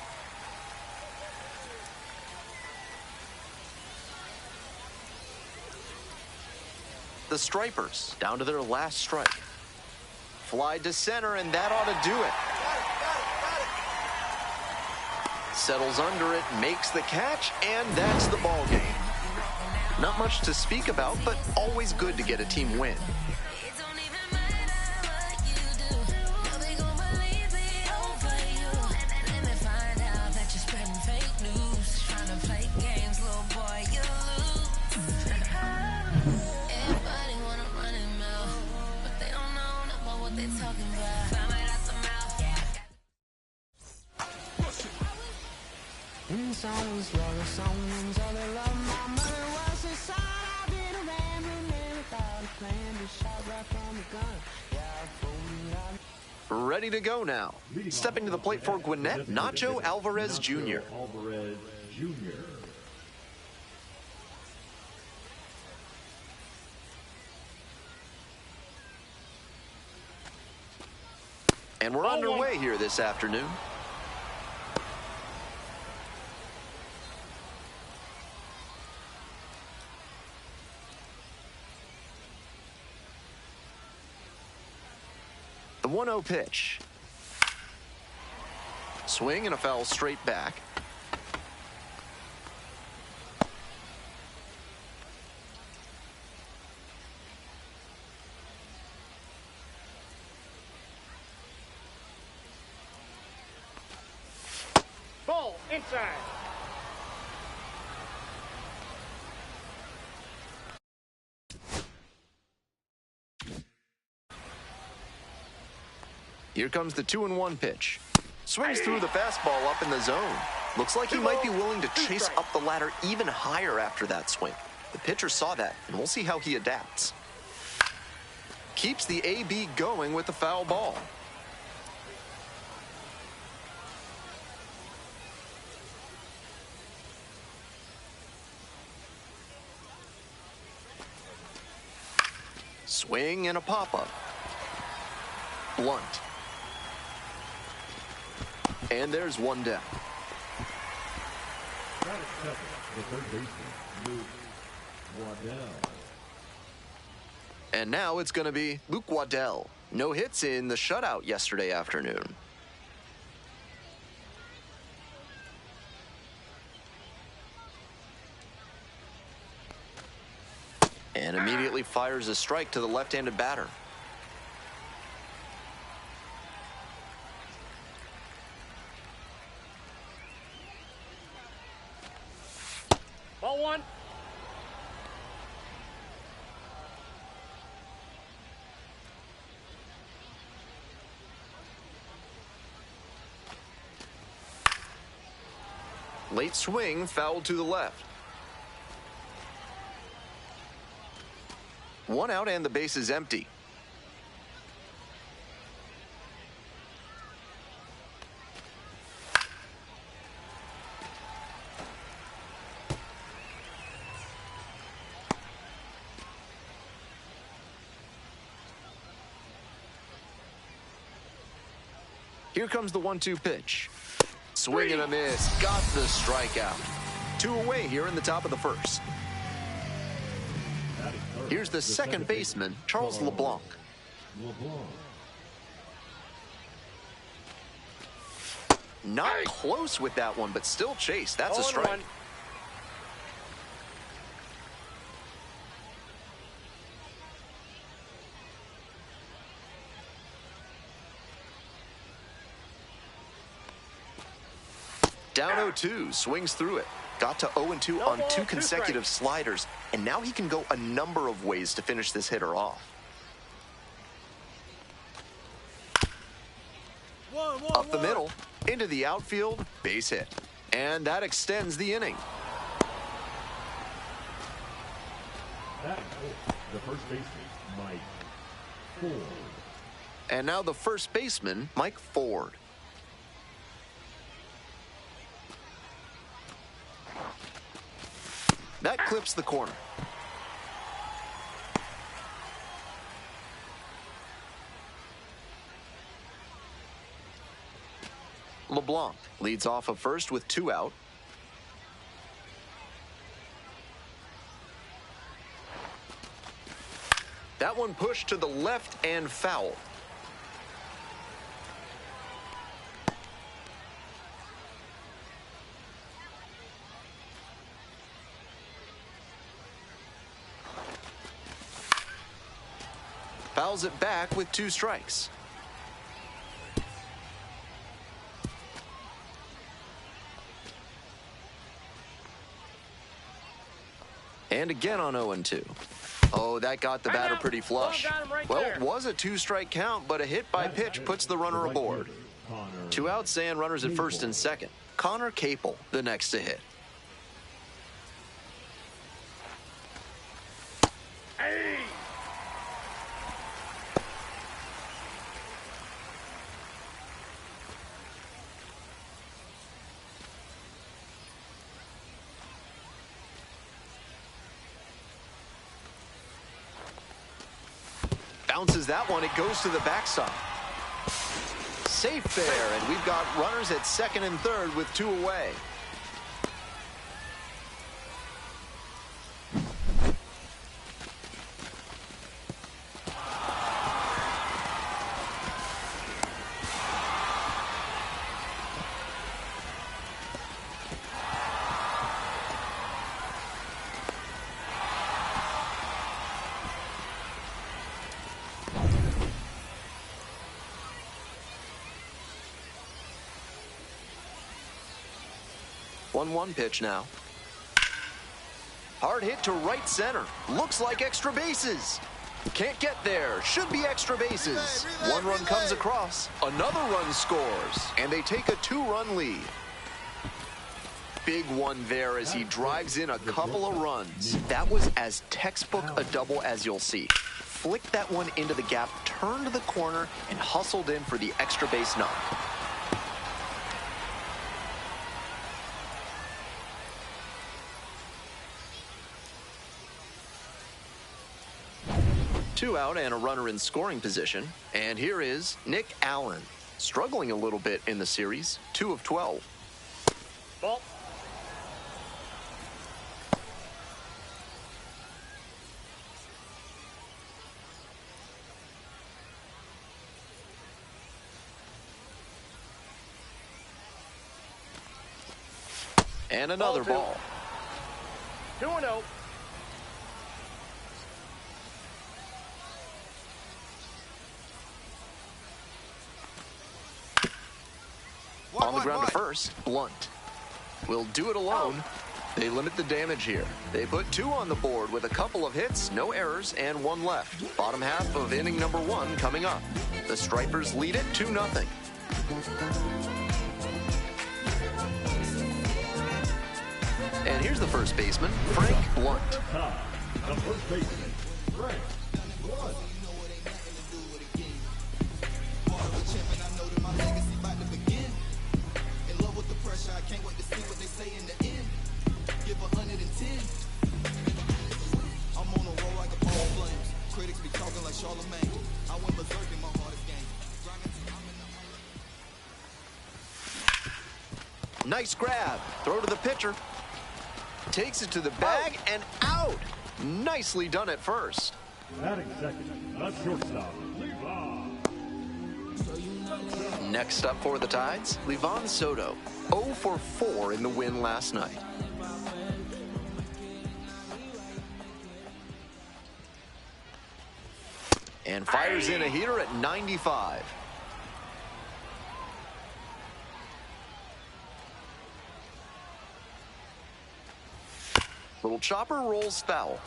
[SPEAKER 2] The Stripers down to their last strike. Fly to center, and that ought to do it. Settles under it, makes the catch, and that's the ball game. Not much to speak about, but always good to get a team win.
[SPEAKER 1] Someone's love, someone's other love. My mother was a son. I've been a rambling man without a plan. Just shot right from the gun. Yeah, I folded out.
[SPEAKER 2] Ready to go now. Stepping to the plate for Gwinnett, Nacho Alvarez Jr.
[SPEAKER 3] Alvarez Jr.
[SPEAKER 2] And we're underway here this afternoon. The 1-0 pitch. Swing and a foul straight back.
[SPEAKER 4] Ball inside.
[SPEAKER 2] Here comes the 2-1 pitch. Swings through the fastball up in the zone. Looks like he might be willing to chase up the ladder even higher after that swing. The pitcher saw that, and we'll see how he adapts. Keeps the AB going with the foul ball. Swing and a pop-up. Blunt. And there's one down.
[SPEAKER 3] The third baseman, Luke Waddell.
[SPEAKER 2] And now it's going to be Luke Waddell. No hits in the shutout yesterday afternoon. And immediately fires a strike to the left-handed batter.
[SPEAKER 4] Ball one.
[SPEAKER 2] Late swing, foul to the left. One out and the base is empty. Here comes the 1-2 pitch. Swing and a miss. Got the strikeout. 2 away here in the top of the first. Here's the second baseman, Charles LeBlanc. Not close with that one, but still chased. That's a strike. Down 0-2, swings through it. Got to 0-2 on 2 consecutive sliders, and now he can go a number of ways to finish this hitter off. Up the middle, into the outfield, base hit. And that extends the inning.
[SPEAKER 3] The first baseman, Mike Ford.
[SPEAKER 2] And now the first baseman, Mike Ford. That clips the corner. LeBlanc leads off of first with 2 out. That one pushed to the left and foul. Fouls it back with 2 strikes. And again on 0-2. Oh, that got the batter pretty flush. Well, it was a 2-strike count, but a hit by pitch puts the runner aboard. 2 outs and runners at first and second. Connor Capel, the next to hit.
[SPEAKER 4] Hey!
[SPEAKER 2] Bounces that one, it goes to the backstop. Safe there, and we've got runners at second and third with 2 away. One pitch now. Hard hit to right center. Looks like extra bases. Can't get there. Should be extra bases. One run comes across. Another run scores. And they take a 2-run lead. Big one there as he drives in a couple of runs. That was as textbook a double as you'll see. Flicked that one into the gap, turned the corner, and hustled in for the extra base knock. Two out and a runner in scoring position. And here is Nick Allen. Struggling a little bit in the series. 2 of 12.
[SPEAKER 4] Ball.
[SPEAKER 2] And another ball.
[SPEAKER 4] 2-0.
[SPEAKER 2] On the ground to first, Blunt will do it alone. They limit the damage here. They put 2 on the board with a couple of hits, no errors, and 1 left. Bottom half of inning number 1 coming up. The Stripers lead it 2-0. And here's the first baseman, Frank Blunt.
[SPEAKER 3] The first baseman, Frank Blunt.
[SPEAKER 13] I can't wait to see what they say in the end. Give 110. I'm on a roll like a ball flames. Critics be talking like Charlemagne. I went berserk in my hardest game.
[SPEAKER 2] Nice grab. Throw to the pitcher. Takes it to the bag and out. Nicely done at first.
[SPEAKER 3] Batting second, a shortstop, Levon.
[SPEAKER 2] Next up for the Tides, Levon Soto. 0 for 4 in the win last night. And fires in a heater at 95. Little chopper rolls foul.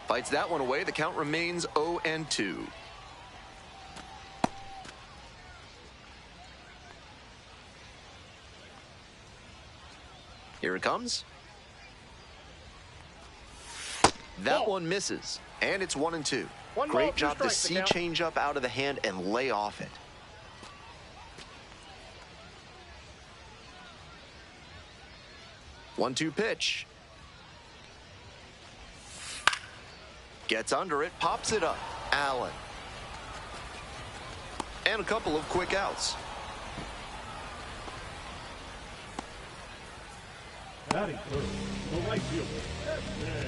[SPEAKER 2] Fights that one away. The count remains 0-2. Here it comes. That one misses. And it's 1-2. Great job to see change up out of the hand and lay off it. One-two pitch. Gets under it, pops it up. Allen. And a couple of quick outs.
[SPEAKER 3] Batting third, the right fielder, Heston.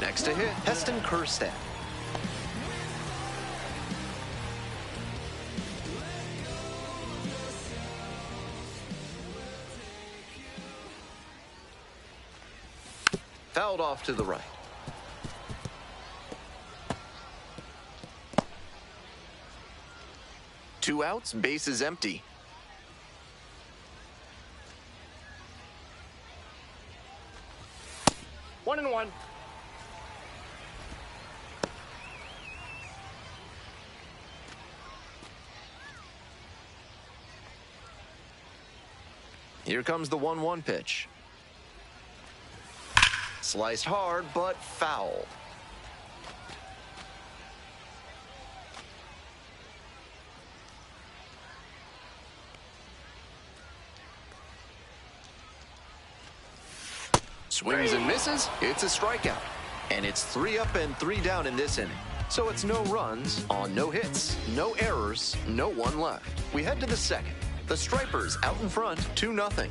[SPEAKER 2] Next to hit, Heston Kjerstad. Fouled off to the right. Two outs, base is empty.
[SPEAKER 4] 1-1.
[SPEAKER 2] Here comes the 1-1 pitch. Sliced hard, but foul. Swings and misses. It's a strikeout. And it's 3 up and 3 down in this inning. So it's no runs on no hits, no errors, no one left. We head to the second. The Stripers out in front, 2-0.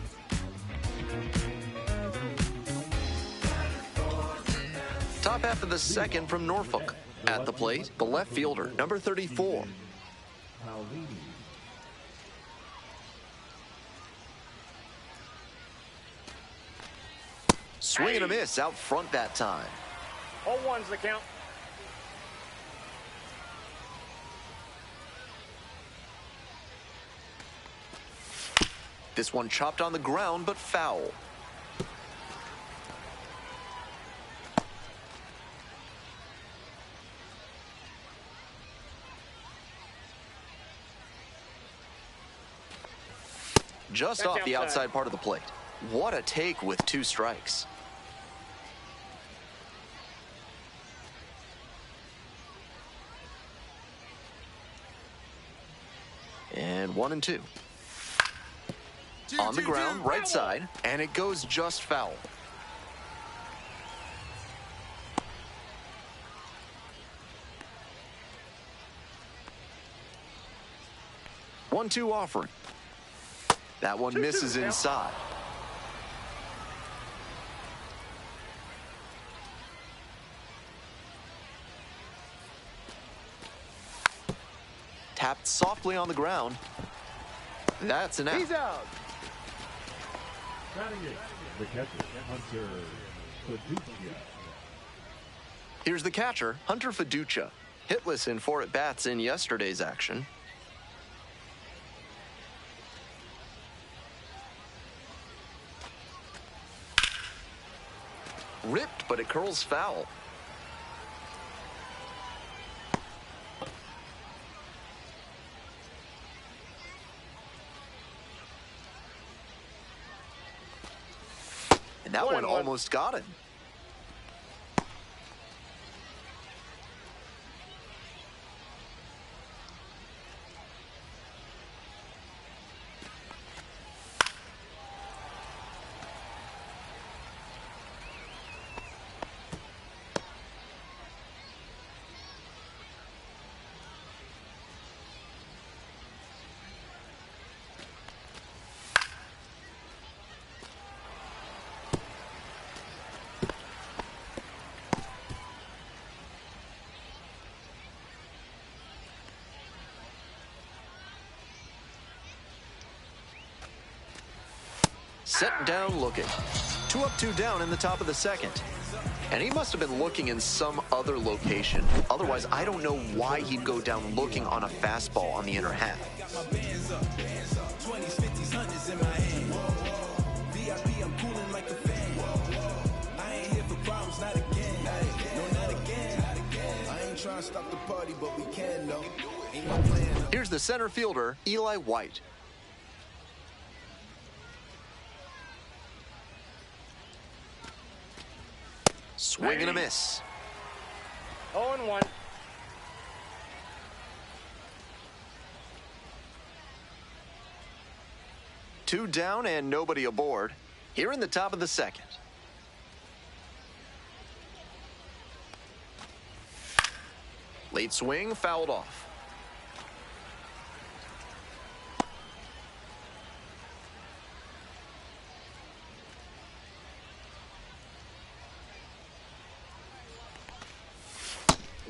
[SPEAKER 2] Top half of the second from Norfolk. At the plate, the left fielder, number 34. Swing and a miss out front that time.
[SPEAKER 4] 0-1's the count.
[SPEAKER 2] This one chopped on the ground, but foul. Just off the outside part of the plate. What a take with 2 strikes. And 1-2. On the ground, right side, and it goes just foul. One-two offering. That one misses inside. Tapped softly on the ground. That's an out.
[SPEAKER 4] He's out.
[SPEAKER 3] The catcher, Hunter Fiducia.
[SPEAKER 2] Here's the catcher, Hunter Fiducia. Hitless in 4 at-bats in yesterday's action. Ripped, but it curls foul. And that one almost got him. Set down looking. 2 up, 2 down in the top of the second. And he must have been looking in some other location. Otherwise, I don't know why he'd go down looking on a fastball on the inner half. Here's the center fielder, Eli White. Swing and a miss.
[SPEAKER 4] 0-1.
[SPEAKER 2] Two down and nobody aboard. Here in the top of the second. Late swing, fouled off.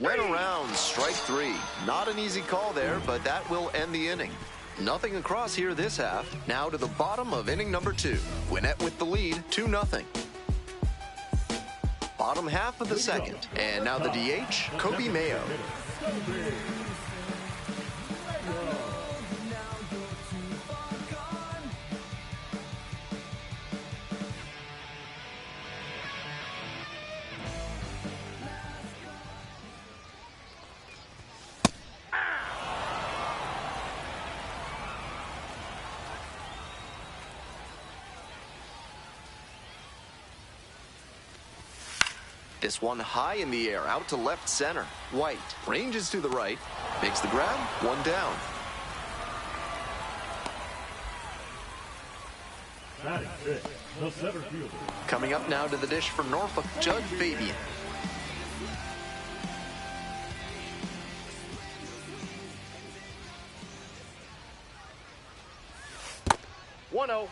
[SPEAKER 2] Went around, strike 3. Not an easy call there, but that will end the inning. Nothing across here this half. Now to the bottom of inning number 2. Gwinnett with the lead, 2-0. Bottom half of the second. And now the DH, Kobe Mayo. This one high in the air, out to left center. White ranges to the right, makes the grab, one down.
[SPEAKER 3] Batting fifth, the center fielder.
[SPEAKER 2] Coming up now to the dish for Norfolk, Judd Fabian.
[SPEAKER 4] One-oh.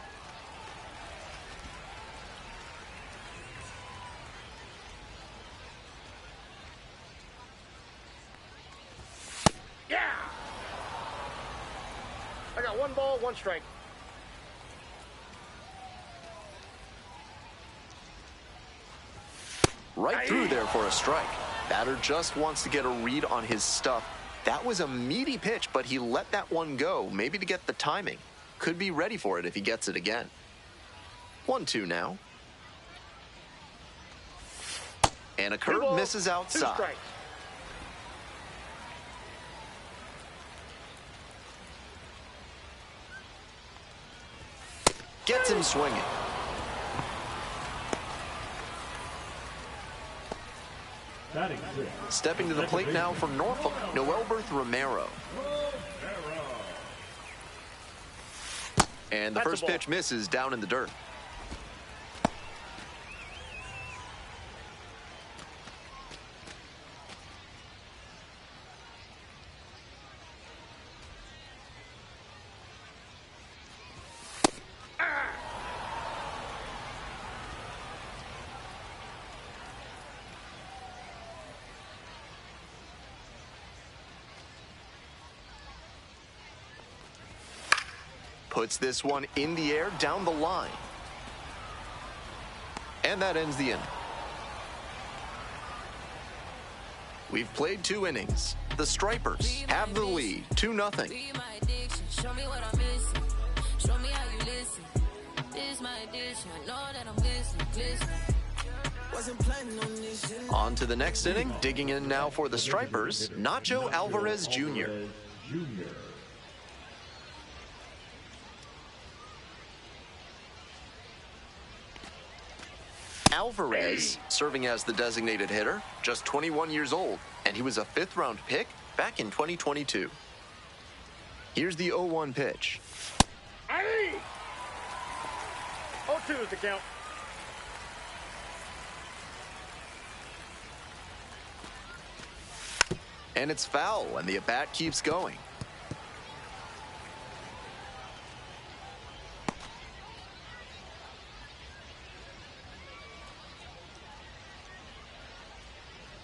[SPEAKER 4] Yeah! I got one ball, one strike.
[SPEAKER 2] Right through there for a strike. Batter just wants to get a read on his stuff. That was a meaty pitch, but he let that one go, maybe to get the timing. Could be ready for it if he gets it again. 1-2 now. And a curve misses outside.
[SPEAKER 4] 2 strikes.
[SPEAKER 2] Gets him swinging.
[SPEAKER 3] Batting sixth.
[SPEAKER 2] Stepping to the plate now for Norfolk, Noelberth Romero. And the first pitch misses down in the dirt. Puts this one in the air, down the line. And that ends the inning. We've played 2 innings. The Stripers have the lead, 2-0.
[SPEAKER 5] Show me what I'm missing. Show me how you listen. This is my addiction. I know that I'm glistening. Wasn't planning on this.
[SPEAKER 2] On to the next inning. Digging in now for the Stripers, Nacho Alvarez Jr. Alvarez, serving as the designated hitter, just 21 years old, and he was a 5th-round pick back in 2022. Here's the 0-1 pitch.
[SPEAKER 4] Aye! 0-2 is the count.
[SPEAKER 2] And it's foul, and the at-bat keeps going.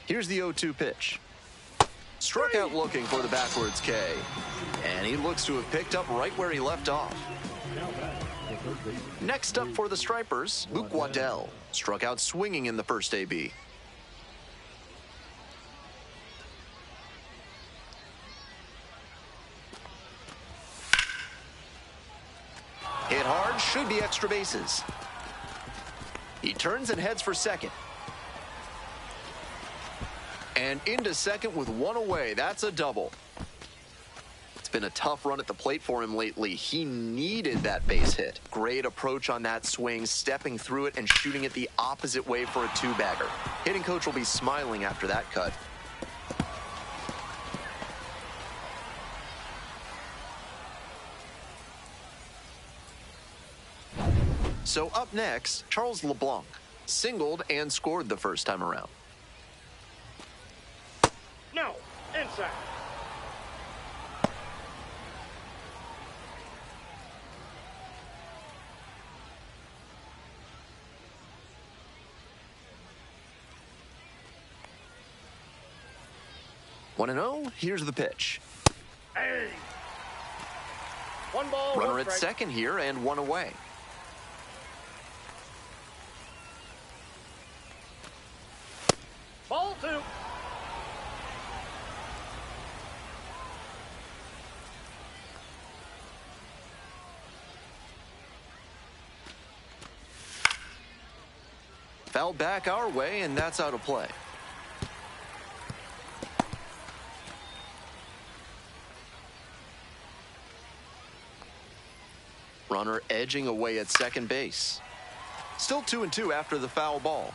[SPEAKER 2] Here's the 0-2 pitch. Struck out looking for the backwards K. And he looks to have picked up right where he left off. Next up for the Stripers, Luke Waddell. Struck out swinging in the first AB. Hit hard, should be extra bases. He turns and heads for second. And into second with one away. That's a double. It's been a tough run at the plate for him lately. He needed that base hit. Great approach on that swing, stepping through it and shooting it the opposite way for a 2-bagger. Hitting coach will be smiling after that cut. So up next, Charles LeBlanc. Singled and scored the first time around.
[SPEAKER 4] No, inside.
[SPEAKER 2] One and 0. Here's the pitch.
[SPEAKER 4] Hey. One ball.
[SPEAKER 2] Runner
[SPEAKER 4] one
[SPEAKER 2] at
[SPEAKER 4] strike.
[SPEAKER 2] second here and one away.
[SPEAKER 4] Ball 2.
[SPEAKER 2] Fouled back our way, and that's out of play. Runner edging away at second base. Still 2-2 after the foul ball.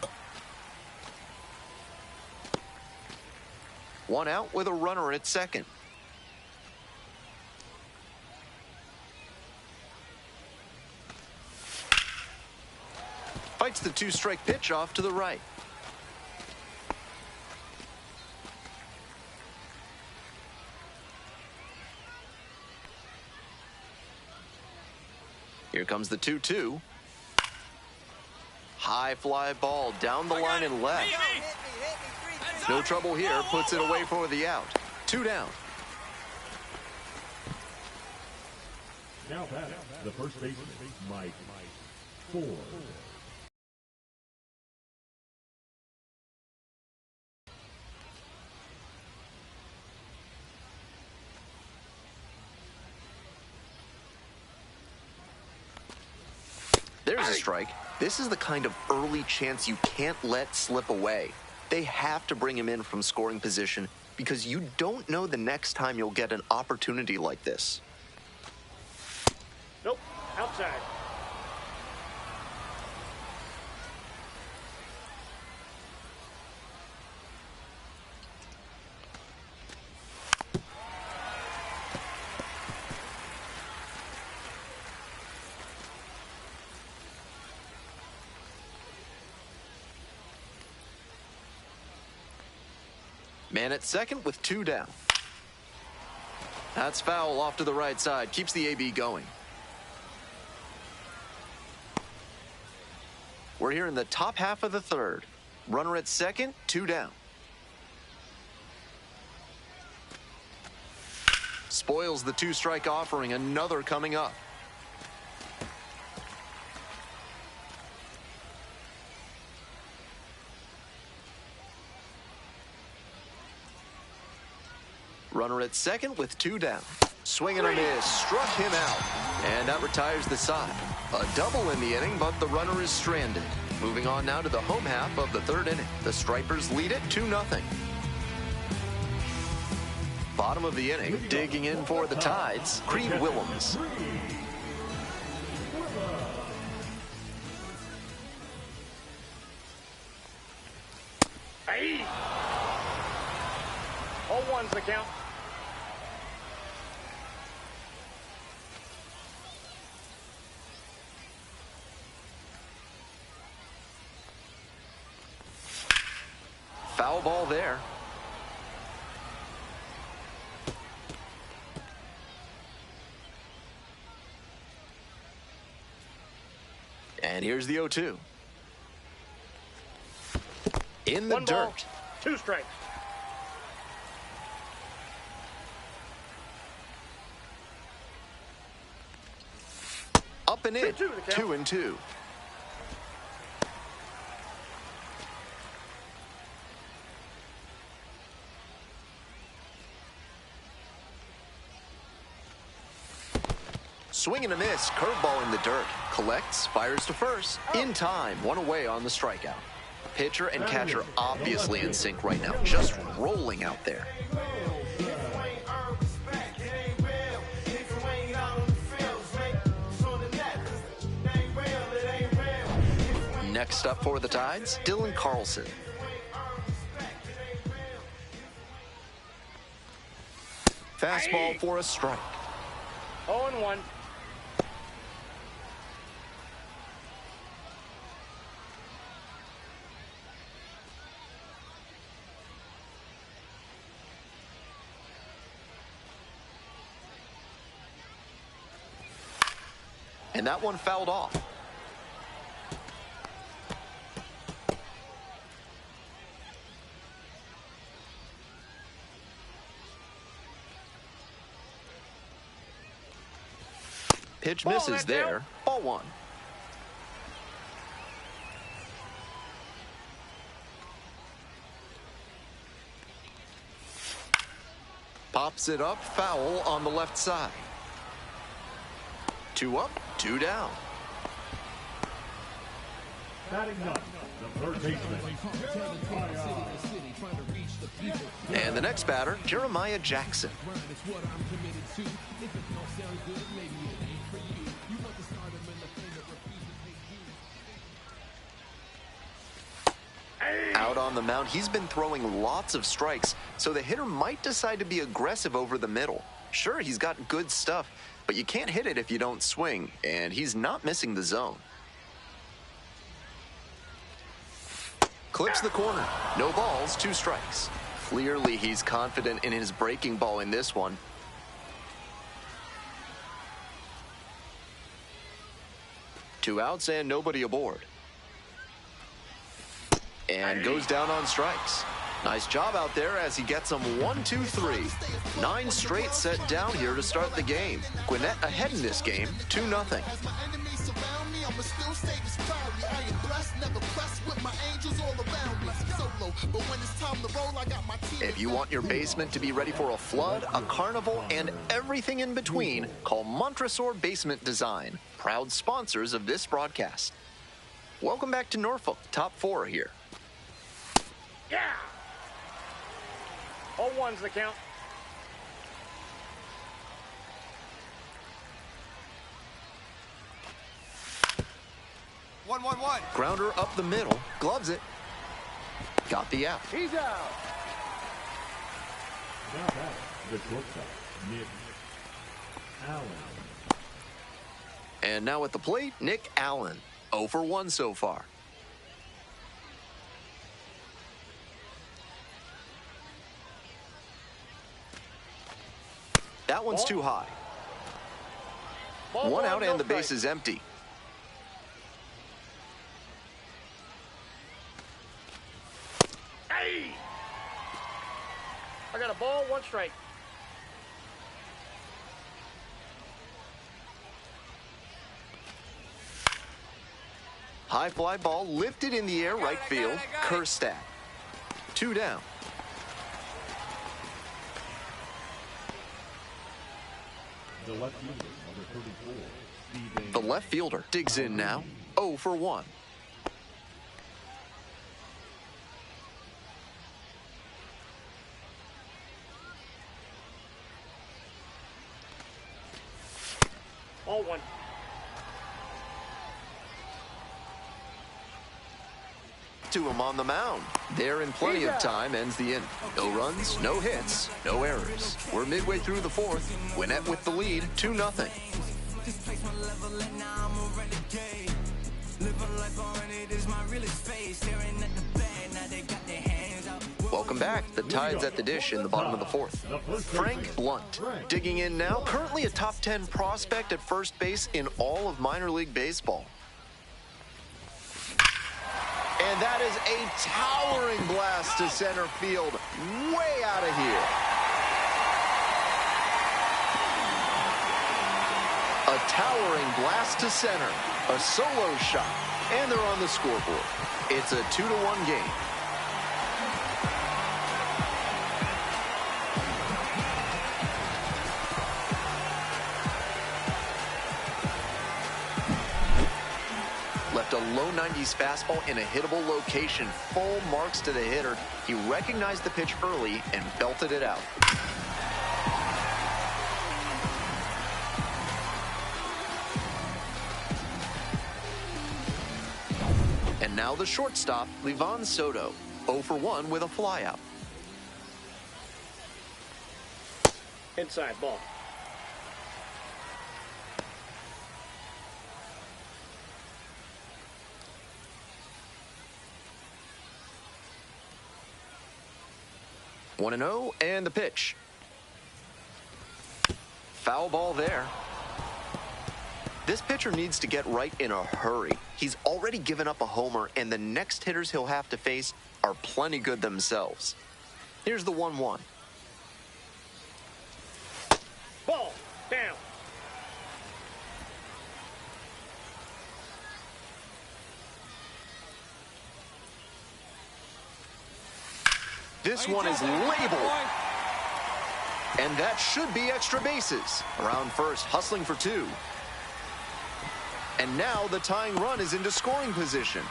[SPEAKER 2] One out with a runner at second. Fights the two-strike pitch off to the right. Here comes the 2-2. High fly ball down the line and left. No trouble here, puts it away for the out. 2 down.
[SPEAKER 3] Now batting, the first baseman, Mike Ford.
[SPEAKER 2] There's a strike. This is the kind of early chance you can't let slip away. They have to bring him in from scoring position because you don't know the next time you'll get an opportunity like this.
[SPEAKER 4] Nope, outside.
[SPEAKER 2] Man at second with 2 down. That's foul off to the right side. Keeps the AB going. We're here in the top half of the third. Runner at second, 2 down. Spoils the 2-strike offering. Another coming up. Runner at second with 2 down. Swing and a miss. Struck him out. And that retires the side. A double in the inning, but the runner is stranded. Moving on now to the home half of the third inning. The Stripers lead it 2-0. Bottom of the inning, digging in for the Tides, Creed Willems.
[SPEAKER 4] Hey! 0-1's the count.
[SPEAKER 2] Foul ball there. And here's the 0-2. In the
[SPEAKER 4] One
[SPEAKER 2] dirt.
[SPEAKER 4] ball, 2 strikes.
[SPEAKER 2] Up and in. 2-2. Swing and a miss. Curveball in the dirt. Collects, fires to first. In time. 1 away on the strikeout. Pitcher and catcher obviously in sync right now. Just rolling out there. Next up for the Tides, Dylan Carlson. Fastball for a strike.
[SPEAKER 4] 0-1.
[SPEAKER 2] And that one fouled off. Pitch misses there. Ball 1. Pops it up, foul on the left side. 2 up, 2 down.
[SPEAKER 3] Batting up, the third baseman.
[SPEAKER 2] And the next batter, Jeremiah Jackson. Out on the mound, he's been throwing lots of strikes, so the hitter might decide to be aggressive over the middle. Sure, he's got good stuff, but you can't hit it if you don't swing, and he's not missing the zone. Clips the corner. No balls, 2 strikes. Clearly, he's confident in his breaking ball in this one. Two outs and nobody aboard. And goes down on strikes. Nice job out there as he gets them 1, 2, 3. 9 straight set down here to start the game. Gwinnett ahead in this game, 2-0. If you want your basement to be ready for a flood, a carnival, and everything in between, call Montresor Basement Design, proud sponsors of this broadcast. Welcome back to Norfolk. Top 4 here.
[SPEAKER 4] Yeah! 0-1's the count.
[SPEAKER 6] One.
[SPEAKER 2] Grounder up the middle, gloves it. Got the out.
[SPEAKER 4] He's out.
[SPEAKER 3] Now back, the shortstop, Nick Allen.
[SPEAKER 2] And now at the plate, Nick Allen. 0 for 1 so far. That one's too high. One out and the base is empty.
[SPEAKER 4] Hey! I got a ball, 1 strike.
[SPEAKER 2] High fly ball lifted in the air, right field. Kerstad. 2 down.
[SPEAKER 3] The left fielder, number 34,
[SPEAKER 2] The left fielder digs in now. 0 for 1.
[SPEAKER 4] Ball 1.
[SPEAKER 2] To him on the mound. There in plenty of time ends the inning. No runs, no hits, no errors. We're midway through the 4th. Gwinnett with the lead, 2-0. Welcome back. The Tide's at the dish in the bottom of the 4th. Frank Blunt digging in now. Currently a top 10 prospect at first base in all of minor league baseball. And that is a towering blast to center field, way out of here. A towering blast to center, a solo shot, and they're on the scoreboard. It's a 2-1 game. Left a low 90s fastball in a hittable location. Full marks to the hitter. He recognized the pitch early and belted it out. And now the shortstop, Livan Soto. 0 for 1 with a flyout.
[SPEAKER 4] Inside ball.
[SPEAKER 2] One 1-0, and the pitch. Foul ball there. This pitcher needs to get right in a hurry. He's already given up a homer, and the next hitters he'll have to face are plenty good themselves. Here's the 1-1.
[SPEAKER 4] Ball down.
[SPEAKER 2] This one is labeled. And that should be extra bases. Around first, hustling for 2. And now the tying run is into scoring position.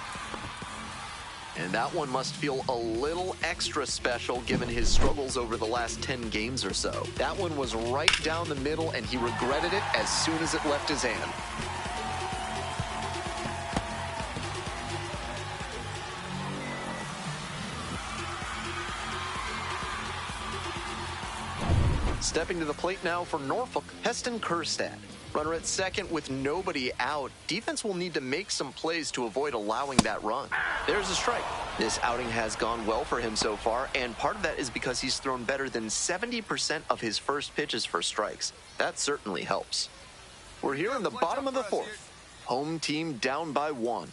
[SPEAKER 2] And that one must feel a little extra special given his struggles over the last 10 games or so. That one was right down the middle, and he regretted it as soon as it left his hand. Stepping to the plate now for Norfolk, Heston Kjerstad. Runner at second with nobody out. Defense will need to make some plays to avoid allowing that run. There's a strike. This outing has gone well for him so far, and part of that is because he's thrown better than 70% of his first pitches for strikes. That certainly helps. We're here in the bottom of the fourth. Home team down by 1.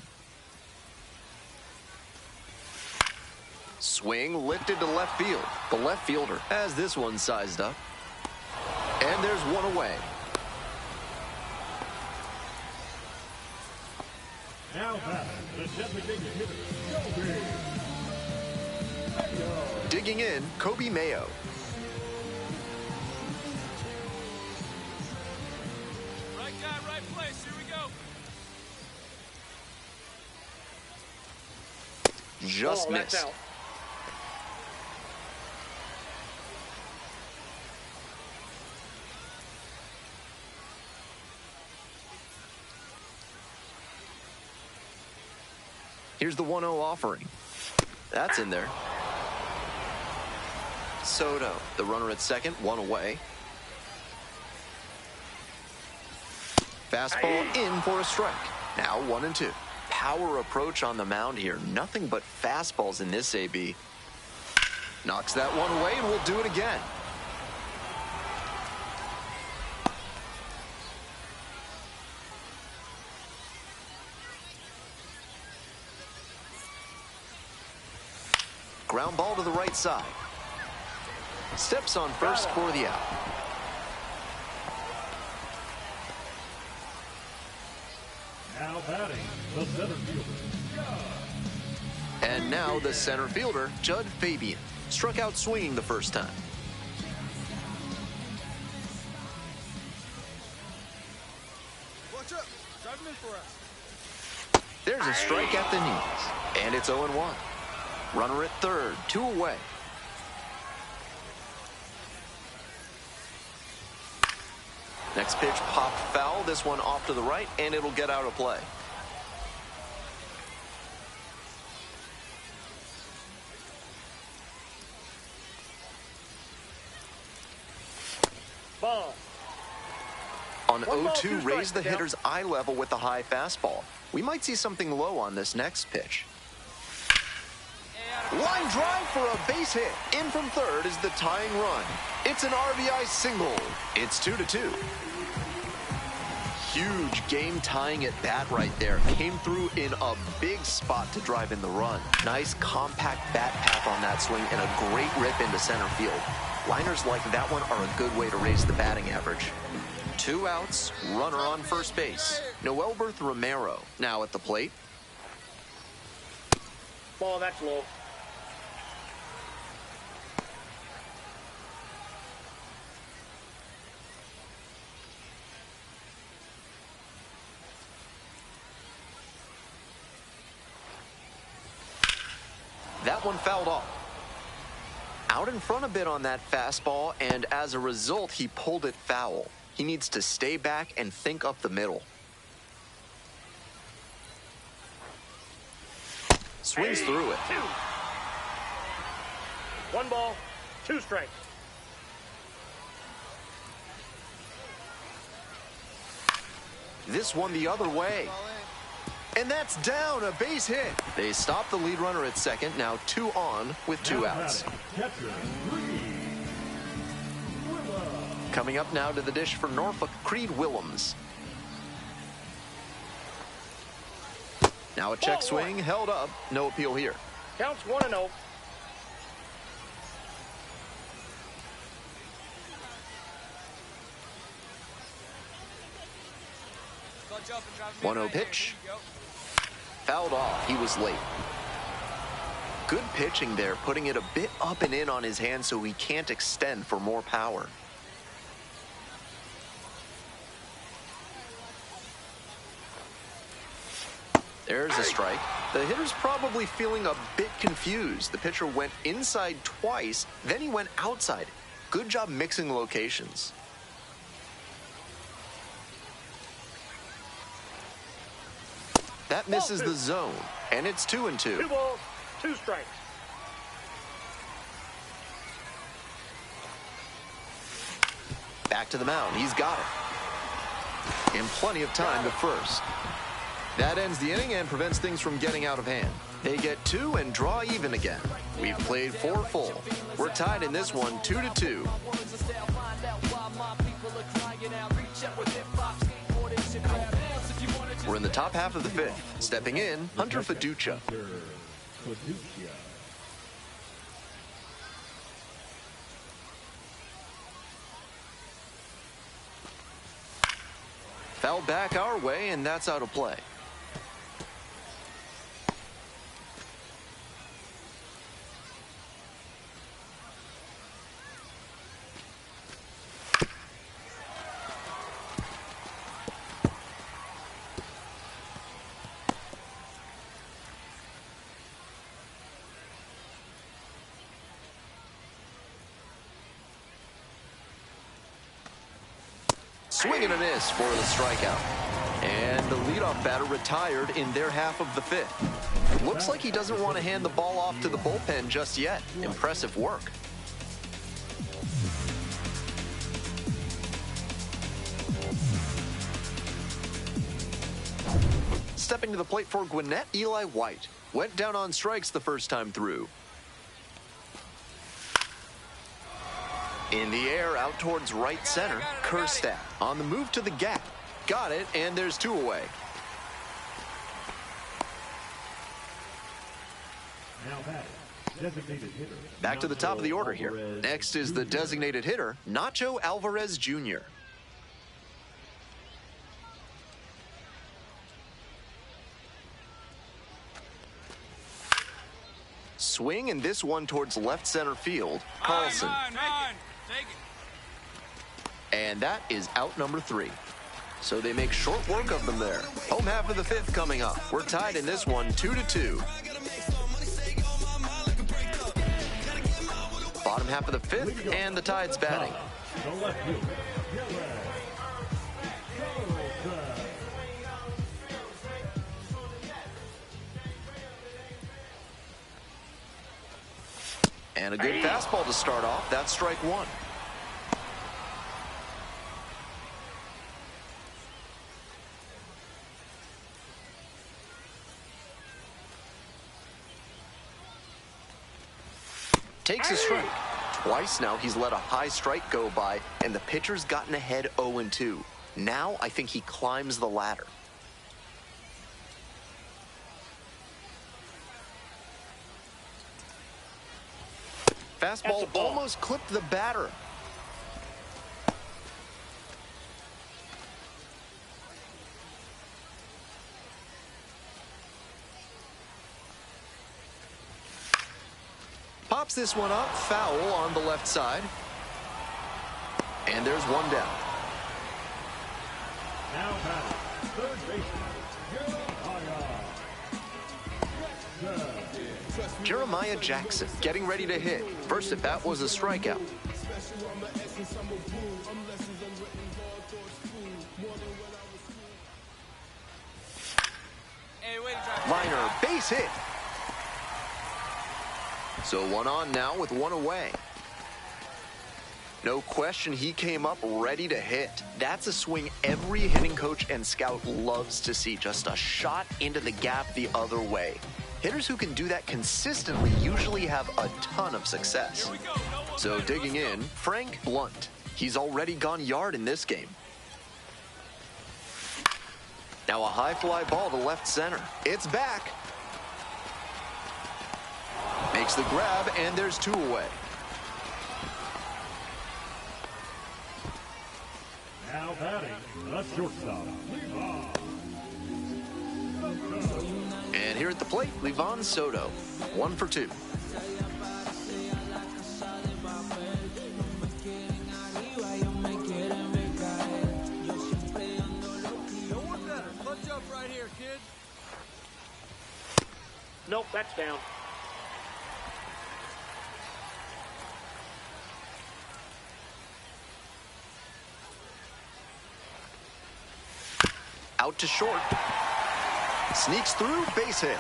[SPEAKER 2] Swing lifted to left field. The left fielder has this one sized up. And there's one away.
[SPEAKER 3] Now back, the designated hitter, Kobe.
[SPEAKER 2] Digging in, Kobe Mayo.
[SPEAKER 9] Right guy, right place. Here we go.
[SPEAKER 2] Just
[SPEAKER 4] that's
[SPEAKER 2] missed.
[SPEAKER 4] out.
[SPEAKER 2] Here's the 1-0 offering. That's in there. Soto, the runner at second, 1 away. Fastball in for a strike. Now 1-2. Power approach on the mound here. Nothing but fastballs in this AB. Knocks that one away and we'll do it again. Ground ball to the right side. Steps on first for the out.
[SPEAKER 3] Now batting, the center fielder,
[SPEAKER 2] And now the center fielder, Judd Fabian. Struck out swinging the first time.
[SPEAKER 8] Watch up. Drive him in for us.
[SPEAKER 2] There's a strike at the knees. And it's 0-1. Runner at third, 2 away. Next pitch popped foul. This one off to the right, and it'll get out of play.
[SPEAKER 4] Ball.
[SPEAKER 2] On
[SPEAKER 4] 1-2,
[SPEAKER 2] 0-2, raise the
[SPEAKER 4] down.
[SPEAKER 2] hitter's eye level with the high fastball. We might see something low on this next pitch. Line drive for a base hit. In from third is the tying run. It's an RBI single. It's 2-2. Huge game-tying at bat right there. Came through in a big spot to drive in the run. Nice compact bat path on that swing and a great rip into center field. Liners like that one are a good way to raise the batting average. 2 outs, runner on first base. Noelberth Romero now at the plate.
[SPEAKER 4] Ball, that's low.
[SPEAKER 2] That one fouled off. Out in front a bit on that fastball, and as a result, he pulled it foul. He needs to stay back and think up the middle. Swings through it.
[SPEAKER 4] 2. 1 ball, 2 strikes.
[SPEAKER 2] This one the other way. And that's down, a base hit. They stop the lead runner at second, now 2 on with 2 outs. Coming up now to the dish for Norfolk, Creed Willems. Now a check swing, held up, no appeal here.
[SPEAKER 4] Counts 1-0.
[SPEAKER 9] Jump and drive
[SPEAKER 2] 1-0 pitch. Fouled off. He was late. Good pitching there, putting it a bit up and in on his hand so he can't extend for more power. There's a strike. The hitter's probably feeling a bit confused. The pitcher went inside twice, then he went outside. Good job mixing locations. That misses the zone, and it's 2-2.
[SPEAKER 4] 2 balls, 2 strikes.
[SPEAKER 2] Back to the mound. He's got it. And plenty of time to first. That ends the inning and prevents things from getting out of hand. They get 2 and draw even again. We've played 4 full. We're tied in this one 2-2. We're in the top half of the 5th. Stepping in, Hunter Fiducia. Foul back our way, and that's out of play. Swing and a miss for the strikeout. And the leadoff batter retired in their half of the 5th. Looks like he doesn't want to hand the ball off to the bullpen just yet. Impressive work. Stepping to the plate for Gwinnett, Eli White. Went down on strikes the first time through. In the air, out towards right center, Kerstad on the move to the gap. Got it, and there's 2 away. Back to the top of the order here. Next is the designated hitter, Nacho Alvarez Jr. Swing, and this one towards left center field, Carlson.
[SPEAKER 9] Take it.
[SPEAKER 2] And that is out number 3. So they make short work of them there. Home half of the 5th coming up. We're tied in this one 2-2. Bottom half of the 5th, and the Tide's batting. And a good fastball to start off. That's strike 1. Takes a strike. Twice now he's let a high strike go by, and the pitcher's gotten ahead 0-2. Now I think he climbs the ladder. Fastball almost clipped the batter. Pops this one up, foul on the left side. And there's one down.
[SPEAKER 3] Now batting, third baseman,
[SPEAKER 2] Jeremiah Jackson getting ready to hit. First at bat was a strikeout. Liner, base hit. So 1 on now with 1 away. No question he came up ready to hit. That's a swing every hitting coach and scout loves to see. Just a shot into the gap the other way. Hitters who can do that consistently usually have a ton of success. So digging in, Frank Blunt. He's already gone yard in this game. Now a high fly ball to left center. It's back. Makes the grab, and there's 2 away.
[SPEAKER 3] now batting, the shortstop,
[SPEAKER 2] And here at the plate, Livan Soto, 1 for 2.
[SPEAKER 4] Right here, kid. Nope, that's down.
[SPEAKER 2] Out to short. Sneaks through, base hit.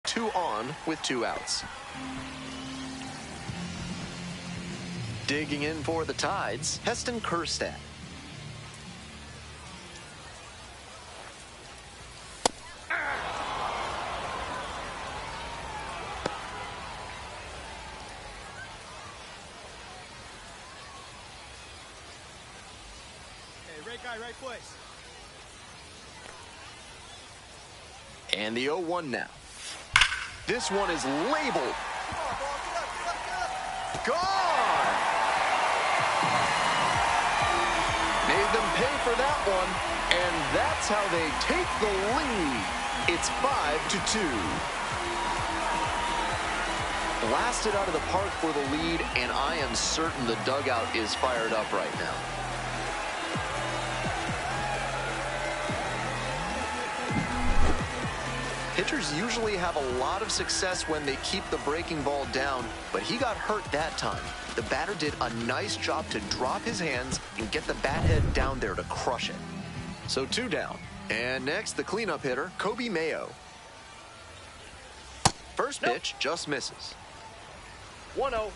[SPEAKER 2] 2 on with 2 outs. Digging in for the Tides, Heston Kjerstad.
[SPEAKER 13] Right guy, right place.
[SPEAKER 2] And the 0-1 now. This one is labeled. Gone! Made them pay for that one, and that's how they take the lead. It's 5-2. Blasted out of the park for the lead, and I am certain the dugout is fired up right now. Pitchers usually have a lot of success when they keep the breaking ball down, but he got hurt that time. The batter did a nice job to drop his hands and get the bat head down there to crush it. So 2 down. And next, the cleanup hitter, Kobe Mayo. First pitch just misses.
[SPEAKER 4] 1-0.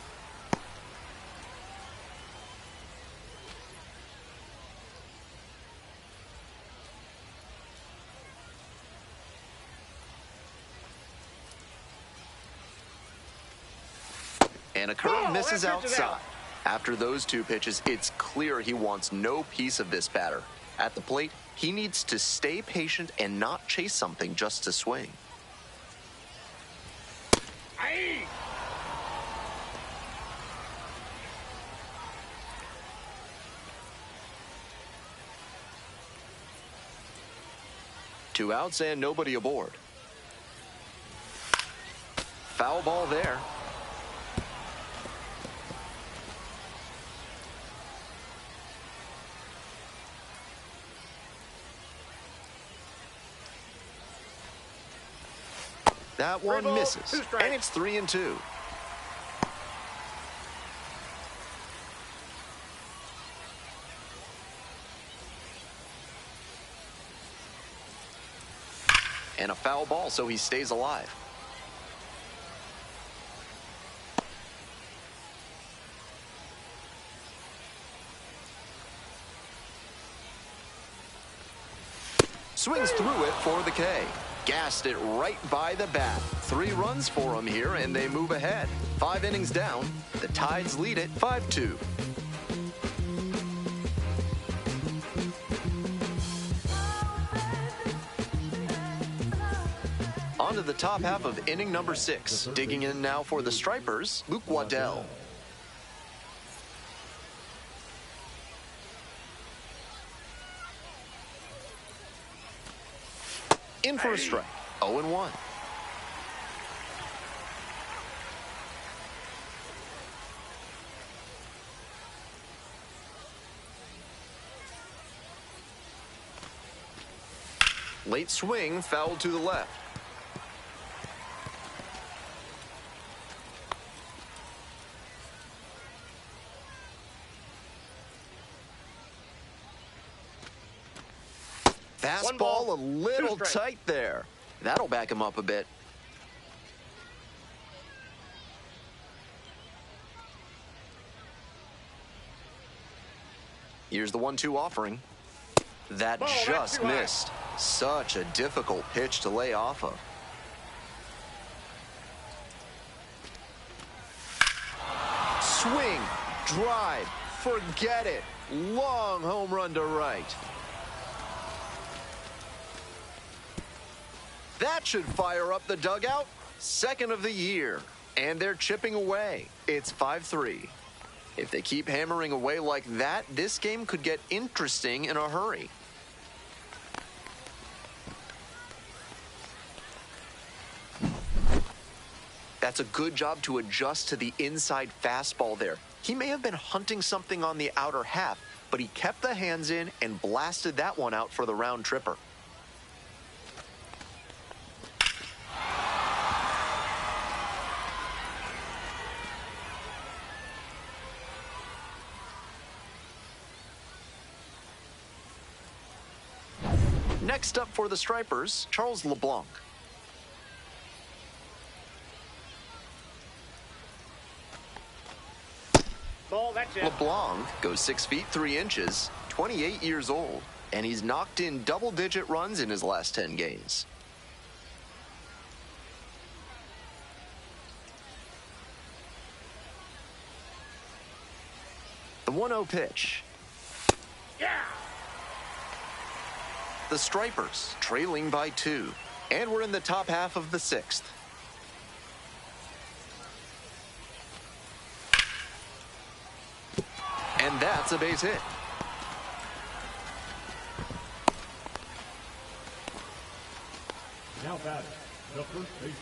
[SPEAKER 2] And a curve misses outside. After those 2 pitches, it's clear he wants no piece of this batter. At the plate, he needs to stay patient and not chase something just to swing.
[SPEAKER 4] Aye.
[SPEAKER 2] Two outs and nobody aboard. Foul ball there. That one misses, and it's 3-2. And a foul ball, so he stays alive. Swings through it for the K. Gassed it right by the bat. 3 runs for him here, and they move ahead. 5 innings down. The Tides lead it 5-2. On to the top half of inning number 6. Digging in now for the Stripers, Luke Waddell. In for a strike. 0-1. Late swing, foul to the left. Fastball a little tight there. That'll back him up a bit. Here's the 1-2 offering. That just missed. Such a difficult pitch to lay off of. Swing, drive, forget it. Long home run to right. That should fire up the dugout. Second of the year. And they're chipping away. It's 5-3. If they keep hammering away like that, this game could get interesting in a hurry. That's a good job to adjust to the inside fastball there. He may have been hunting something on the outer half, but he kept the hands in and blasted that one out for the round tripper. Next up for the Stripers, Charles LeBlanc.
[SPEAKER 4] Ball, that's
[SPEAKER 2] LeBlanc goes 6 feet 3 inches, 28 years old, and he's knocked in double-digit runs in his last 10 games. The 1-0 pitch.
[SPEAKER 4] Yeah!
[SPEAKER 2] The Stripers trailing by 2, and we're in the top half of the 6th. And that's a base hit.
[SPEAKER 3] Now batting, the first baseman,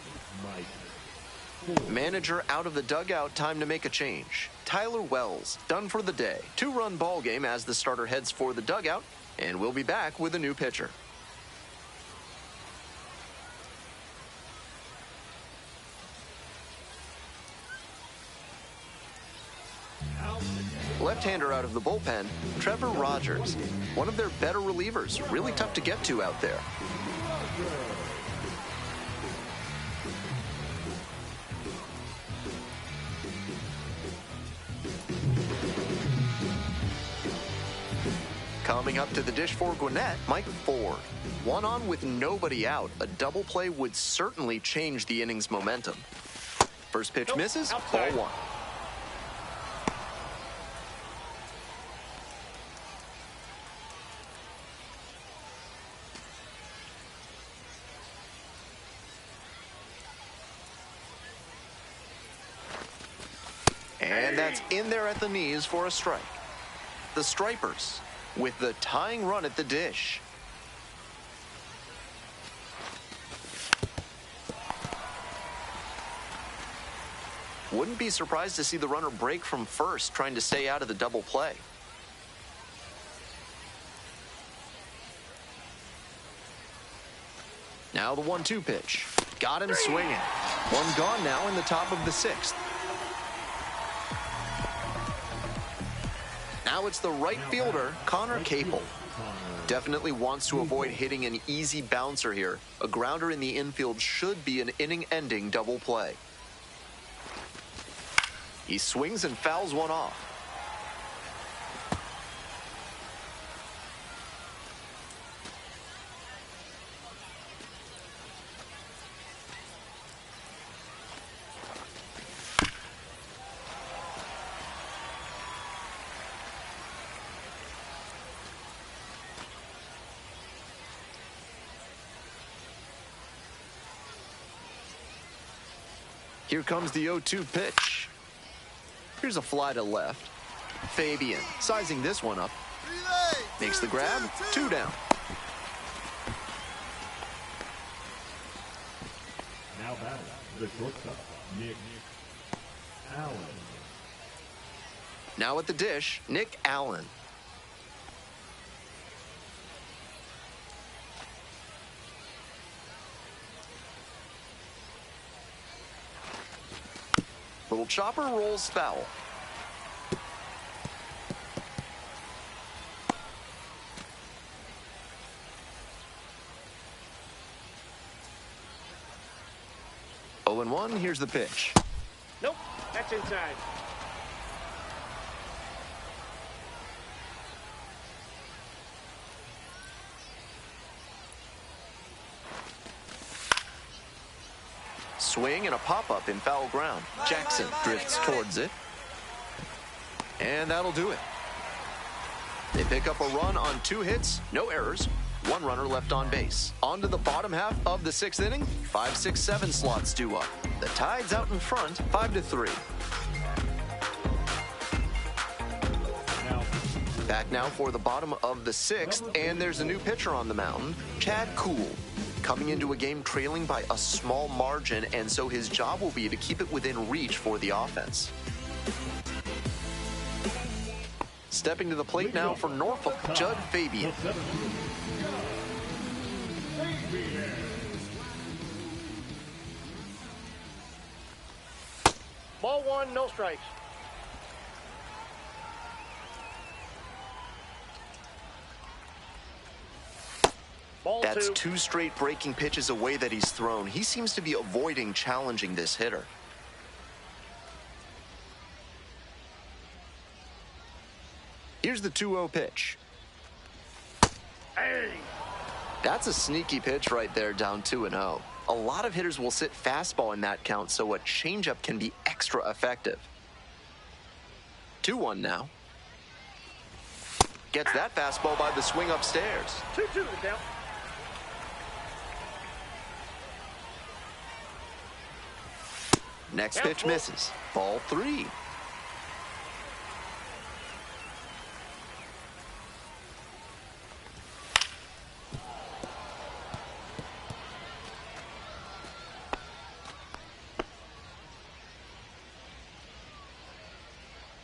[SPEAKER 3] Mike.
[SPEAKER 2] Manager out of the dugout, time to make a change. Tyler Wells, done for the day. 2-run ball game as the starter heads for the dugout, and we'll be back with a new pitcher. Left-hander out of the bullpen, Trevor Rogers, one of their better relievers, really tough to get to out there. Coming up to the dish for Gwinnett, Mike Ford. 1 on with nobody out. A double play would certainly change the inning's momentum. First pitch misses, ball 1. And that's in there at the knees for a strike. The Stripers with the tying run at the dish. Wouldn't be surprised to see the runner break from first, trying to stay out of the double play. Now the 1-2 pitch. Got him swinging. 1 gone now in the top of the 6th. Now it's the right fielder, Connor Capel. Definitely wants to avoid hitting an easy bouncer here. A grounder in the infield should be an inning-ending double play. He swings and fouls one off. Here comes the 0-2 pitch. Here's a fly to left. Fabian sizing this one up. Makes the grab. 2 down.
[SPEAKER 3] Now batting, the shortstop, Nick Allen.
[SPEAKER 2] Now at the dish, Nick Allen. Little chopper rolls foul. Oh, and 1, here's the pitch.
[SPEAKER 4] Nope, that's inside.
[SPEAKER 2] Swing and a pop-up in foul ground. Jackson drifts towards it. And that'll do it. They pick up a run on 2 hits, no errors, 1 runner left on base. On to the bottom half of the 6th inning. 5, 6, 7 slots due up. The Tide's out in front, 5-3. Back now for the bottom of the 6th, and there's a new pitcher on the mound, Chad Kuhl. Coming into a game trailing by a small margin, and so his job will be to keep it within reach for the offense. Stepping to the plate now for Norfolk, Judd Fabian.
[SPEAKER 4] Ball 1, no strikes. Ball
[SPEAKER 2] That's
[SPEAKER 4] 2.
[SPEAKER 2] 2 straight breaking pitches away that he's thrown. He seems to be avoiding challenging this hitter. Here's the 2-0 pitch.
[SPEAKER 4] Hey!
[SPEAKER 2] That's a sneaky pitch right there, down 2-0. A lot of hitters will sit fastball in that count, so a changeup can be extra effective. 2-1 now. Gets that fastball by the swing upstairs.
[SPEAKER 4] 2-2 the count.
[SPEAKER 2] Next pitch misses. Ball 3.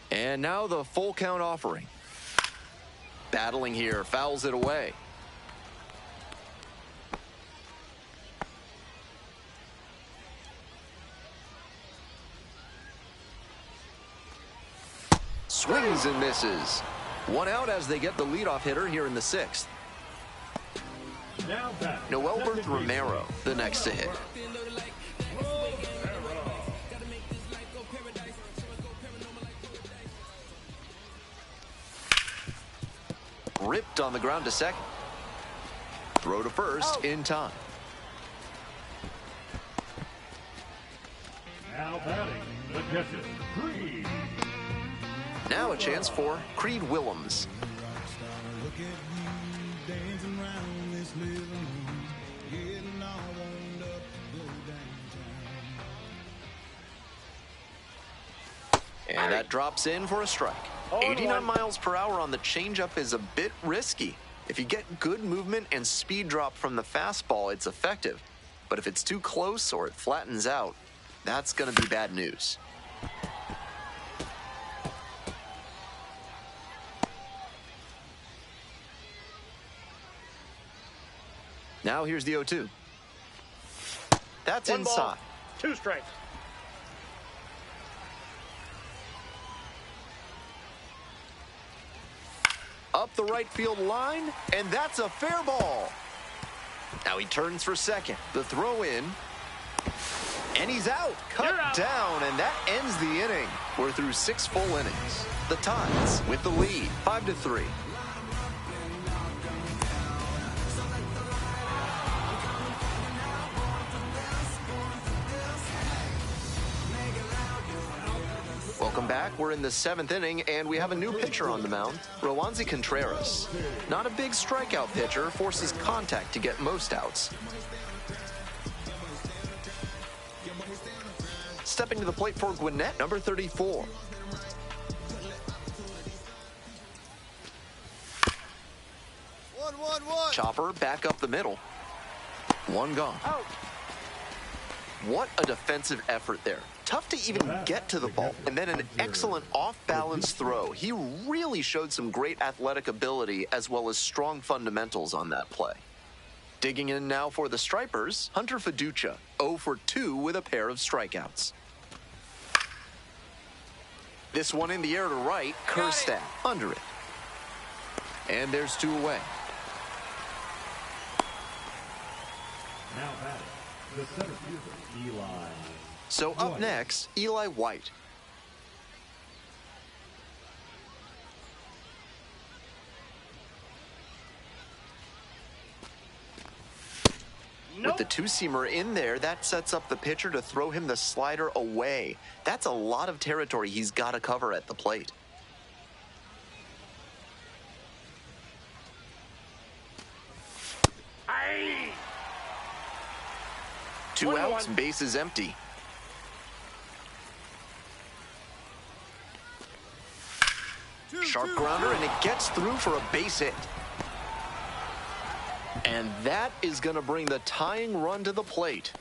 [SPEAKER 2] And now the full count offering. Battling here, fouls it away. Swings and misses. 1 out as they get the leadoff hitter here in the 6th. Noelbert Romero, the next to hit. Ripped on the ground to second. Throw to first in time.
[SPEAKER 3] Now batting, the catcher, Creed.
[SPEAKER 2] Now a chance for Creed Willems. And that drops in for a strike. 89 miles per hour on the changeup is a bit risky. If you get good movement and speed drop from the fastball, it's effective. But if it's too close or it flattens out, that's going to be bad news. Now here's the 0-2. That's
[SPEAKER 4] 1
[SPEAKER 2] inside.
[SPEAKER 4] ball, 2 strikes.
[SPEAKER 2] Up the right field line, and that's a fair ball. Now he turns for second. The throw in, and he's out. Cut down, and that ends the inning. We're through 6 full innings. The Tides with the lead, 5-3. Welcome back. We're in the 7th inning, and we have a new pitcher on the mound, Roansy Contreras. Not a big strikeout pitcher, forces contact to get most outs. Stepping to the plate for Gwinnett, number 34.
[SPEAKER 8] One.
[SPEAKER 2] Chopper back up the middle. 1 gone.
[SPEAKER 4] Out.
[SPEAKER 2] What a defensive effort there. Tough to even get to the ball. And then an excellent off-balance throw. He really showed some great athletic ability as well as strong fundamentals on that play. Digging in now for the Stripers, Hunter Fiducia, 0 for 2 with a pair of strikeouts. This one in the air to right, Kerstad under it. And there's 2 away.
[SPEAKER 3] Now batting, the center fielder, Eli.
[SPEAKER 2] So up next, Eli White. With the 2-seamer in there, that sets up the pitcher to throw him the slider away. That's a lot of territory he's got to cover at the plate.
[SPEAKER 4] Aye.
[SPEAKER 2] 2 outs, bases empty. Sharp grounder, and it gets through for a base hit. And that is going to bring the tying run to the plate.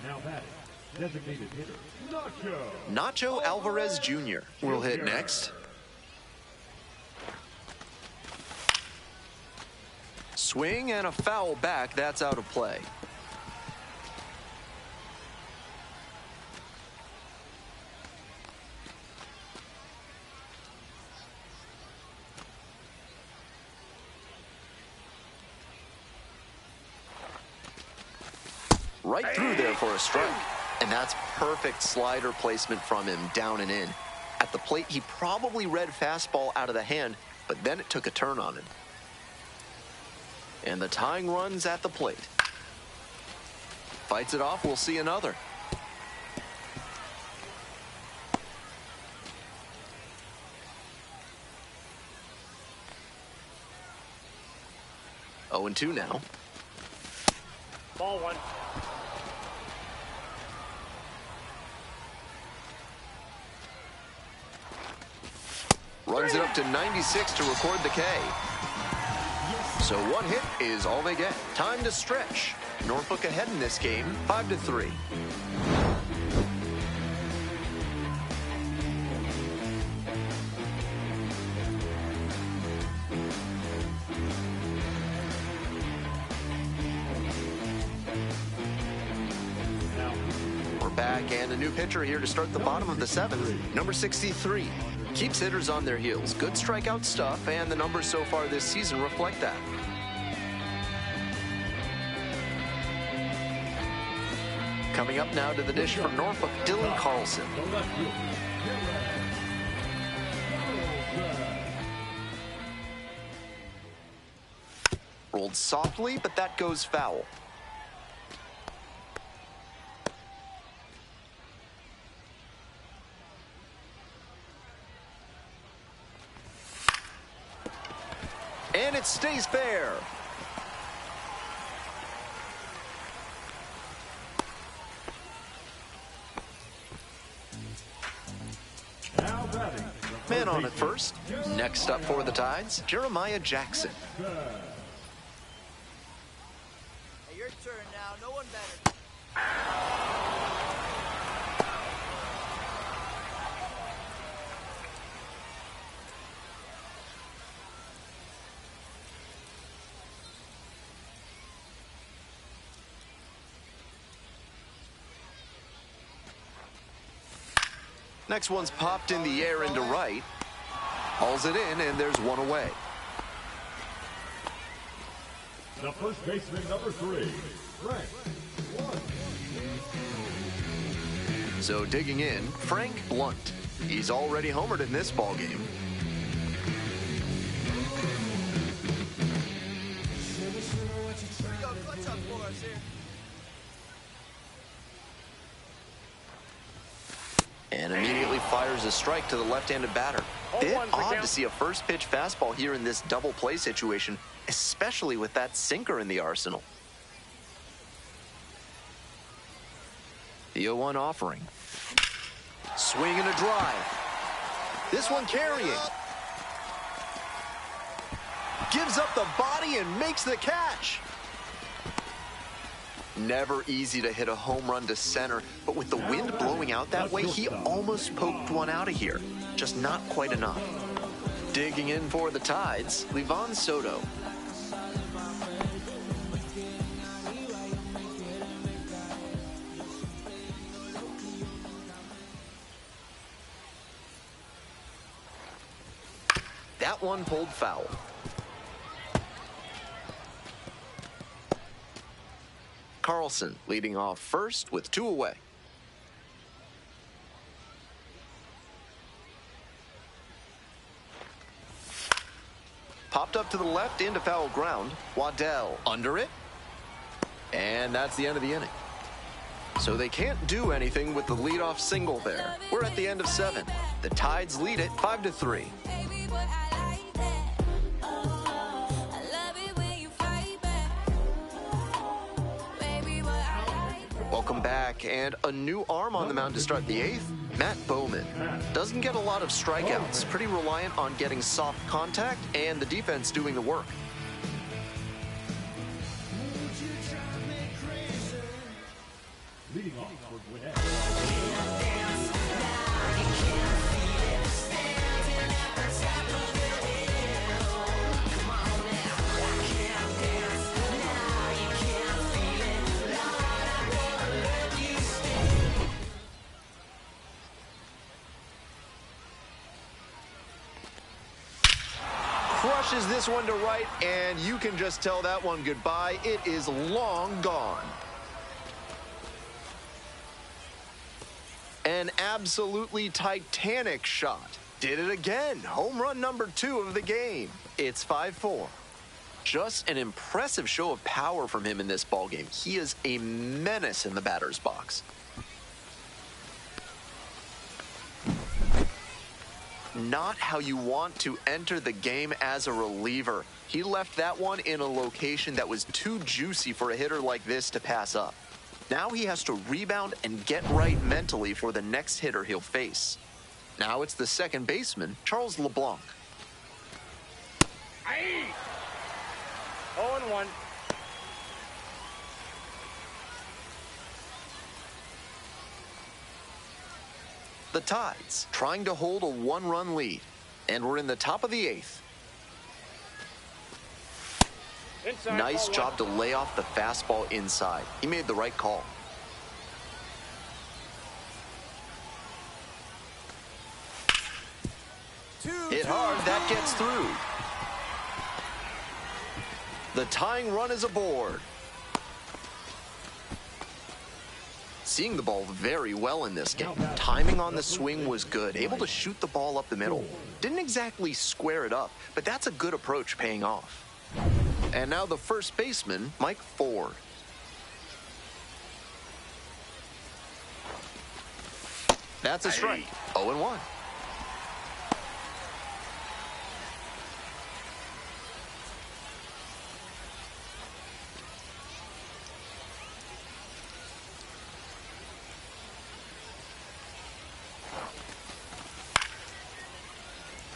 [SPEAKER 3] Now batting, designated hitter,
[SPEAKER 2] Nacho Alvarez Jr. will hit next. Swing and a foul back. That's out of play. Right through there for a strike. And that's perfect slider placement from him, down and in. At the plate, he probably read fastball out of the hand, but then it took a turn on him. And the tying run's at the plate. Fights it off, we'll see another. Oh, and 2 now.
[SPEAKER 4] Ball 1.
[SPEAKER 2] Runs it up to 96 to record the K. So 1 hit is all they get. Time to stretch. Norfolk ahead in this game, 5-3. We're back, and a new pitcher here to start the bottom of the 7th. Number 63. Keeps hitters on their heels. Good strikeout stuff, and the numbers so far this season reflect that. Coming up now to the dish for Norfolk, Dylan Carlson. Rolled softly, but that goes foul. And it stays fair. Man on at first. Next up for the Tides, Jeremiah Jackson.
[SPEAKER 14] Hey, your turn now. No one better.
[SPEAKER 2] Next one's popped in the air into right. Hauls it in, and there's 1 away.
[SPEAKER 3] The first baseman, number 3, Frank.
[SPEAKER 2] So digging in, Frank Blunt. He's already homered in this ballgame.
[SPEAKER 14] Here we go. Clutch up for us here.
[SPEAKER 2] And immediately fires a strike to the left-handed batter. Bit odd to see a first pitch fastball here in this double play situation, especially with that sinker in the arsenal. The 0-1 offering. Swing and a drive. This one carrying. Gives up the body and makes the catch. Never easy to hit a home run to center, but with the wind blowing out that way, he almost poked one out of here. Just not quite enough. Digging in for the Tides, Livan Soto. That one pulled foul. Carlson leading off first with 2 away. Popped up to the left into foul ground. Waddell under it. And that's the end of the inning. So they can't do anything with the leadoff single there. We're at the end of 7. The Tides lead it 5-3. Welcome back, and a new arm on the mound to start the 8th, Matt Bowman. Doesn't get a lot of strikeouts, pretty reliant on getting soft contact and the defense doing the work.
[SPEAKER 3] Leading off for Gwinnett.
[SPEAKER 2] Crushes this one to right, and you can just tell that one goodbye. It is long gone. An absolutely titanic shot. Did it again. Home run number 2 of the game. It's 5-4. Just an impressive show of power from him in this ballgame. He is a menace in the batter's box. Not how you want to enter the game as a reliever. He left that one in a location that was too juicy for a hitter like this to pass up. Now he has to rebound and get right mentally for the next hitter he'll face. Now it's the second baseman, Charles LeBlanc.
[SPEAKER 4] 0-1.
[SPEAKER 2] The Tides trying to hold a 1-run lead. And we're in the top of the 8th.
[SPEAKER 4] Inside,
[SPEAKER 2] nice
[SPEAKER 4] ball
[SPEAKER 2] job
[SPEAKER 4] 1.
[SPEAKER 2] to lay off the fastball inside. He made the right call. Hit hard, that gets through. The tying run is aboard. Seeing the ball very well in this game. Timing on the swing was good. Able to shoot the ball up the middle. Didn't exactly square it up, but that's a good approach paying off. And now the first baseman, Mike Ford. That's a strike. 0-1.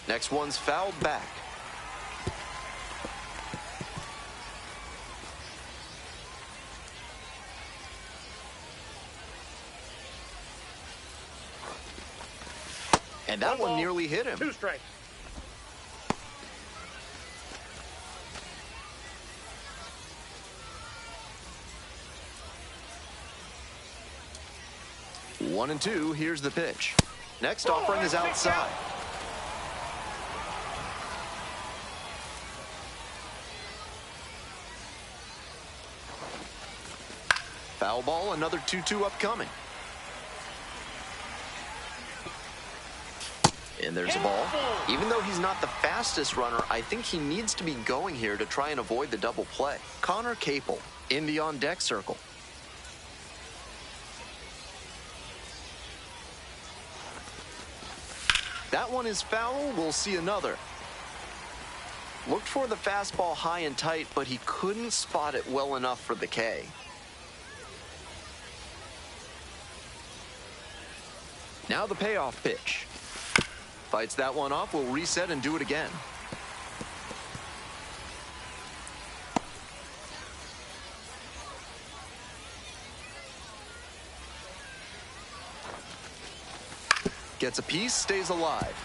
[SPEAKER 2] Next one's fouled back. And that one nearly hit him.
[SPEAKER 4] 2 strikes.
[SPEAKER 2] One and 2, here's the pitch. Next offering is outside. Foul ball, another 2-2 upcoming. And there's a ball. Even though he's not the fastest runner, I think he needs to be going here to try and avoid the double play. Connor Capel in the on-deck circle. That one is foul. We'll see another. Looked for the fastball high and tight, but he couldn't spot it well enough for the K. Now the payoff pitch. Fights that one off, will reset and do it again. Gets a piece, stays alive.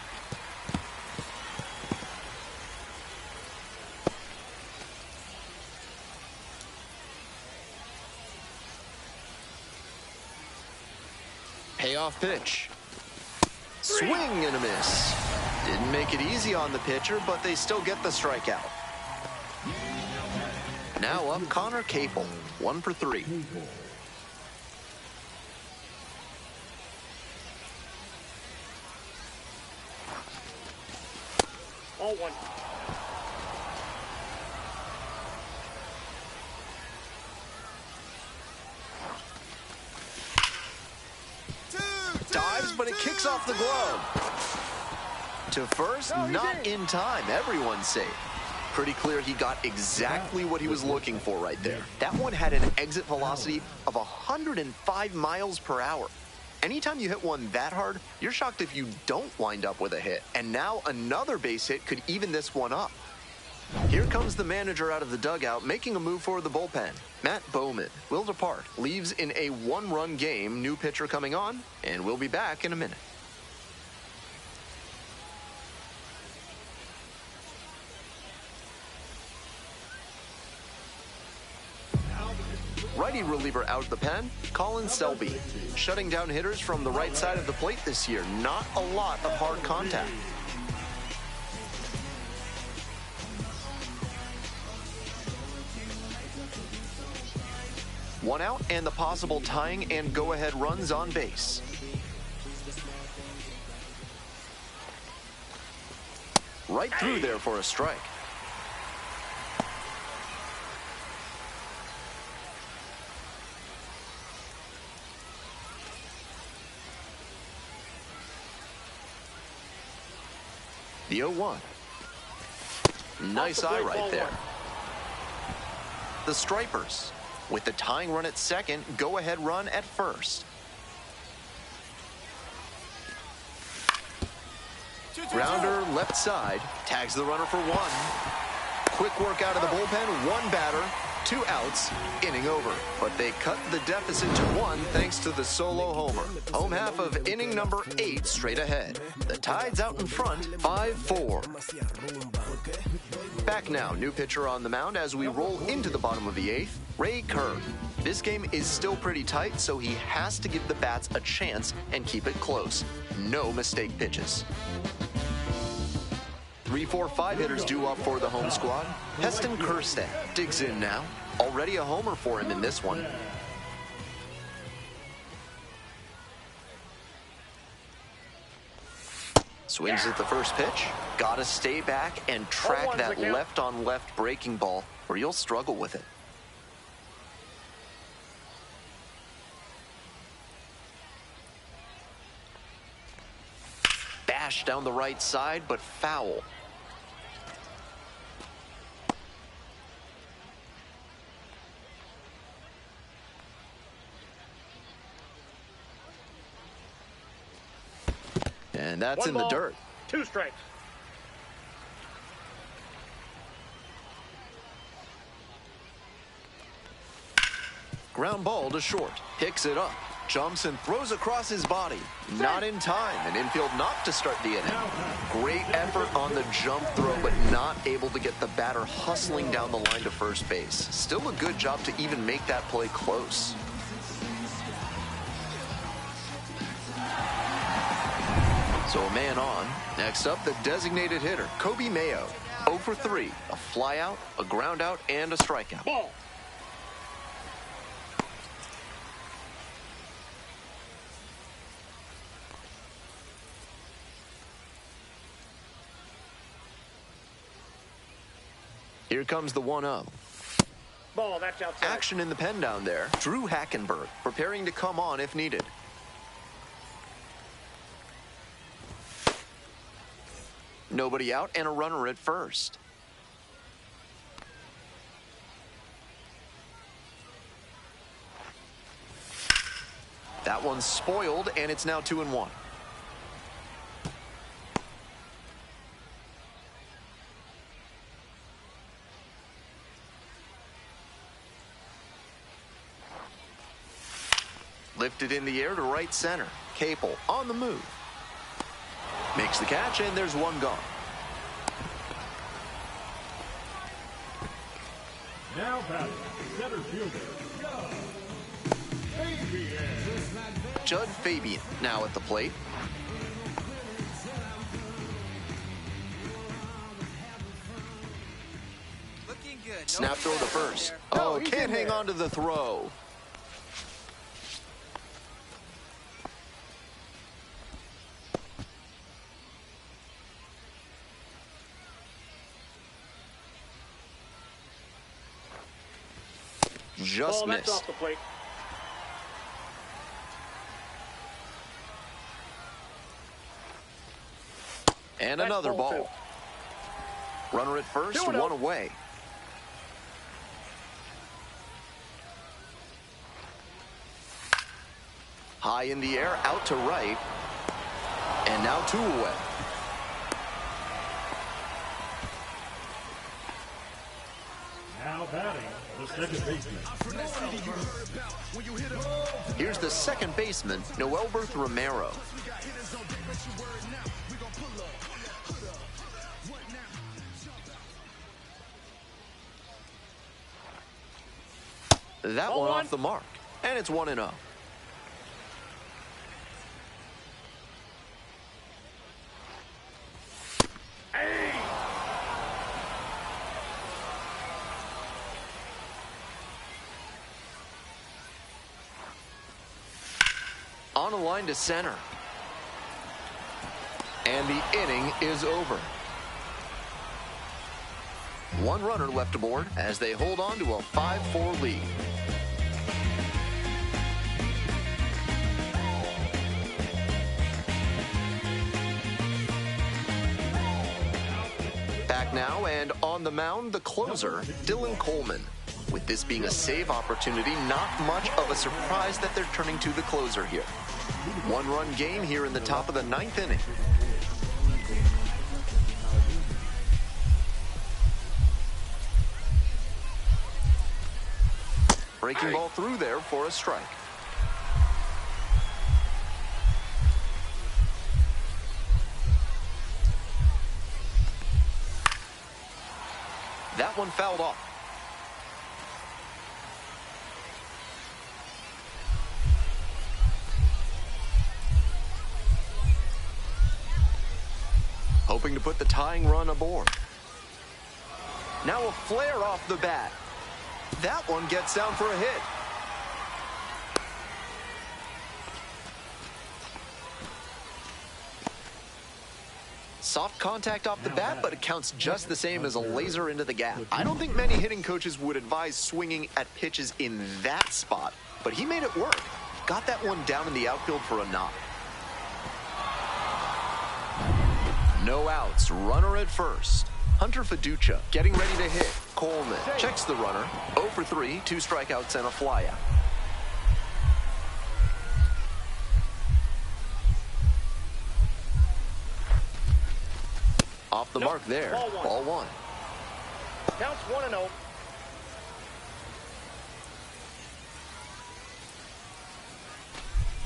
[SPEAKER 2] Payoff pitch. Swing and a miss. Didn't make it easy on the pitcher, but they still get the strikeout. Now up Connor Capel, 1 for 3.
[SPEAKER 4] All 1.
[SPEAKER 2] Dives, but it kicks off the glove. To first, not in time. Everyone's safe. Pretty clear he got exactly what he was looking for right there. That one had an exit velocity of 105 miles per hour. Anytime you hit one that hard, you're shocked if you don't wind up with a hit. And now another base hit could even this one up. Here comes the manager out of the dugout, making a move for the bullpen. Matt Bowman will depart, leaves in a 1-run game. New pitcher coming on, and we'll be back in a minute. Righty reliever out of the pen, Colin Selby. Shutting down hitters from the right side of the plate this year. Not a lot of hard contact. One out and the possible tying and go-ahead runs on base. Right through there for a strike. The 0-1. Nice eye right there. The Stripers, with the tying run at second, go-ahead run at first. Grounder left side, tags the runner for one. Quick work out of the bullpen, one batter, 2 outs, inning over. But they cut the deficit to 1 thanks to the solo homer. Home half of inning number 8 straight ahead. The Tide's out in front, 5-4. Back now, new pitcher on the mound as we roll into the bottom of the 8th, Ray Kerr. This game is still pretty tight, so he has to give the bats a chance and keep it close. No mistake pitches. 3, 4, 5 hitters due up for the home squad. Heston Kjerstad digs in now. Already a homer for him in this one. Swings at the first pitch. Gotta stay back and track that left-on-left breaking ball, or you'll struggle with it. Bash down the right side, but foul. And that's in the dirt.
[SPEAKER 4] 2 strikes.
[SPEAKER 2] Ground ball to short. Picks it up. Jumps and throws across his body. Not in time. An infield knock to start the inning. Great effort on the jump throw, but not able to get the batter hustling down the line to first base. Still a good job to even make that play close. So a man on. Next up, the designated hitter, Kobe Mayo. 0 for 3. A fly out, a ground out, and a strikeout.
[SPEAKER 4] Ball.
[SPEAKER 2] Here comes the 1-0.
[SPEAKER 4] Ball, that's outside.
[SPEAKER 2] Action in the pen down there. Drew Hackenberg preparing to come on if needed. Nobody out and a runner at first. That one's spoiled, and it's now 2-1. Lifted in the air to right center. Capel on the move. Makes the catch, and there's one gone.
[SPEAKER 3] Now batting, center fielder,
[SPEAKER 2] Judd Fabian now at the plate.
[SPEAKER 15] Looking good.
[SPEAKER 2] Snap throw to first. Oh, can't hang on to the throw. Just missed.
[SPEAKER 4] Off the plate.
[SPEAKER 2] And another ball. Runner at first, one away. High in the air, out to right. And now 2 away.
[SPEAKER 3] Now batting, the second baseman.
[SPEAKER 2] Here's the second baseman, Noelberth Romero. That one off the mark, and it's 1-0. On a line to center. And the inning is over. One runner left aboard as they hold on to a 5-4 lead. Back now, and on the mound, the closer, Dylan Coleman. With this being a save opportunity, not much of a surprise that they're turning to the closer here. One-run game here in the top of the 9th inning. Breaking ball through there for a strike. That one fouled off. Hoping to put the tying run aboard. Now a flare off the bat. That one gets down for a hit. Soft contact off the bat, but it counts just the same as a laser into the gap. I don't think many hitting coaches would advise swinging at pitches in that spot, but he made it work. Got that one down in the outfield for a knock. No outs, runner at first. Hunter Fiducia getting ready to hit. Coleman checks the runner. 0 for 3, 2 strikeouts and a flyout. Off the mark there. Ball one.
[SPEAKER 4] Counts 1-0.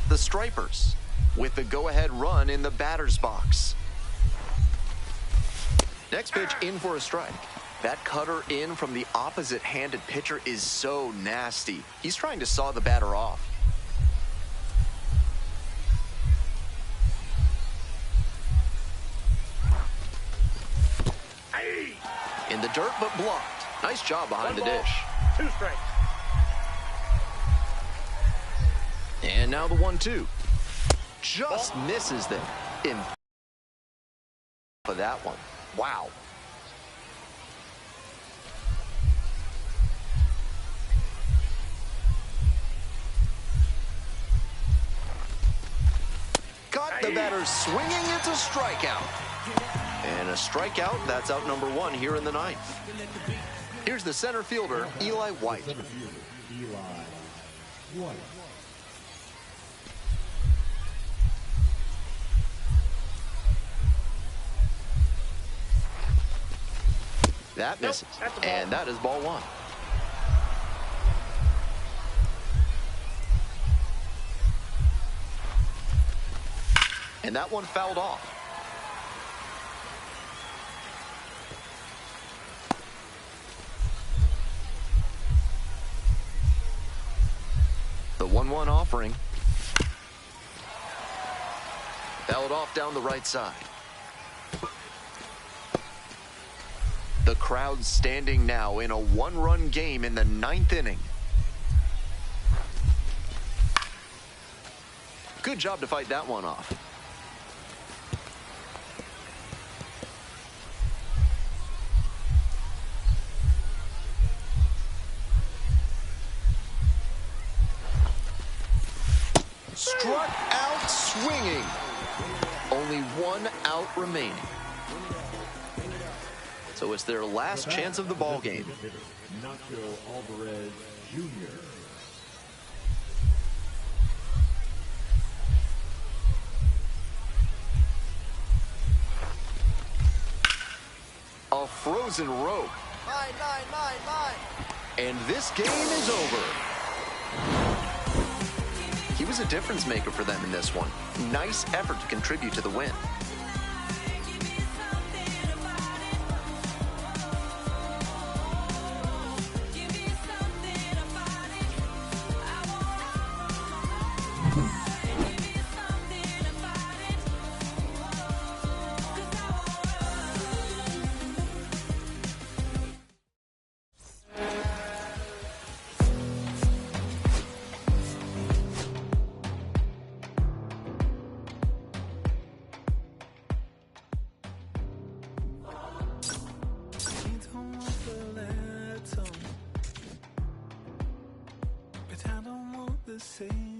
[SPEAKER 2] The Stripers with the go-ahead run in the batter's box. Next pitch in for a strike. That cutter in from the opposite-handed pitcher is so nasty. He's trying to saw the batter off. In the dirt, but blocked. Nice job behind the dish.
[SPEAKER 4] 2 strikes.
[SPEAKER 2] And now the 1-2. Just misses them. In for that one. Wow. Got the batter swinging. It's a strikeout. And a strikeout, that's out number 1 here in the 9th. Here's the center fielder, Eli White. That misses, and that is ball 1. And that one fouled off. The 1-1 offering. Fouled off down the right side. The crowd standing now in a 1-run game in the 9th inning. Good job to fight that one off. Struck out swinging. Only 1 out remaining. So it's their last chance of the ball game.
[SPEAKER 3] Nacho Alvarez Jr.
[SPEAKER 2] A frozen rope.
[SPEAKER 8] Mine.
[SPEAKER 2] And this game is over. He was a difference maker for them in this one. Nice effort to contribute to the win.
[SPEAKER 1] the same.